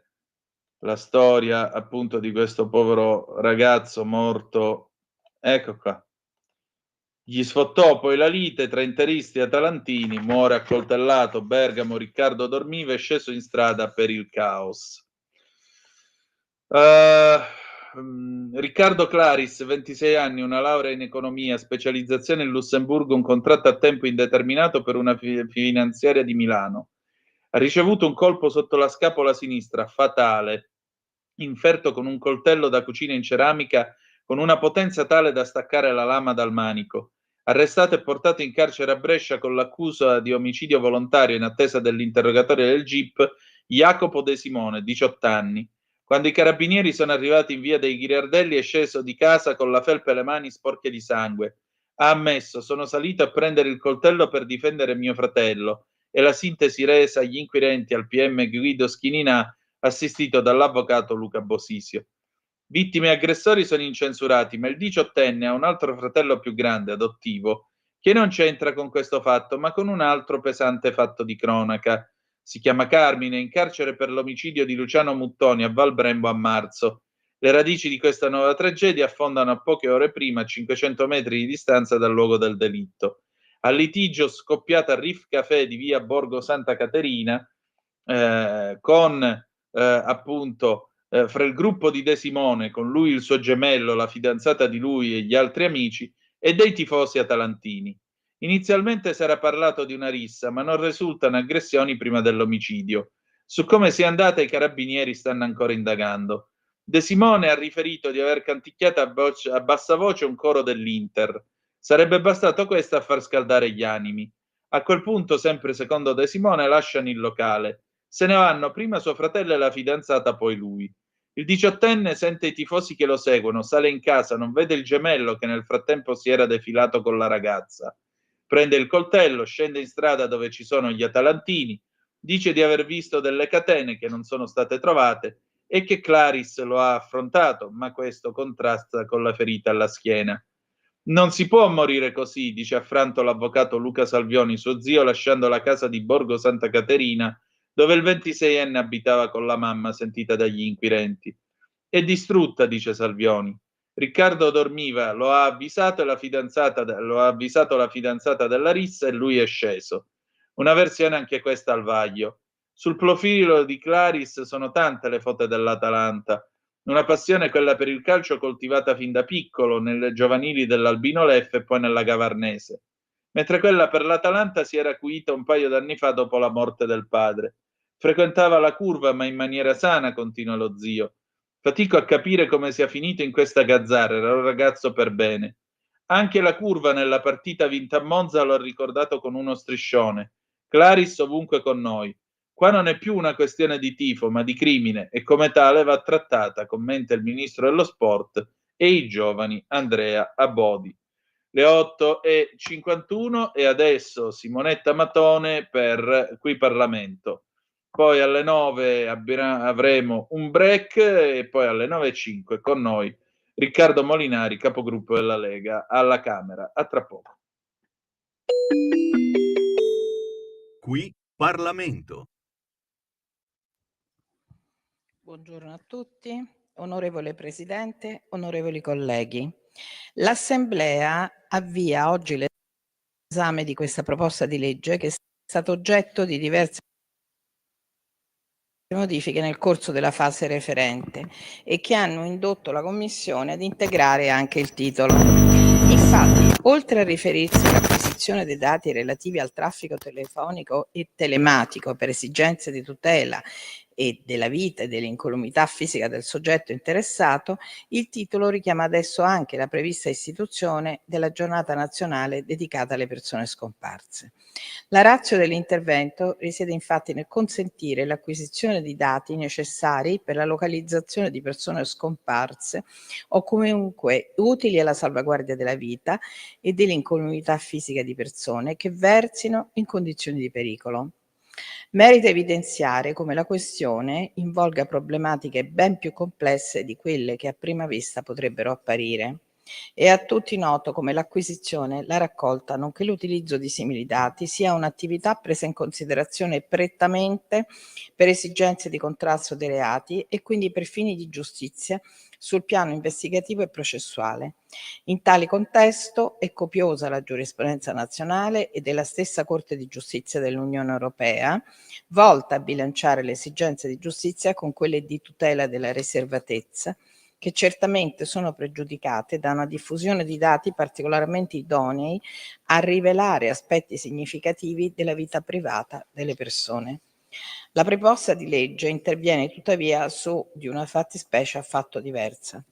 la storia appunto di questo povero ragazzo morto. Ecco qua. Gli sfottò poi la lite tra interisti e atalantini, muore accoltellato, Bergamo, Riccardo dormiva, è sceso in strada per il caos. Riccardo Claris, 26 anni, una laurea in economia, specializzazione in Lussemburgo, un contratto a tempo indeterminato per una finanziaria di Milano. Ha ricevuto un colpo sotto la scapola sinistra, fatale, inferto con un coltello da cucina in ceramica con una potenza tale da staccare la lama dal manico. Arrestato e portato in carcere a Brescia con l'accusa di omicidio volontario in attesa dell'interrogatorio del GIP, Jacopo De Simone, 18 anni. Quando i carabinieri sono arrivati in via dei Ghirardelli è sceso di casa con la felpa e le mani sporche di sangue. Ha ammesso: sono salito a prendere il coltello per difendere mio fratello, e la sintesi resa agli inquirenti al PM Guido Schinina, assistito dall'avvocato Luca Bosisio. Vittime e aggressori sono incensurati, ma il 18enne ha un altro fratello più grande, adottivo, che non c'entra con questo fatto, ma con un altro pesante fatto di cronaca. Si chiama Carmine, in carcere per l'omicidio di Luciano Muttoni a Val Brembo a marzo. Le radici di questa nuova tragedia affondano a poche ore prima, a 500 metri di distanza dal luogo del delitto. Al litigio scoppiato a Riff Café di via Borgo Santa Caterina, con appunto fra il gruppo di De Simone, con lui il suo gemello, la fidanzata di lui e gli altri amici, e dei tifosi atalantini. Inizialmente si era parlato di una rissa, ma non risultano aggressioni prima dell'omicidio. Su come sia andata i carabinieri stanno ancora indagando. De Simone ha riferito di aver canticchiato a bassa voce un coro dell'Inter. Sarebbe bastato questo a far scaldare gli animi. A quel punto, sempre secondo De Simone, lasciano il locale. Se ne vanno prima suo fratello e la fidanzata, poi lui. Il 18enne sente i tifosi che lo seguono, sale in casa, non vede il gemello che nel frattempo si era defilato con la ragazza. Prende il coltello, scende in strada dove ci sono gli atalantini, dice di aver visto delle catene che non sono state trovate e che Claris lo ha affrontato, ma questo contrasta con la ferita alla schiena. Non si può morire così, dice affranto l'avvocato Luca Salvioni, suo zio, lasciando la casa di Borgo Santa Caterina, dove il 26enne abitava con la mamma, sentita dagli inquirenti. È distrutta, dice Salvioni. Riccardo dormiva, lo ha avvisato la fidanzata della rissa e lui è sceso. Una versione anche questa al vaglio. Sul profilo di Claris sono tante le foto dell'Atalanta. Una passione, quella per il calcio, coltivata fin da piccolo nelle giovanili dell'Albino Leffe e poi nella Gavarnese. Mentre quella per l'Atalanta si era acuita un paio d'anni fa dopo la morte del padre. Frequentava la curva, ma in maniera sana, continua lo zio. Fatico a capire come sia finito in questa gazzara, era un ragazzo per bene. Anche la curva nella partita vinta a Monza l'ho ricordato con uno striscione. Claris ovunque con noi. Qua non è più una questione di tifo, ma di crimine, e come tale va trattata, commenta il ministro dello sport e i giovani Andrea Abodi. Le 8:51 e adesso Simonetta Matone per Qui Parlamento. Poi alle 9 avremo un break e poi alle 9:05 con noi Riccardo Molinari, capogruppo della Lega alla Camera. A tra poco. Qui Parlamento. Buongiorno a tutti, onorevole Presidente, onorevoli colleghi. L'Assemblea avvia oggi l'esame di questa proposta di legge che è stato oggetto di diverse modifiche nel corso della fase referente e che hanno indotto la Commissione ad integrare anche il titolo. Infatti, oltre a riferirsi all'acquisizione dei dati relativi al traffico telefonico e telematico per esigenze di tutela e della vita e dell'incolumità fisica del soggetto interessato, il titolo richiama adesso anche la prevista istituzione della giornata nazionale dedicata alle persone scomparse. La ratio dell'intervento risiede infatti nel consentire l'acquisizione di dati necessari per la localizzazione di persone scomparse o comunque utili alla salvaguardia della vita e dell'incolumità fisica di persone che versino in condizioni di pericolo. Merita evidenziare come la questione involga problematiche ben più complesse di quelle che a prima vista potrebbero apparire. È a tutti noto come l'acquisizione, la raccolta, nonché l'utilizzo di simili dati sia un'attività presa in considerazione prettamente per esigenze di contrasto dei reati e quindi per fini di giustizia sul piano investigativo e processuale. In tale contesto è copiosa la giurisprudenza nazionale e della stessa Corte di Giustizia dell'Unione Europea, volta a bilanciare le esigenze di giustizia con quelle di tutela della riservatezza, che certamente sono pregiudicate da una diffusione di dati particolarmente idonei a rivelare aspetti significativi della vita privata delle persone. La proposta di legge interviene tuttavia su di una fattispecie affatto diversa.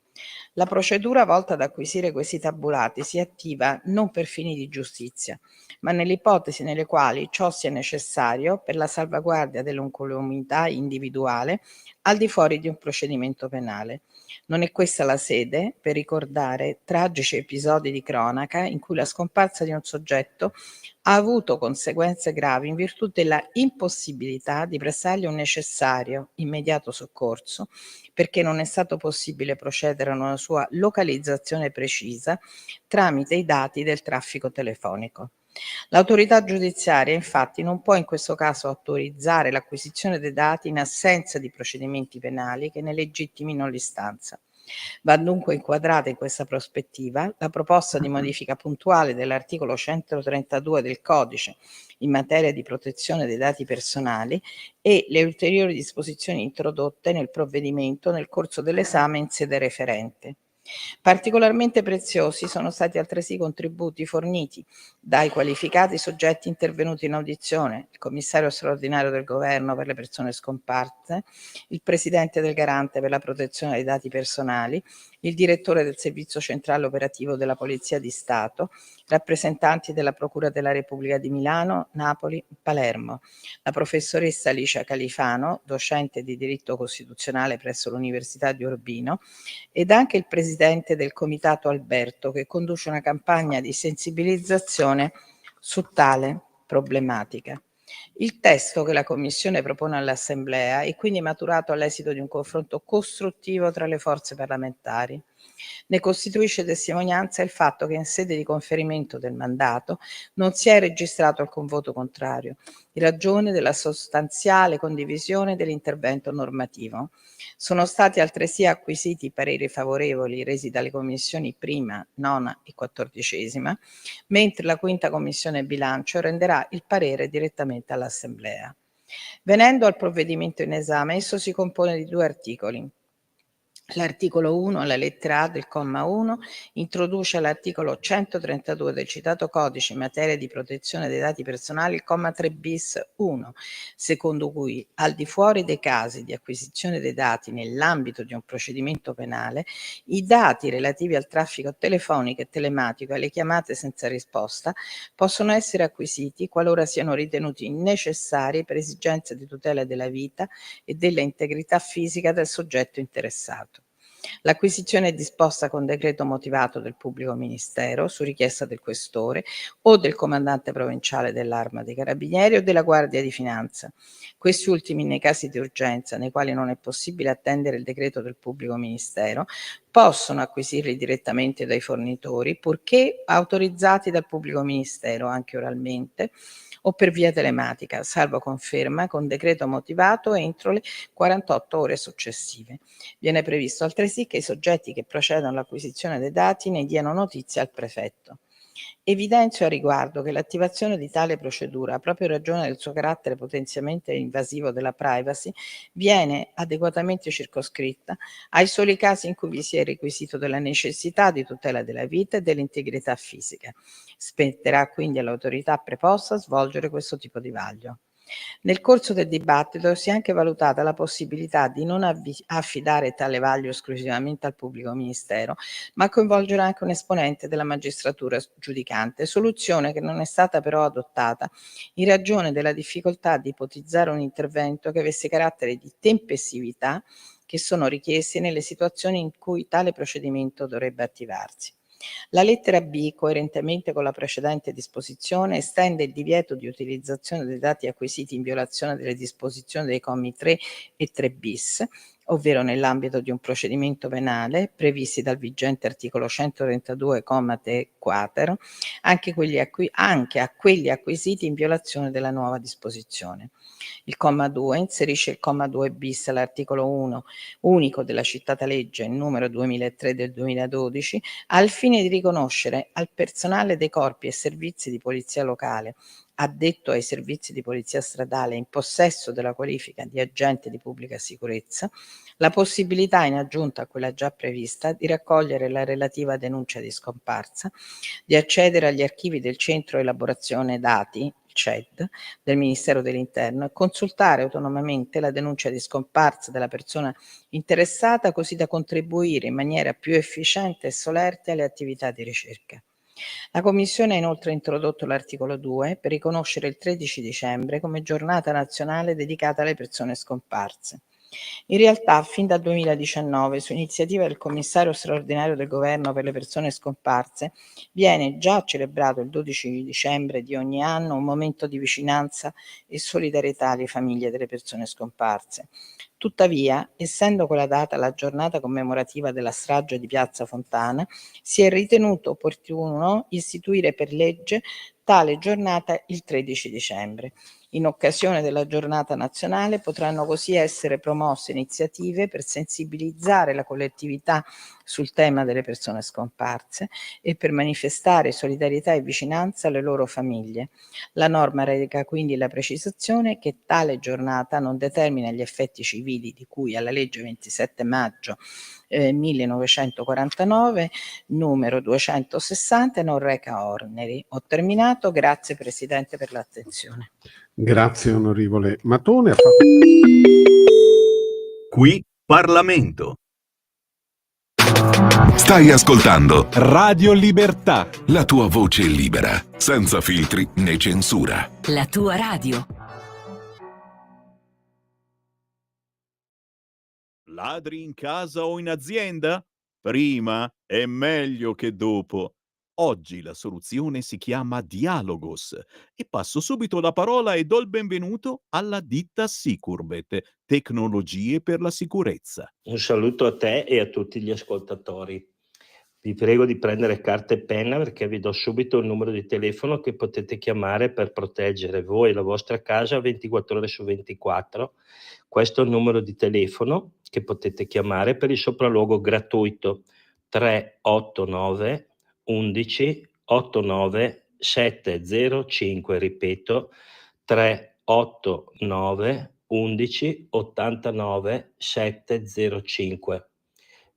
La procedura volta ad acquisire questi tabulati si attiva non per fini di giustizia, ma nelle ipotesi nelle quali ciò sia necessario per la salvaguardia dell'incolumità individuale al di fuori di un procedimento penale. Non è questa la sede per ricordare tragici episodi di cronaca in cui la scomparsa di un soggetto ha avuto conseguenze gravi in virtù della impossibilità di prestargli un necessario immediato soccorso, perché non è stato possibile procedere a una sua localizzazione precisa tramite i dati del traffico telefonico. L'autorità giudiziaria infatti non può in questo caso autorizzare l'acquisizione dei dati in assenza di procedimenti penali che ne legittimino l'istanza. Va dunque inquadrata in questa prospettiva la proposta di modifica puntuale dell'articolo 132 del Codice in materia di protezione dei dati personali e le ulteriori disposizioni introdotte nel provvedimento nel corso dell'esame in sede referente. Particolarmente preziosi sono stati altresì i contributi forniti dai qualificati soggetti intervenuti in audizione: il commissario straordinario del governo per le persone scomparse, il presidente del Garante per la protezione dei dati personali, il direttore del Servizio Centrale Operativo della Polizia di Stato, rappresentanti della Procura della Repubblica di Milano, Napoli e Palermo, la professoressa Alicia Califano, docente di diritto costituzionale presso l'Università di Urbino, ed anche il presidente del Comitato Alberto, che conduce una campagna di sensibilizzazione su tale problematica. Il testo che la Commissione propone all'Assemblea è quindi maturato all'esito di un confronto costruttivo tra le forze parlamentari. Ne costituisce testimonianza il fatto che in sede di conferimento del mandato non si è registrato alcun voto contrario, in ragione della sostanziale condivisione dell'intervento normativo. Sono stati altresì acquisiti i pareri favorevoli resi dalle commissioni prima, nona e 14ª, mentre la quinta commissione bilancio renderà il parere direttamente all'Assemblea. Venendo al provvedimento in esame, esso si compone di 2 articoli. L'articolo 1, alla lettera A del comma 1, introduce all'articolo 132 del citato codice in materia di protezione dei dati personali il comma 3 bis 1, secondo cui, al di fuori dei casi di acquisizione dei dati nell'ambito di un procedimento penale, i dati relativi al traffico telefonico e telematico e alle chiamate senza risposta possono essere acquisiti qualora siano ritenuti necessari per esigenze di tutela della vita e della integrità fisica del soggetto interessato. L'acquisizione è disposta con decreto motivato del pubblico ministero su richiesta del questore o del comandante provinciale dell'Arma dei Carabinieri o della Guardia di Finanza. Questi ultimi, nei casi di urgenza nei quali non è possibile attendere il decreto del pubblico ministero, possono acquisirli direttamente dai fornitori, purché autorizzati dal pubblico ministero, anche oralmente, o per via telematica, salvo conferma con decreto motivato entro le 48 ore successive. Viene previsto altresì che i soggetti che procedono all'acquisizione dei dati ne diano notizia al prefetto. Evidenzio a riguardo che l'attivazione di tale procedura, proprio in ragione del suo carattere potenzialmente invasivo della privacy, viene adeguatamente circoscritta ai soli casi in cui vi sia il requisito della necessità di tutela della vita e dell'integrità fisica. Spetterà quindi all'autorità preposta svolgere questo tipo di vaglio. Nel corso del dibattito si è anche valutata la possibilità di non affidare tale vaglio esclusivamente al pubblico ministero, ma coinvolgere anche un esponente della magistratura giudicante, soluzione che non è stata però adottata in ragione della difficoltà di ipotizzare un intervento che avesse carattere di tempestività che sono richiesti nelle situazioni in cui tale procedimento dovrebbe attivarsi. La lettera B, coerentemente con la precedente disposizione, estende il divieto di utilizzazione dei dati acquisiti in violazione delle disposizioni dei commi 3 e 3 bis, ovvero nell'ambito di un procedimento penale, previsti dal vigente articolo 132, comma 3 quater, anche a quelli acquisiti in violazione della nuova disposizione. Il comma 2 inserisce il comma 2 bis all'articolo 1 unico della citata legge numero 2003 del 2012 al fine di riconoscere al personale dei corpi e servizi di polizia locale addetto ai servizi di polizia stradale in possesso della qualifica di agente di pubblica sicurezza la possibilità, in aggiunta a quella già prevista, di raccogliere la relativa denuncia di scomparsa, di accedere agli archivi del centro elaborazione dati CED, del Ministero dell'Interno e consultare autonomamente la denuncia di scomparsa della persona interessata, così da contribuire in maniera più efficiente e solerte alle attività di ricerca. La Commissione ha inoltre introdotto l'articolo 2 per riconoscere il 13 dicembre come giornata nazionale dedicata alle persone scomparse. In realtà, fin dal 2019, su iniziativa del commissario straordinario del governo per le persone scomparse, viene già celebrato il 12 dicembre di ogni anno un momento di vicinanza e solidarietà alle famiglie delle persone scomparse. Tuttavia, essendo quella data la giornata commemorativa della strage di Piazza Fontana, si è ritenuto opportuno istituire per legge tale giornata il 13 dicembre. In occasione della giornata nazionale potranno così essere promosse iniziative per sensibilizzare la collettività sul tema delle persone scomparse e per manifestare solidarietà e vicinanza alle loro famiglie. La norma reca quindi la precisazione che tale giornata non determina gli effetti civili di cui alla legge 27 maggio 1949 numero 260 e non reca oneri. Ho terminato, grazie Presidente per l'attenzione. Grazie onorevole Matone. Qui Parlamento. Stai ascoltando Radio Libertà. la tua voce libera, senza filtri né censura. La tua radio. Ladri in casa o in azienda? Prima è meglio che dopo. Oggi la soluzione si chiama Dialogos e passo subito la parola e do il benvenuto alla ditta Sicurbet, tecnologie per la sicurezza. Un saluto a te e a tutti gli ascoltatori. Vi prego di prendere carta e penna perché vi do subito il numero di telefono che potete chiamare per proteggere voi e la vostra casa 24 ore su 24. Questo è il numero di telefono che potete chiamare per il sopralluogo gratuito 389 11 89 705, ripeto 389 11 89 705.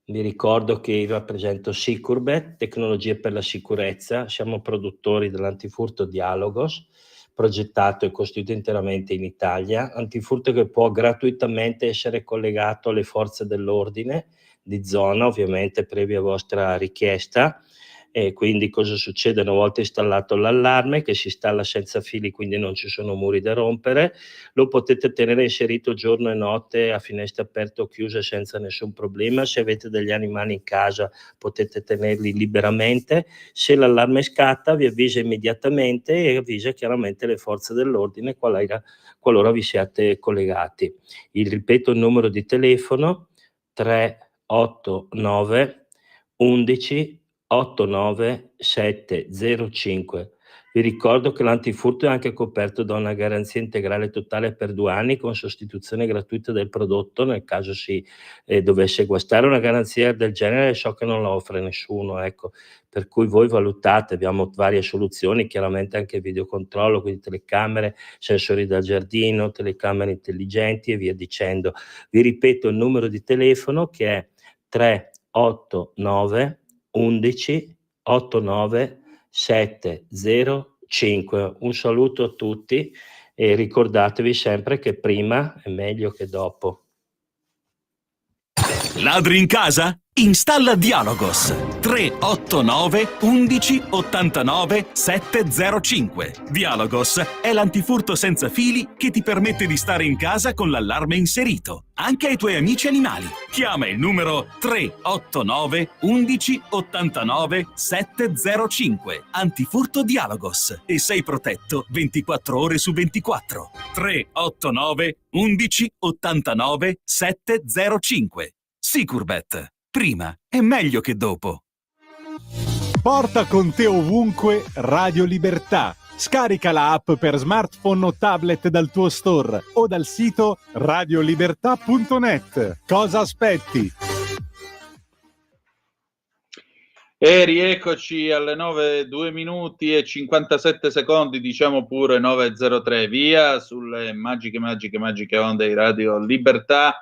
Vi ricordo che io rappresento Sicurbet, tecnologie per la sicurezza, siamo produttori dell'antifurto Dialogos, progettato e costruito interamente in Italia, antifurto che può gratuitamente essere collegato alle forze dell'ordine di zona, ovviamente previa vostra richiesta. E quindi cosa succede? Una volta installato l'allarme, che si installa senza fili, quindi non ci sono muri da rompere, lo potete tenere inserito giorno e notte a finestre aperte o chiuse senza nessun problema. Se avete degli animali in casa potete tenerli liberamente. Se l'allarme scatta vi avvisa immediatamente e avvisa chiaramente le forze dell'ordine qualora vi siate collegati. Ripeto il numero di telefono 389 11 89 705. Vi ricordo che l'antifurto è anche coperto da una garanzia integrale totale per 2 anni con sostituzione gratuita del prodotto nel caso si dovesse guastare. Una garanzia del genere so che non la offre nessuno, ecco, per cui voi valutate. Abbiamo varie soluzioni, chiaramente anche videocontrollo, quindi telecamere, sensori da giardino, telecamere intelligenti e via dicendo. Vi ripeto il numero di telefono che è 389 11 89 705. Un saluto a tutti e ricordatevi sempre che prima è meglio che dopo. Ladri in casa? Installa Dialogos 389 11 89 705. Dialogos è l'antifurto senza fili che ti permette di stare in casa con l'allarme inserito, anche ai tuoi amici animali. Chiama il numero 389 11 89 705. Antifurto Dialogos e sei protetto 24 ore su 24. 389 11 89 705. Sicurbet. Prima è meglio che dopo. Porta con te ovunque Radio Libertà. Scarica la app per smartphone o tablet dal tuo store o dal sito radiolibertà.net. Cosa aspetti? E rieccoci alle 9, 2 minuti e 57 secondi, diciamo pure 9.03, via sulle magiche onde di Radio Libertà.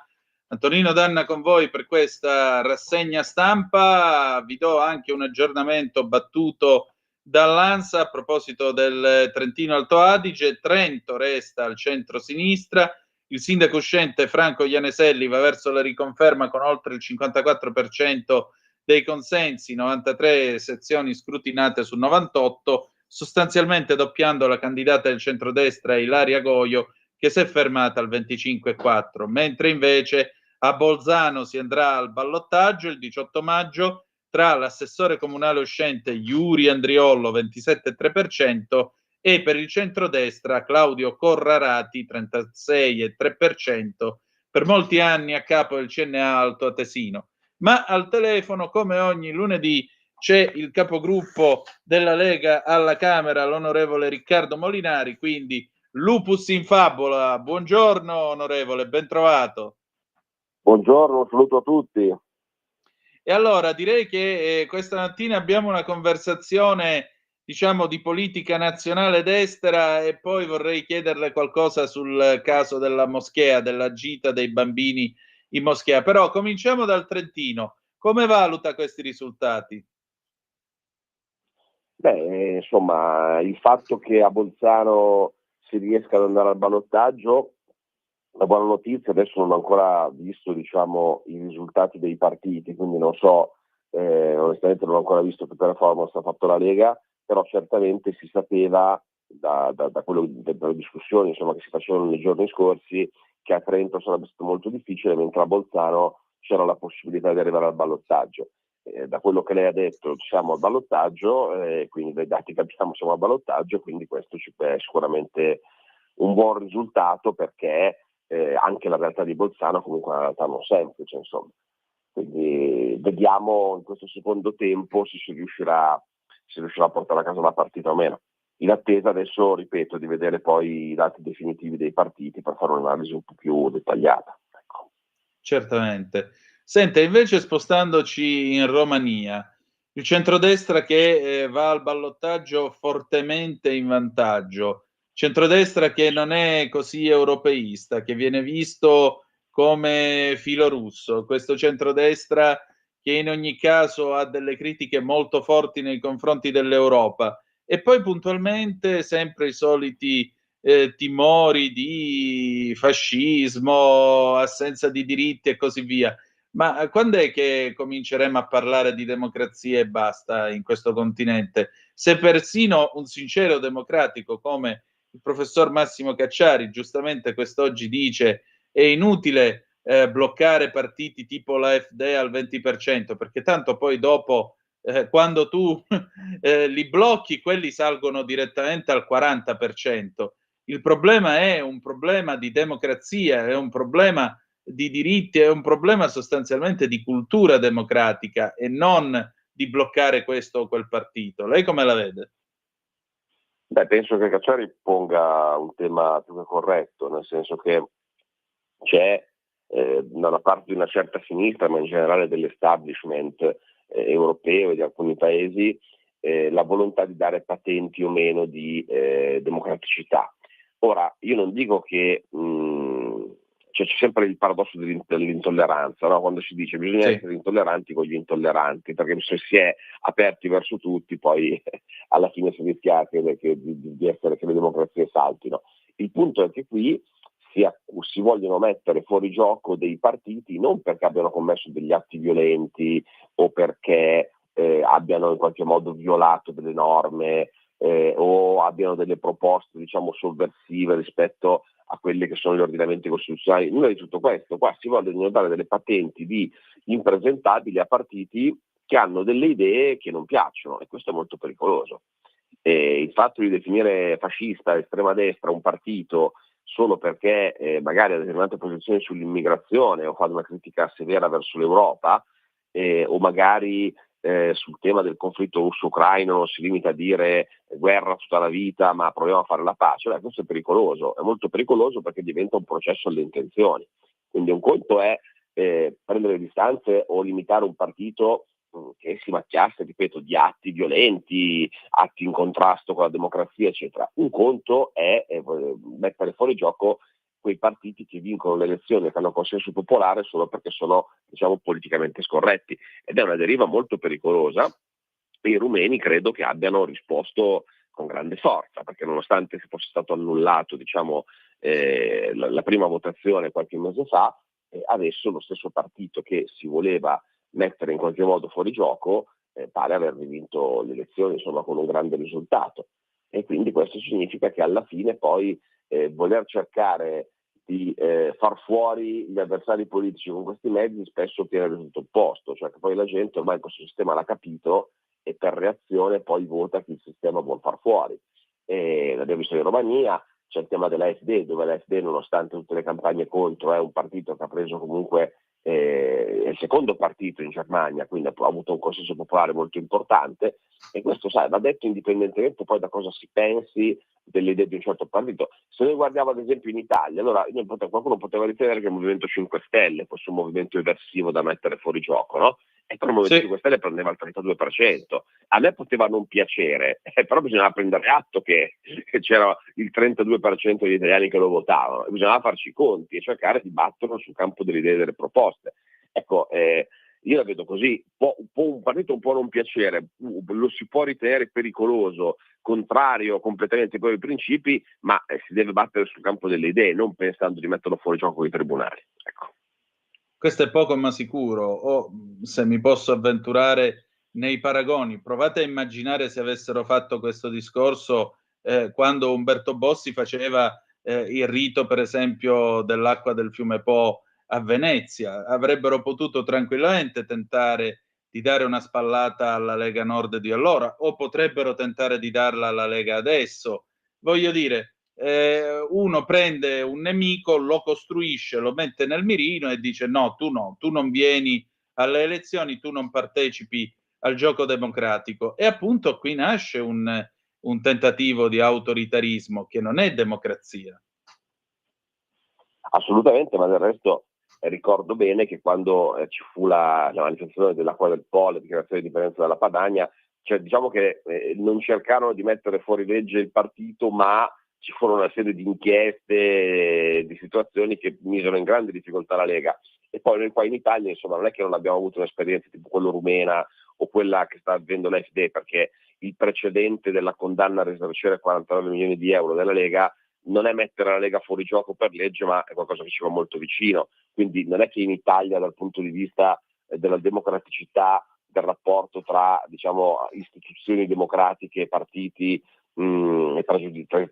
Antonino Danna con voi per questa rassegna stampa. Vi do anche un aggiornamento battuto dall'ANSA a proposito del Trentino Alto Adige. Trento resta al centro-sinistra, il sindaco uscente Franco Ianeselli va verso la riconferma con oltre il 54% dei consensi, 93 sezioni scrutinate su 98, sostanzialmente doppiando la candidata del centrodestra Ilaria Goio, che si è fermata al 25,4, mentre invece a Bolzano si andrà al ballottaggio il 18 maggio tra l'assessore comunale uscente Yuri Andriollo 27,3% e per il centrodestra Claudio Corrarati 36,3%, per molti anni a capo del CNA Alto Atesino. Ma al telefono, come ogni lunedì, c'è il capogruppo della Lega alla Camera, l'onorevole Riccardo Molinari, quindi lupus in fabola. Buongiorno onorevole, ben trovato. Buongiorno, un saluto a tutti. E allora direi che questa mattina abbiamo una conversazione, diciamo, di politica nazionale ed estera, e poi vorrei chiederle qualcosa sul caso della moschea, della gita dei bambini in moschea. Però cominciamo dal Trentino. Come valuta questi risultati? Beh, insomma, il fatto che a Bolzano si riesca ad andare al ballottaggio, la buona notizia. Adesso non ho ancora visto, diciamo, i risultati dei partiti, quindi non so, onestamente non ho ancora visto che performance ha fatto la Lega, però certamente si sapeva dalle discussioni, insomma, che si facevano nei giorni scorsi, che a Trento sarebbe stato molto difficile, mentre a Bolzano c'era la possibilità di arrivare al ballottaggio. Da quello che lei ha detto siamo al ballottaggio, quindi dai dati che abbiamo siamo al ballottaggio, quindi questo è sicuramente un buon risultato, perché anche la realtà di Bolzano comunque è una realtà non semplice, insomma. Quindi vediamo in questo secondo tempo se si riuscirà a portare a casa la partita o meno. In attesa adesso, ripeto, di vedere poi i dati definitivi dei partiti per fare un'analisi un po' più dettagliata. Ecco. Certamente. Senta, invece spostandoci in Romania, il centrodestra che va al ballottaggio fortemente in vantaggio, centrodestra che non è così europeista, che viene visto come filorusso, questo centrodestra che in ogni caso ha delle critiche molto forti nei confronti dell'Europa, e poi puntualmente sempre i soliti timori di fascismo, assenza di diritti e così via. Ma quando è che cominceremo a parlare di democrazia e basta in questo continente? Se persino un sincero democratico come il professor Massimo Cacciari giustamente quest'oggi dice è inutile bloccare partiti tipo l'AfD al 20%, perché tanto poi dopo quando tu li blocchi, quelli salgono direttamente al 40%. Il problema è un problema di democrazia, è un problema di diritti, è un problema sostanzialmente di cultura democratica e non di bloccare questo o quel partito. Lei come la vede? Beh, penso che Cacciari ponga un tema più che corretto, nel senso che c'è dalla parte di una certa sinistra, ma in generale dell'establishment europeo e di alcuni paesi, la volontà di dare patenti o meno di democraticità. Ora, io non dico che c'è sempre il paradosso dell'intolleranza, no? Quando si dice bisogna essere intolleranti con gli intolleranti, perché se si è aperti verso tutti, poi alla fine si rischia di essere che le democrazie saltino. Il punto è che qui si vogliono mettere fuori gioco dei partiti non perché abbiano commesso degli atti violenti o perché abbiano in qualche modo violato delle norme o abbiano delle proposte, diciamo, sovversive rispetto a quelli che sono gli ordinamenti costituzionali. Nulla di tutto questo. Qua si vogliono dare delle patenti di impresentabili a partiti che hanno delle idee che non piacciono, e questo è molto pericoloso. Il fatto di definire fascista, estrema destra, un partito solo perché magari ha determinate posizioni sull'immigrazione o fa una critica severa verso l'Europa, o magari sul tema del conflitto russo-ucraino si limita a dire guerra tutta la vita ma proviamo a fare la pace. Questo è pericoloso, è molto pericoloso, perché diventa un processo alle intenzioni. Quindi un conto è prendere distanze o limitare un partito che si macchiasse, ripeto, di atti violenti, atti in contrasto con la democrazia, eccetera. Un conto è mettere fuori gioco quei partiti che vincono le elezioni e che hanno consenso popolare solo perché sono, diciamo, politicamente scorretti, ed è una deriva molto pericolosa i rumeni credo che abbiano risposto con grande forza, perché nonostante fosse stato annullato, diciamo, la prima votazione qualche mese fa, adesso lo stesso partito che si voleva mettere in qualche modo fuori gioco pare aver vinto le elezioni, insomma, con un grande risultato. E quindi questo significa che alla fine poi voler cercare di far fuori gli avversari politici con questi mezzi spesso ottiene il risultato opposto, cioè che poi la gente ormai questo sistema l'ha capito e per reazione poi vota chi il sistema vuol far fuori. L'abbiamo visto in Romania, c'è il tema dell'AfD, dove l'AfD, nonostante tutte le campagne contro, è un partito che ha preso comunque è il secondo partito in Germania, quindi ha avuto un consenso popolare molto importante, e questo, sai, va detto indipendentemente poi da cosa si pensi delle idee di un certo partito. Se noi guardiamo ad esempio in Italia, allora qualcuno poteva ritenere che il Movimento 5 Stelle fosse un movimento eversivo da mettere fuori gioco, no? E però il Movimento 5 Stelle prendeva il 32%. A me poteva non piacere, però bisognava prendere atto che c'era il 32% degli italiani che lo votavano, e bisognava farci i conti e cercare di batterlo sul campo delle idee e delle proposte. Ecco, io la vedo così, può un partito un po' non piacere, lo si può ritenere pericoloso, contrario completamente ai propri principi, ma si deve battere sul campo delle idee, non pensando di metterlo fuori gioco con i tribunali. Ecco. Questo è poco ma sicuro, o se mi posso avventurare nei paragoni, provate a immaginare se avessero fatto questo discorso quando Umberto Bossi faceva il rito, per esempio, dell'acqua del fiume Po a Venezia. Avrebbero potuto tranquillamente tentare di dare una spallata alla Lega Nord di allora, o potrebbero tentare di darla alla Lega adesso. Voglio dire, uno prende un nemico, lo costruisce, lo mette nel mirino e dice no, tu non vieni alle elezioni, tu non partecipi al gioco democratico. E appunto qui nasce un tentativo di autoritarismo che non è democrazia. Assolutamente, ma del resto ricordo bene che quando ci fu la manifestazione dell'acqua del Po, la dichiarazione di indipendenza dalla Padania, cioè diciamo che non cercarono di mettere fuori legge il partito, ma ci furono una serie di inchieste, di situazioni che misero in grande difficoltà la Lega. E poi noi qua in Italia, insomma, non è che non abbiamo avuto un'esperienza tipo quella rumena o quella che sta avendo l'AfD, perché il precedente della condanna a risarcire 49 milioni di euro della Lega non è mettere la Lega fuori gioco per legge, ma è qualcosa che ci va molto vicino. Quindi non è che in Italia, dal punto di vista della democraticità, del rapporto tra, diciamo, istituzioni democratiche e partiti, e tra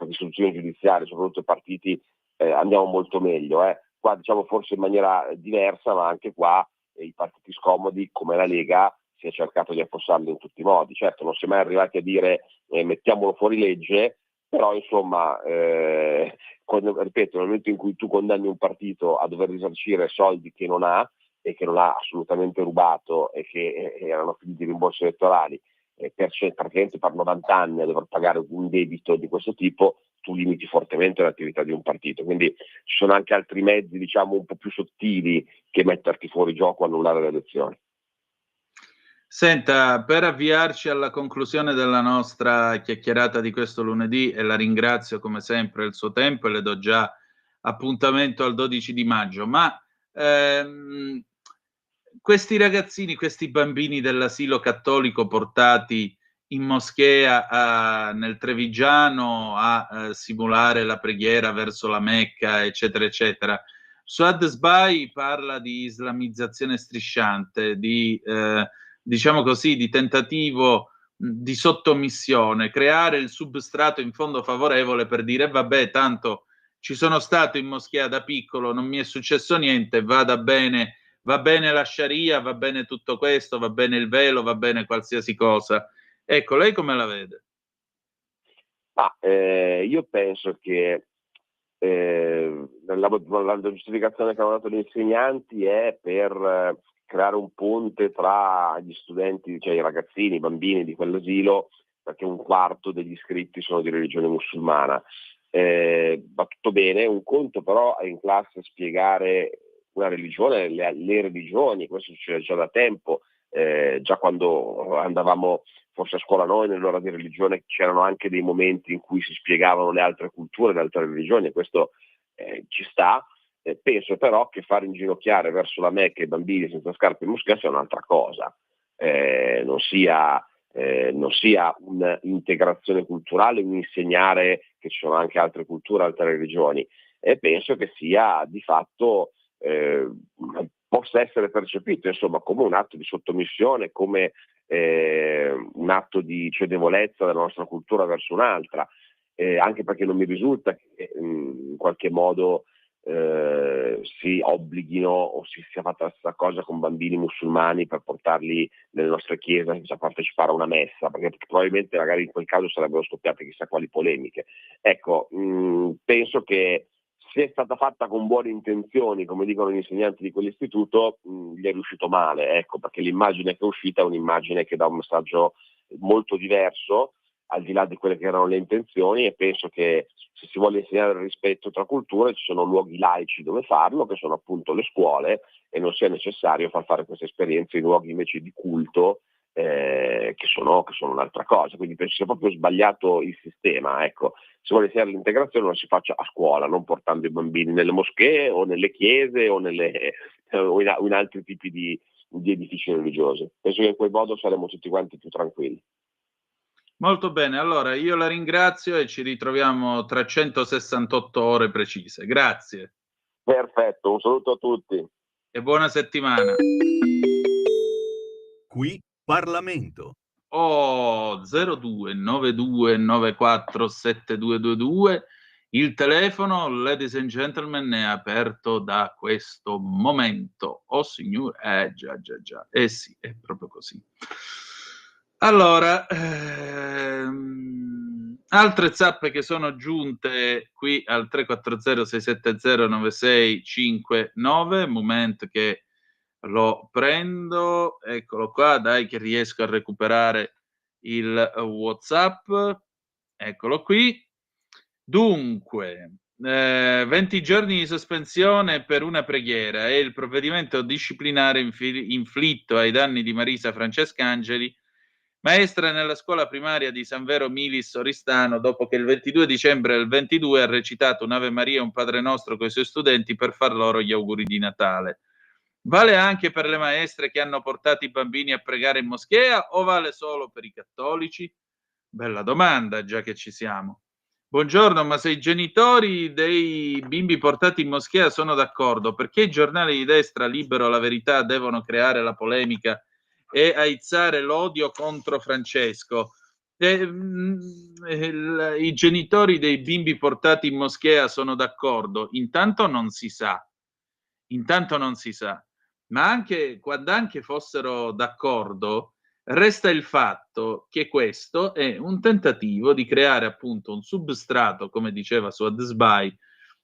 istituzioni giudiziarie, soprattutto partiti, andiamo molto meglio. Qua, diciamo, forse in maniera diversa, ma anche qua i partiti scomodi come la Lega si è cercato di affossarli in tutti i modi. Certo, non si è mai arrivati a dire mettiamolo fuori legge, però insomma, ripeto, nel momento in cui tu condanni un partito a dover risarcire soldi che non ha e che non ha assolutamente rubato e che erano figli di rimborsi elettorali, praticamente per 90 anni a dover pagare un debito di questo tipo, tu limiti fortemente l'attività di un partito. Quindi ci sono anche altri mezzi, diciamo, un po' più sottili che metterti fuori gioco, annullare le elezioni. Senta, per avviarci alla conclusione della nostra chiacchierata di questo lunedì, e la ringrazio come sempre il suo tempo e le do già appuntamento al 12 di maggio, ma questi ragazzini, questi bambini dell'asilo cattolico portati in moschea nel Trevigiano a simulare la preghiera verso la Mecca, eccetera, eccetera. Suad Sbai parla di islamizzazione strisciante, di diciamo così, di tentativo di sottomissione, creare il substrato in fondo favorevole per dire vabbè, tanto ci sono stato in moschea da piccolo, non mi è successo niente, va bene la Sharia, va bene tutto questo, va bene il velo, va bene qualsiasi cosa. Ecco, lei come la vede? Io penso che la giustificazione che hanno dato gli insegnanti è per creare un ponte tra gli studenti, cioè i ragazzini, i bambini di quell'asilo, perché un quarto degli iscritti sono di religione musulmana. Va tutto bene, un conto però è in classe spiegare una religione, le religioni, questo succede già da tempo, già quando andavamo forse a scuola noi nell'ora di religione c'erano anche dei momenti in cui si spiegavano le altre culture, le altre religioni, e questo ci sta. Penso però che far inginocchiare verso la Mecca i bambini senza scarpe in moschea sia un'altra cosa, non sia non sia un'integrazione culturale, un insegnare che ci sono anche altre culture, altre religioni, e penso che sia di fatto possa essere percepito insomma come un atto di sottomissione, come un atto di cedevolezza della nostra cultura verso un'altra, anche perché non mi risulta che in qualche modo si obblighino o si sia fatta la stessa cosa con bambini musulmani per portarli nelle nostre chiese a partecipare a una messa, perché probabilmente magari in quel caso sarebbero scoppiate chissà quali polemiche. Ecco, penso che se è stata fatta con buone intenzioni, come dicono gli insegnanti di quell'istituto, gli è riuscito male, ecco, perché l'immagine che è uscita è un'immagine che dà un messaggio molto diverso, al di là di quelle che erano le intenzioni, e penso che se si vuole insegnare il rispetto tra culture ci sono luoghi laici dove farlo, che sono appunto le scuole, e non sia necessario far fare queste esperienze in luoghi invece di culto, che sono un'altra cosa. Quindi penso sia proprio sbagliato il sistema, ecco. Se vuole insegnare l'integrazione lo si faccia a scuola, non portando i bambini nelle moschee o nelle chiese o in altri tipi di edifici religiosi. Penso che in quel modo saremo tutti quanti più tranquilli. Molto bene, allora io la ringrazio e ci ritroviamo tra 168 ore precise. Grazie. Perfetto, un saluto a tutti. E buona settimana. Qui Parlamento. 0292947222. Il telefono, ladies and gentlemen, è aperto da questo momento. Oh signore, già. Sì, è proprio così. Allora, altre zappe che sono giunte qui al 340-670-9659, moment che lo prendo, eccolo qua, dai che riesco a recuperare il WhatsApp, eccolo qui. Dunque, 20 giorni di sospensione per una preghiera è il provvedimento disciplinare inflitto ai danni di Marisa Francescangeli, maestra nella scuola primaria di San Vero Milis Oristano, dopo che il 22 dicembre del 22 ha recitato un Ave Maria e un Padre Nostro con i suoi studenti per far loro gli auguri di Natale. Vale anche per le maestre che hanno portato i bambini a pregare in moschea o vale solo per i cattolici? Bella domanda, già che ci siamo. Buongiorno, ma se i genitori dei bimbi portati in moschea sono d'accordo, perché i giornali di destra, Libero, La Verità, devono creare la polemica e aizzare l'odio contro Francesco? I genitori dei bimbi portati in moschea sono d'accordo? Intanto non si sa, ma anche quando anche fossero d'accordo, resta il fatto che questo è un tentativo di creare appunto un substrato, come diceva Suad Sbai,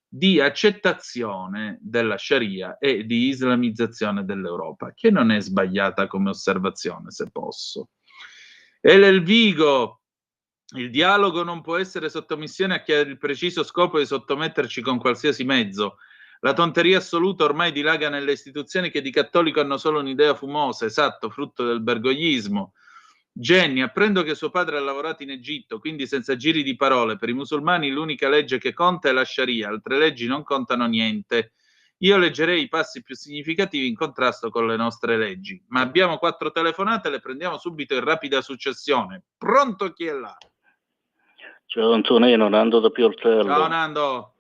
di accettazione della Sharia e di islamizzazione dell'Europa, che non è sbagliata come osservazione, se posso. Elvigo, il dialogo non può essere sottomissione a chi ha il preciso scopo di sottometterci con qualsiasi mezzo. La tonteria assoluta ormai dilaga nelle istituzioni che di cattolico hanno solo un'idea fumosa, esatto, frutto del bergogliismo. Jenny, apprendo che suo padre ha lavorato in Egitto, quindi senza giri di parole, per i musulmani l'unica legge che conta è la Sharia, altre leggi non contano niente. Io leggerei i passi più significativi in contrasto con le nostre leggi. Ma abbiamo 4 telefonate, le prendiamo subito in rapida successione. Pronto, chi è là? Ciao Antonino, Nando da Pioltello. Ciao Nando.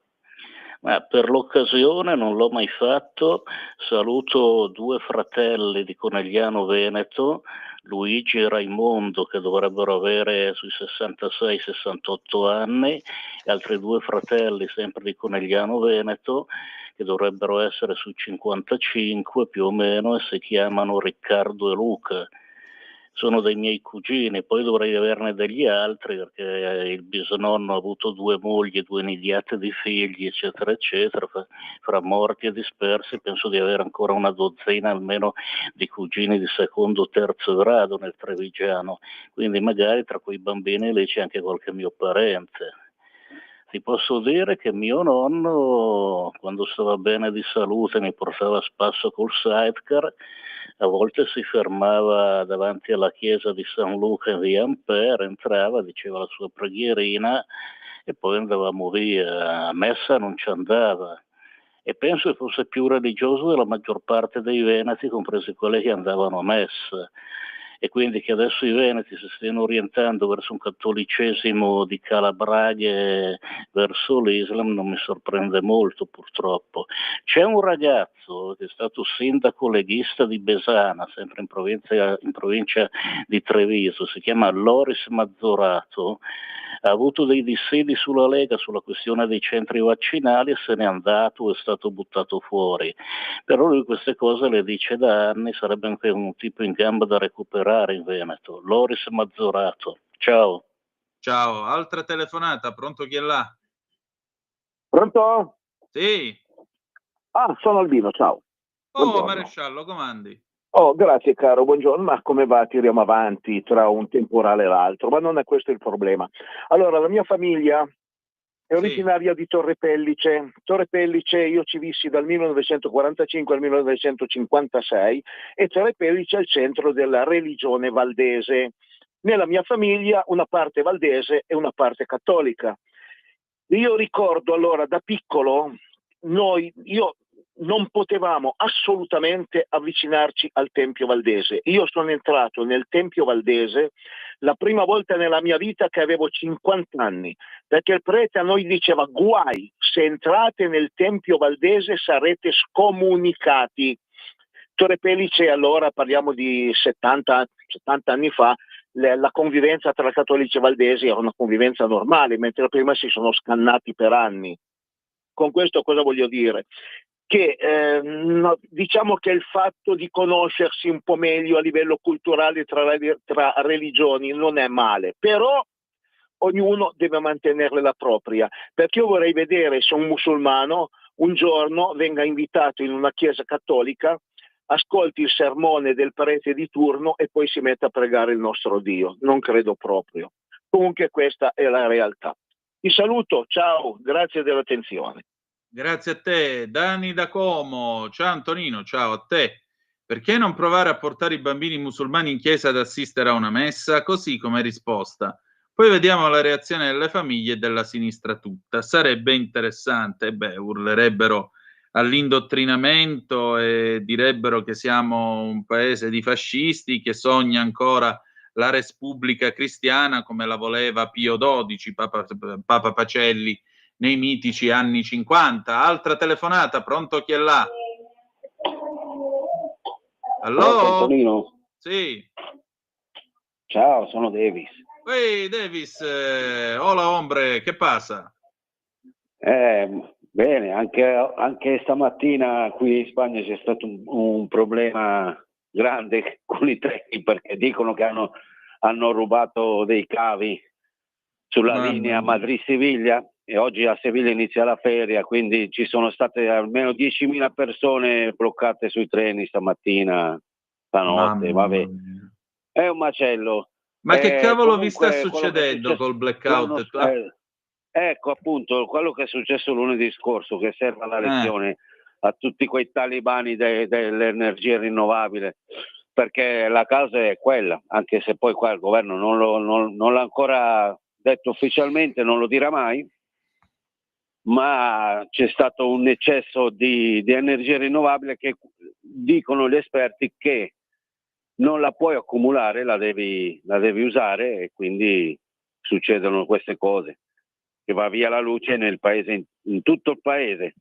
Ma per l'occasione non l'ho mai fatto, saluto 2 fratelli di Conegliano Veneto, Luigi e Raimondo, che dovrebbero avere sui 66-68 anni, e altri 2 fratelli sempre di Conegliano Veneto che dovrebbero essere sui 55 più o meno, e si chiamano Riccardo e Luca. Sono dei miei cugini, poi dovrei averne degli altri perché il bisnonno ha avuto 2 mogli, 2 nidiate di figli, eccetera, eccetera, fra morti e dispersi penso di avere ancora una dozzina almeno di cugini di secondo o terzo grado nel Trevigiano, quindi magari tra quei bambini lì c'è anche qualche mio parente. Ti posso dire che mio nonno, quando stava bene di salute, mi portava a spasso col sidecar, a volte si fermava davanti alla chiesa di San Luca in via Ampere, entrava, diceva la sua preghierina e poi andavamo via. A messa non ci andava e penso che fosse più religioso della maggior parte dei veneti, compresi quelli che andavano a messa. e quindi che adesso i veneti si stiano orientando verso un cattolicesimo di calabraghe verso l'Islam non mi sorprende molto, purtroppo. C'è un ragazzo che è stato sindaco leghista di Besana, sempre in provincia di Treviso, si chiama Loris Mazzorato, ha avuto dei dissidi sulla Lega sulla questione dei centri vaccinali e se n'è andato, è stato buttato fuori. Però lui queste cose le dice da anni, sarebbe anche un tipo in gamba da recuperare in Veneto. Loris Mazzorato. Ciao. Ciao, altra telefonata, pronto chi è là? Pronto? Sì. Ah, sono Albino, ciao. Oh, Buongiorno. maresciallo, comandi? Oh, grazie caro, buongiorno. Ma come va? Tiriamo avanti tra un temporale e l'altro, ma non è questo il problema. Allora, la mia famiglia è originaria di Torre Pellice. Torre Pellice io ci vissi dal 1945 al 1956 e Torre Pellice è il centro della religione valdese. Nella mia famiglia una parte valdese e una parte cattolica. Io ricordo allora da piccolo, io non potevamo assolutamente avvicinarci al Tempio Valdese. Io sono entrato nel Tempio Valdese la prima volta nella mia vita che avevo 50 anni, perché il prete a noi diceva: guai, se entrate nel Tempio Valdese sarete scomunicati. Torre Pellice, allora parliamo di 70 anni fa, la convivenza tra cattolici e valdesi era una convivenza normale, mentre prima si sono scannati per anni. Con questo cosa voglio dire? Che diciamo che il fatto di conoscersi un po' meglio a livello culturale tra religioni non è male, però ognuno deve mantenere la propria, perché io vorrei vedere se un musulmano un giorno venga invitato in una chiesa cattolica, ascolti il sermone del prete di turno e poi si metta a pregare il nostro Dio. Non credo proprio. Comunque questa è la realtà. Ti saluto, ciao, grazie dell'attenzione. Grazie a te, Dani da Como. Ciao Antonino, ciao a te. Perché non provare a portare i bambini musulmani in chiesa ad assistere a una messa? Così come risposta. Poi vediamo la reazione delle famiglie e della sinistra tutta. Sarebbe interessante. Beh, urlerebbero all'indottrinamento e direbbero che siamo un paese di fascisti che sogna ancora la Repubblica cristiana come la voleva Pio XII, Papa Pacelli, nei mitici anni 50. Altra telefonata, pronto chi è là? Allò? Antonino? Sì. Ciao, sono Davis. Ehi Davis, hola hombre, che passa? Bene, anche stamattina qui in Spagna c'è stato un problema grande con i treni perché dicono che hanno rubato dei cavi sulla linea Madrid-Siviglia e oggi a Siviglia inizia la feria, quindi ci sono state almeno 10.000 persone bloccate sui treni stamattina, stanotte, vabbè. È un macello. Ma che cavolo vi sta Comunque, succedendo col blackout? Ecco appunto quello che è successo lunedì scorso, che serve alla lezione a tutti quei talibani dell'energia rinnovabile, perché la causa è quella, anche se poi qua il governo non l'ha ancora detto ufficialmente, non lo dirà mai, ma c'è stato un eccesso di energia rinnovabile che dicono gli esperti che non la puoi accumulare, la devi usare e quindi succedono queste cose, che va via la luce nel paese, in tutto il paese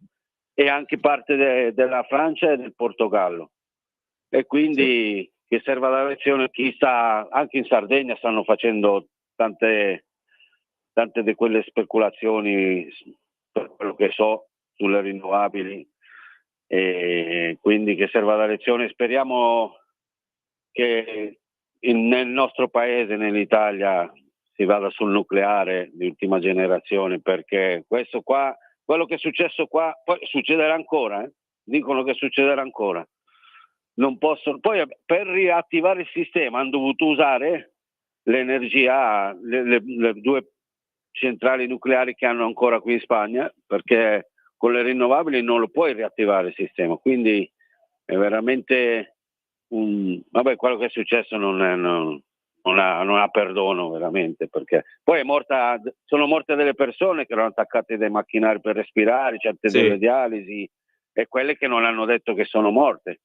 e anche parte della Francia e del Portogallo, e quindi che serva la lezione. Chi sta anche in Sardegna stanno facendo tante di quelle speculazioni, per quello che so, sulle rinnovabili, e quindi che serva la lezione. Speriamo che nel nostro paese, nell'Italia, si vada sul nucleare di ultima generazione, perché questo qua, quello che è successo qua, poi succederà ancora, dicono che succederà ancora. Non possono, poi per riattivare il sistema hanno dovuto usare l'energia, le due centrali nucleari che hanno ancora qui in Spagna, perché con le rinnovabili non lo puoi riattivare il sistema, quindi è veramente vabbè, quello che è successo non ha perdono veramente, perché poi sono morte delle persone che erano attaccate dai macchinari per respirare, certe delle dialisi, e quelle che non hanno detto che sono morte.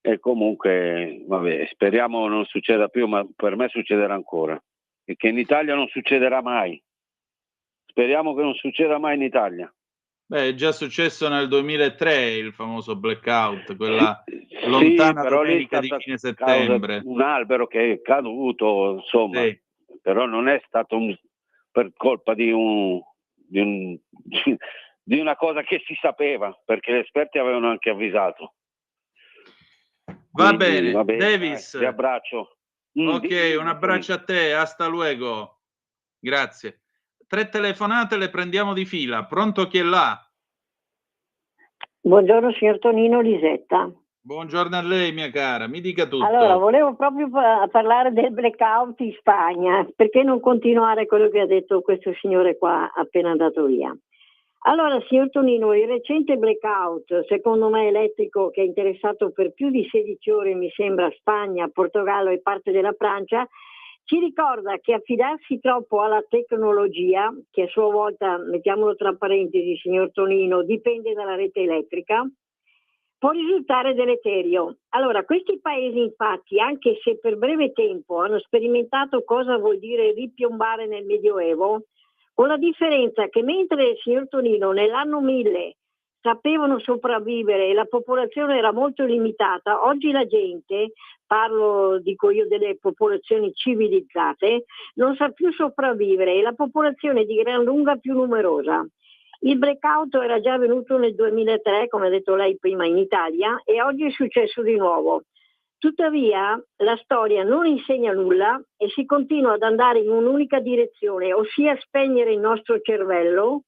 E comunque, vabbè, speriamo non succeda più, ma per me succederà ancora. E che in Italia non succederà mai. Speriamo che non succeda mai in Italia. Beh, è già successo nel 2003 il famoso blackout, quella lontana però lì è domenica di stata fine causa settembre. un albero che è caduto, insomma, Sì. però non è stato per colpa di una cosa che si sapeva, perché gli esperti avevano anche avvisato. Va Quindi, bene, Davis. ti abbraccio. Ok, un abbraccio a te, hasta luego. Grazie. 3 telefonate le prendiamo di fila. Pronto, chi è là? Buongiorno signor Tonino, Lisetta. Buongiorno a lei, mia cara, mi dica tutto. Allora, volevo proprio parlare del blackout in Spagna, perché non continuare quello che ha detto questo signore qua appena andato via. Allora, signor Tonino, il recente blackout, secondo me elettrico, che è interessato per più di 16 ore, mi sembra, Spagna, Portogallo e parte della Francia, ci ricorda che affidarsi troppo alla tecnologia, che a sua volta, mettiamolo tra parentesi, signor Tonino, dipende dalla rete elettrica, può risultare deleterio. Allora, questi paesi infatti, anche se per breve tempo hanno sperimentato cosa vuol dire ripiombare nel Medioevo, con la differenza che mentre, signor Tonino, nell'anno 1000 sapevano sopravvivere e la popolazione era molto limitata, oggi la gente, parlo, dico io, delle popolazioni civilizzate, non sa più sopravvivere e la popolazione è di gran lunga più numerosa. Il blackout era già avvenuto nel 2003, come ha detto lei prima, in Italia, e oggi è successo di nuovo. Tuttavia la storia non insegna nulla e si continua ad andare in un'unica direzione, ossia spegnere il nostro cervello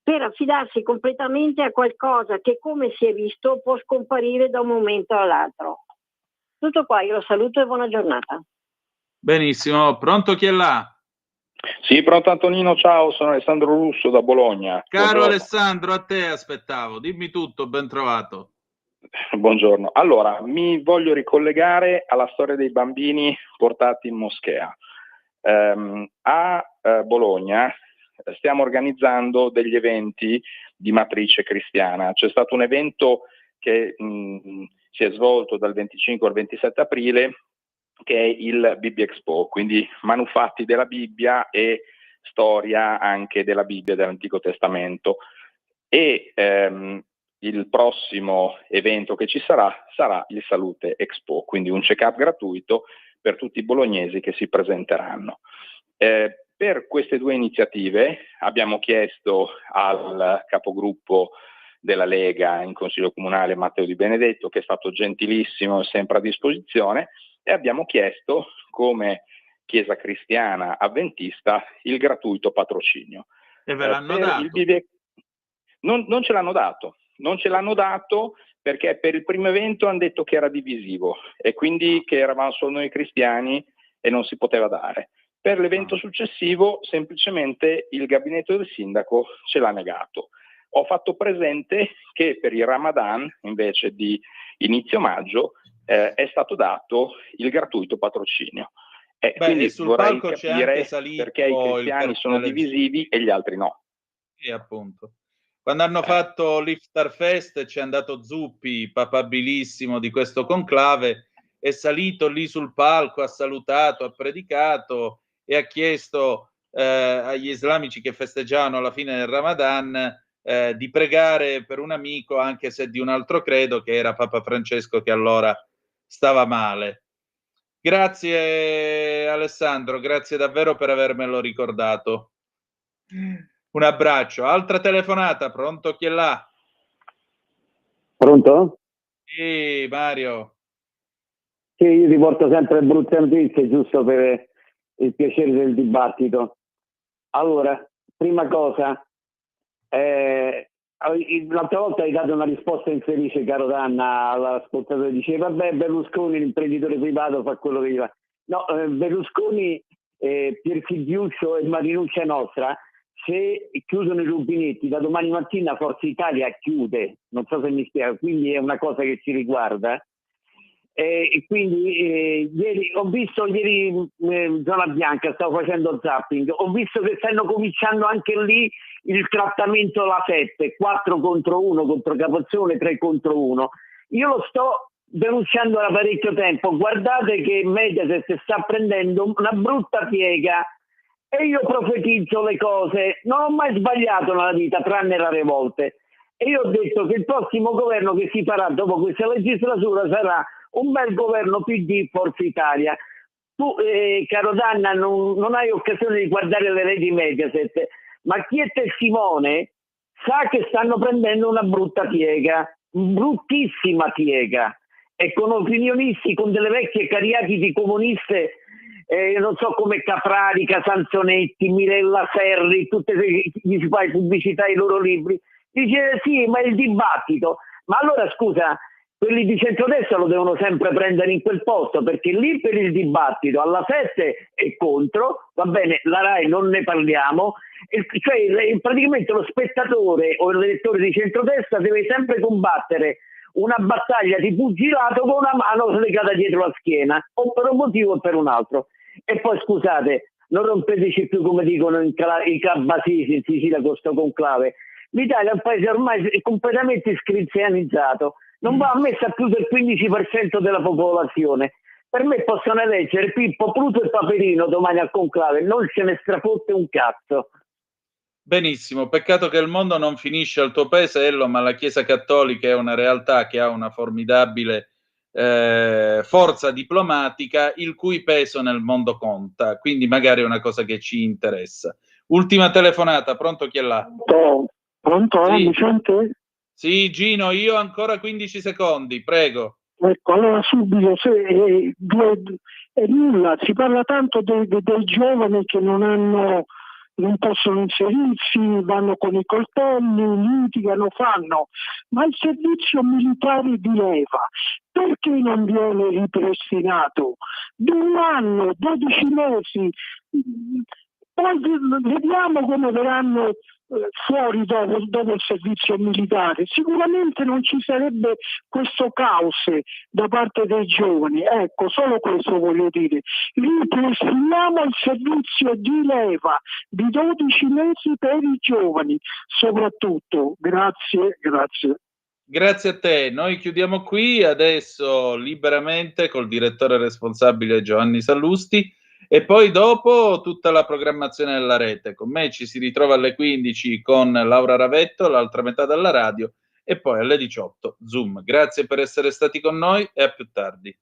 per affidarsi completamente a qualcosa che, come si è visto, può scomparire da un momento all'altro. Tutto qua, io lo saluto e buona giornata. Benissimo, pronto, chi è là? Sì, pronto Antonino, ciao, sono Alessandro Russo da Bologna. Caro Buongiorno. Alessandro, a te aspettavo, dimmi tutto, ben trovato. Buongiorno. Allora, mi voglio ricollegare alla storia dei bambini portati in moschea. A Bologna stiamo organizzando degli eventi di matrice cristiana. C'è stato un evento che si è svolto dal 25 al 27 aprile, che è il Bibbia Expo, quindi manufatti della Bibbia e storia anche della Bibbia e dell'Antico Testamento. E il prossimo evento che ci sarà il Salute Expo, quindi un check-up gratuito per tutti i bolognesi che si presenteranno. Per queste due iniziative abbiamo chiesto al capogruppo della Lega in Consiglio Comunale, Matteo Di Benedetto, che è stato gentilissimo e sempre a disposizione, e abbiamo chiesto, come Chiesa Cristiana Avventista, il gratuito patrocinio. E ve l'hanno dato? Non ce l'hanno dato. Non ce l'hanno dato perché per il primo evento hanno detto che era divisivo e quindi che eravamo solo noi cristiani e non si poteva dare. Per l'evento successivo semplicemente il gabinetto del sindaco ce l'ha negato. Ho fatto presente che per il Ramadan, invece di inizio maggio, è stato dato il gratuito patrocinio. Quindi sul vorrei palco c'è capire anche salito perché i cristiani il sono personale divisivi e gli altri no. Sì, appunto. Quando hanno fatto l'Iftar Fest c'è andato Zuppi, papabilissimo di questo conclave, è salito lì sul palco, ha salutato, ha predicato e ha chiesto agli islamici che festeggiavano la fine del Ramadan di pregare per un amico, anche se di un altro credo, che era Papa Francesco, che allora stava male. Grazie Alessandro, grazie davvero per avermelo ricordato. Un abbraccio. Altra telefonata, pronto, chi è là? Pronto? Sì, Mario. Sì, io ti porto sempre brutte notizie, giusto per il piacere del dibattito. Allora, prima cosa, l'altra volta hai dato una risposta infelice, caro Danna, all'ascoltatore, diceva, vabbè, Berlusconi, l'imprenditore privato, fa quello che gli va. No, Berlusconi, per fiducia e Marinuccia nostra, se chiudono i rubinetti, da domani mattina Forza Italia chiude, non so se mi spiego, quindi è una cosa che ci riguarda. E quindi ieri ho visto, Zona Bianca, stavo facendo zapping, ho visto che stanno cominciando anche lì il trattamento la 7, 4 contro 1 contro Capozzone, 3 contro 1. Io lo sto denunciando da parecchio tempo. Guardate che Mediaset sta prendendo una brutta piega e io profetizzo le cose. Non ho mai sbagliato nella vita, tranne rare volte. E io ho detto che il prossimo governo che si farà dopo questa legislatura sarà un bel governo PD Forza Italia. Tu, caro Danna, non hai occasione di guardare le reti Mediaset, ma chi è testimone sa che stanno prendendo una brutta piega, bruttissima piega, e con opinionisti, con delle vecchie cariatidi comuniste, non so come Caprari, Casanzonetti, Mirella Serri, tutte gli si fa pubblicità ai loro libri. Dice sì, ma è il dibattito. Ma allora scusa, quelli di centrodestra lo devono sempre prendere in quel posto, perché lì per il dibattito alla 7 è contro, va bene, la RAI non ne parliamo, cioè praticamente lo spettatore o l'elettore di centrodestra deve sempre combattere una battaglia di pugilato con una mano legata dietro la schiena, o per un motivo o per un altro. E poi scusate, non rompeteci più, come dicono i cabasisi in Sicilia, con sto conclave. L'Italia è un paese ormai completamente iscrizianizzato, non va ammessa più del 15% della popolazione. Per me possono eleggere Pippo, Pluto e Paperino domani al conclave, non ce ne strafotte un cazzo. Benissimo, peccato che il mondo non finisce al tuo paesello, ma la Chiesa Cattolica è una realtà che ha una formidabile forza diplomatica, il cui peso nel mondo conta, quindi magari è una cosa che ci interessa. Ultima telefonata, pronto, chi è là? Pronto, sì. Mi sente? Sì, Gino, io ho ancora 15 secondi, prego. Ecco, allora subito, nulla, si parla tanto dei giovani che non possono inserirsi, vanno con i coltelli, litigano, fanno, ma il servizio militare di leva, perché non viene ripristinato? 2 anni, 12 mesi, poi vediamo come verranno fuori dopo il servizio militare. Sicuramente non ci sarebbe questo caos da parte dei giovani. Ecco, solo questo voglio dire. Ripristiniamo il servizio di leva di 12 mesi per i giovani, soprattutto. Grazie. Grazie a te. Noi chiudiamo qui adesso liberamente col direttore responsabile Giovanni Sallusti. E poi dopo tutta la programmazione della rete. Con me ci si ritrova alle 15 con Laura Ravetto, l'altra metà della radio, e poi alle 18 Zoom. Grazie per essere stati con noi e a più tardi.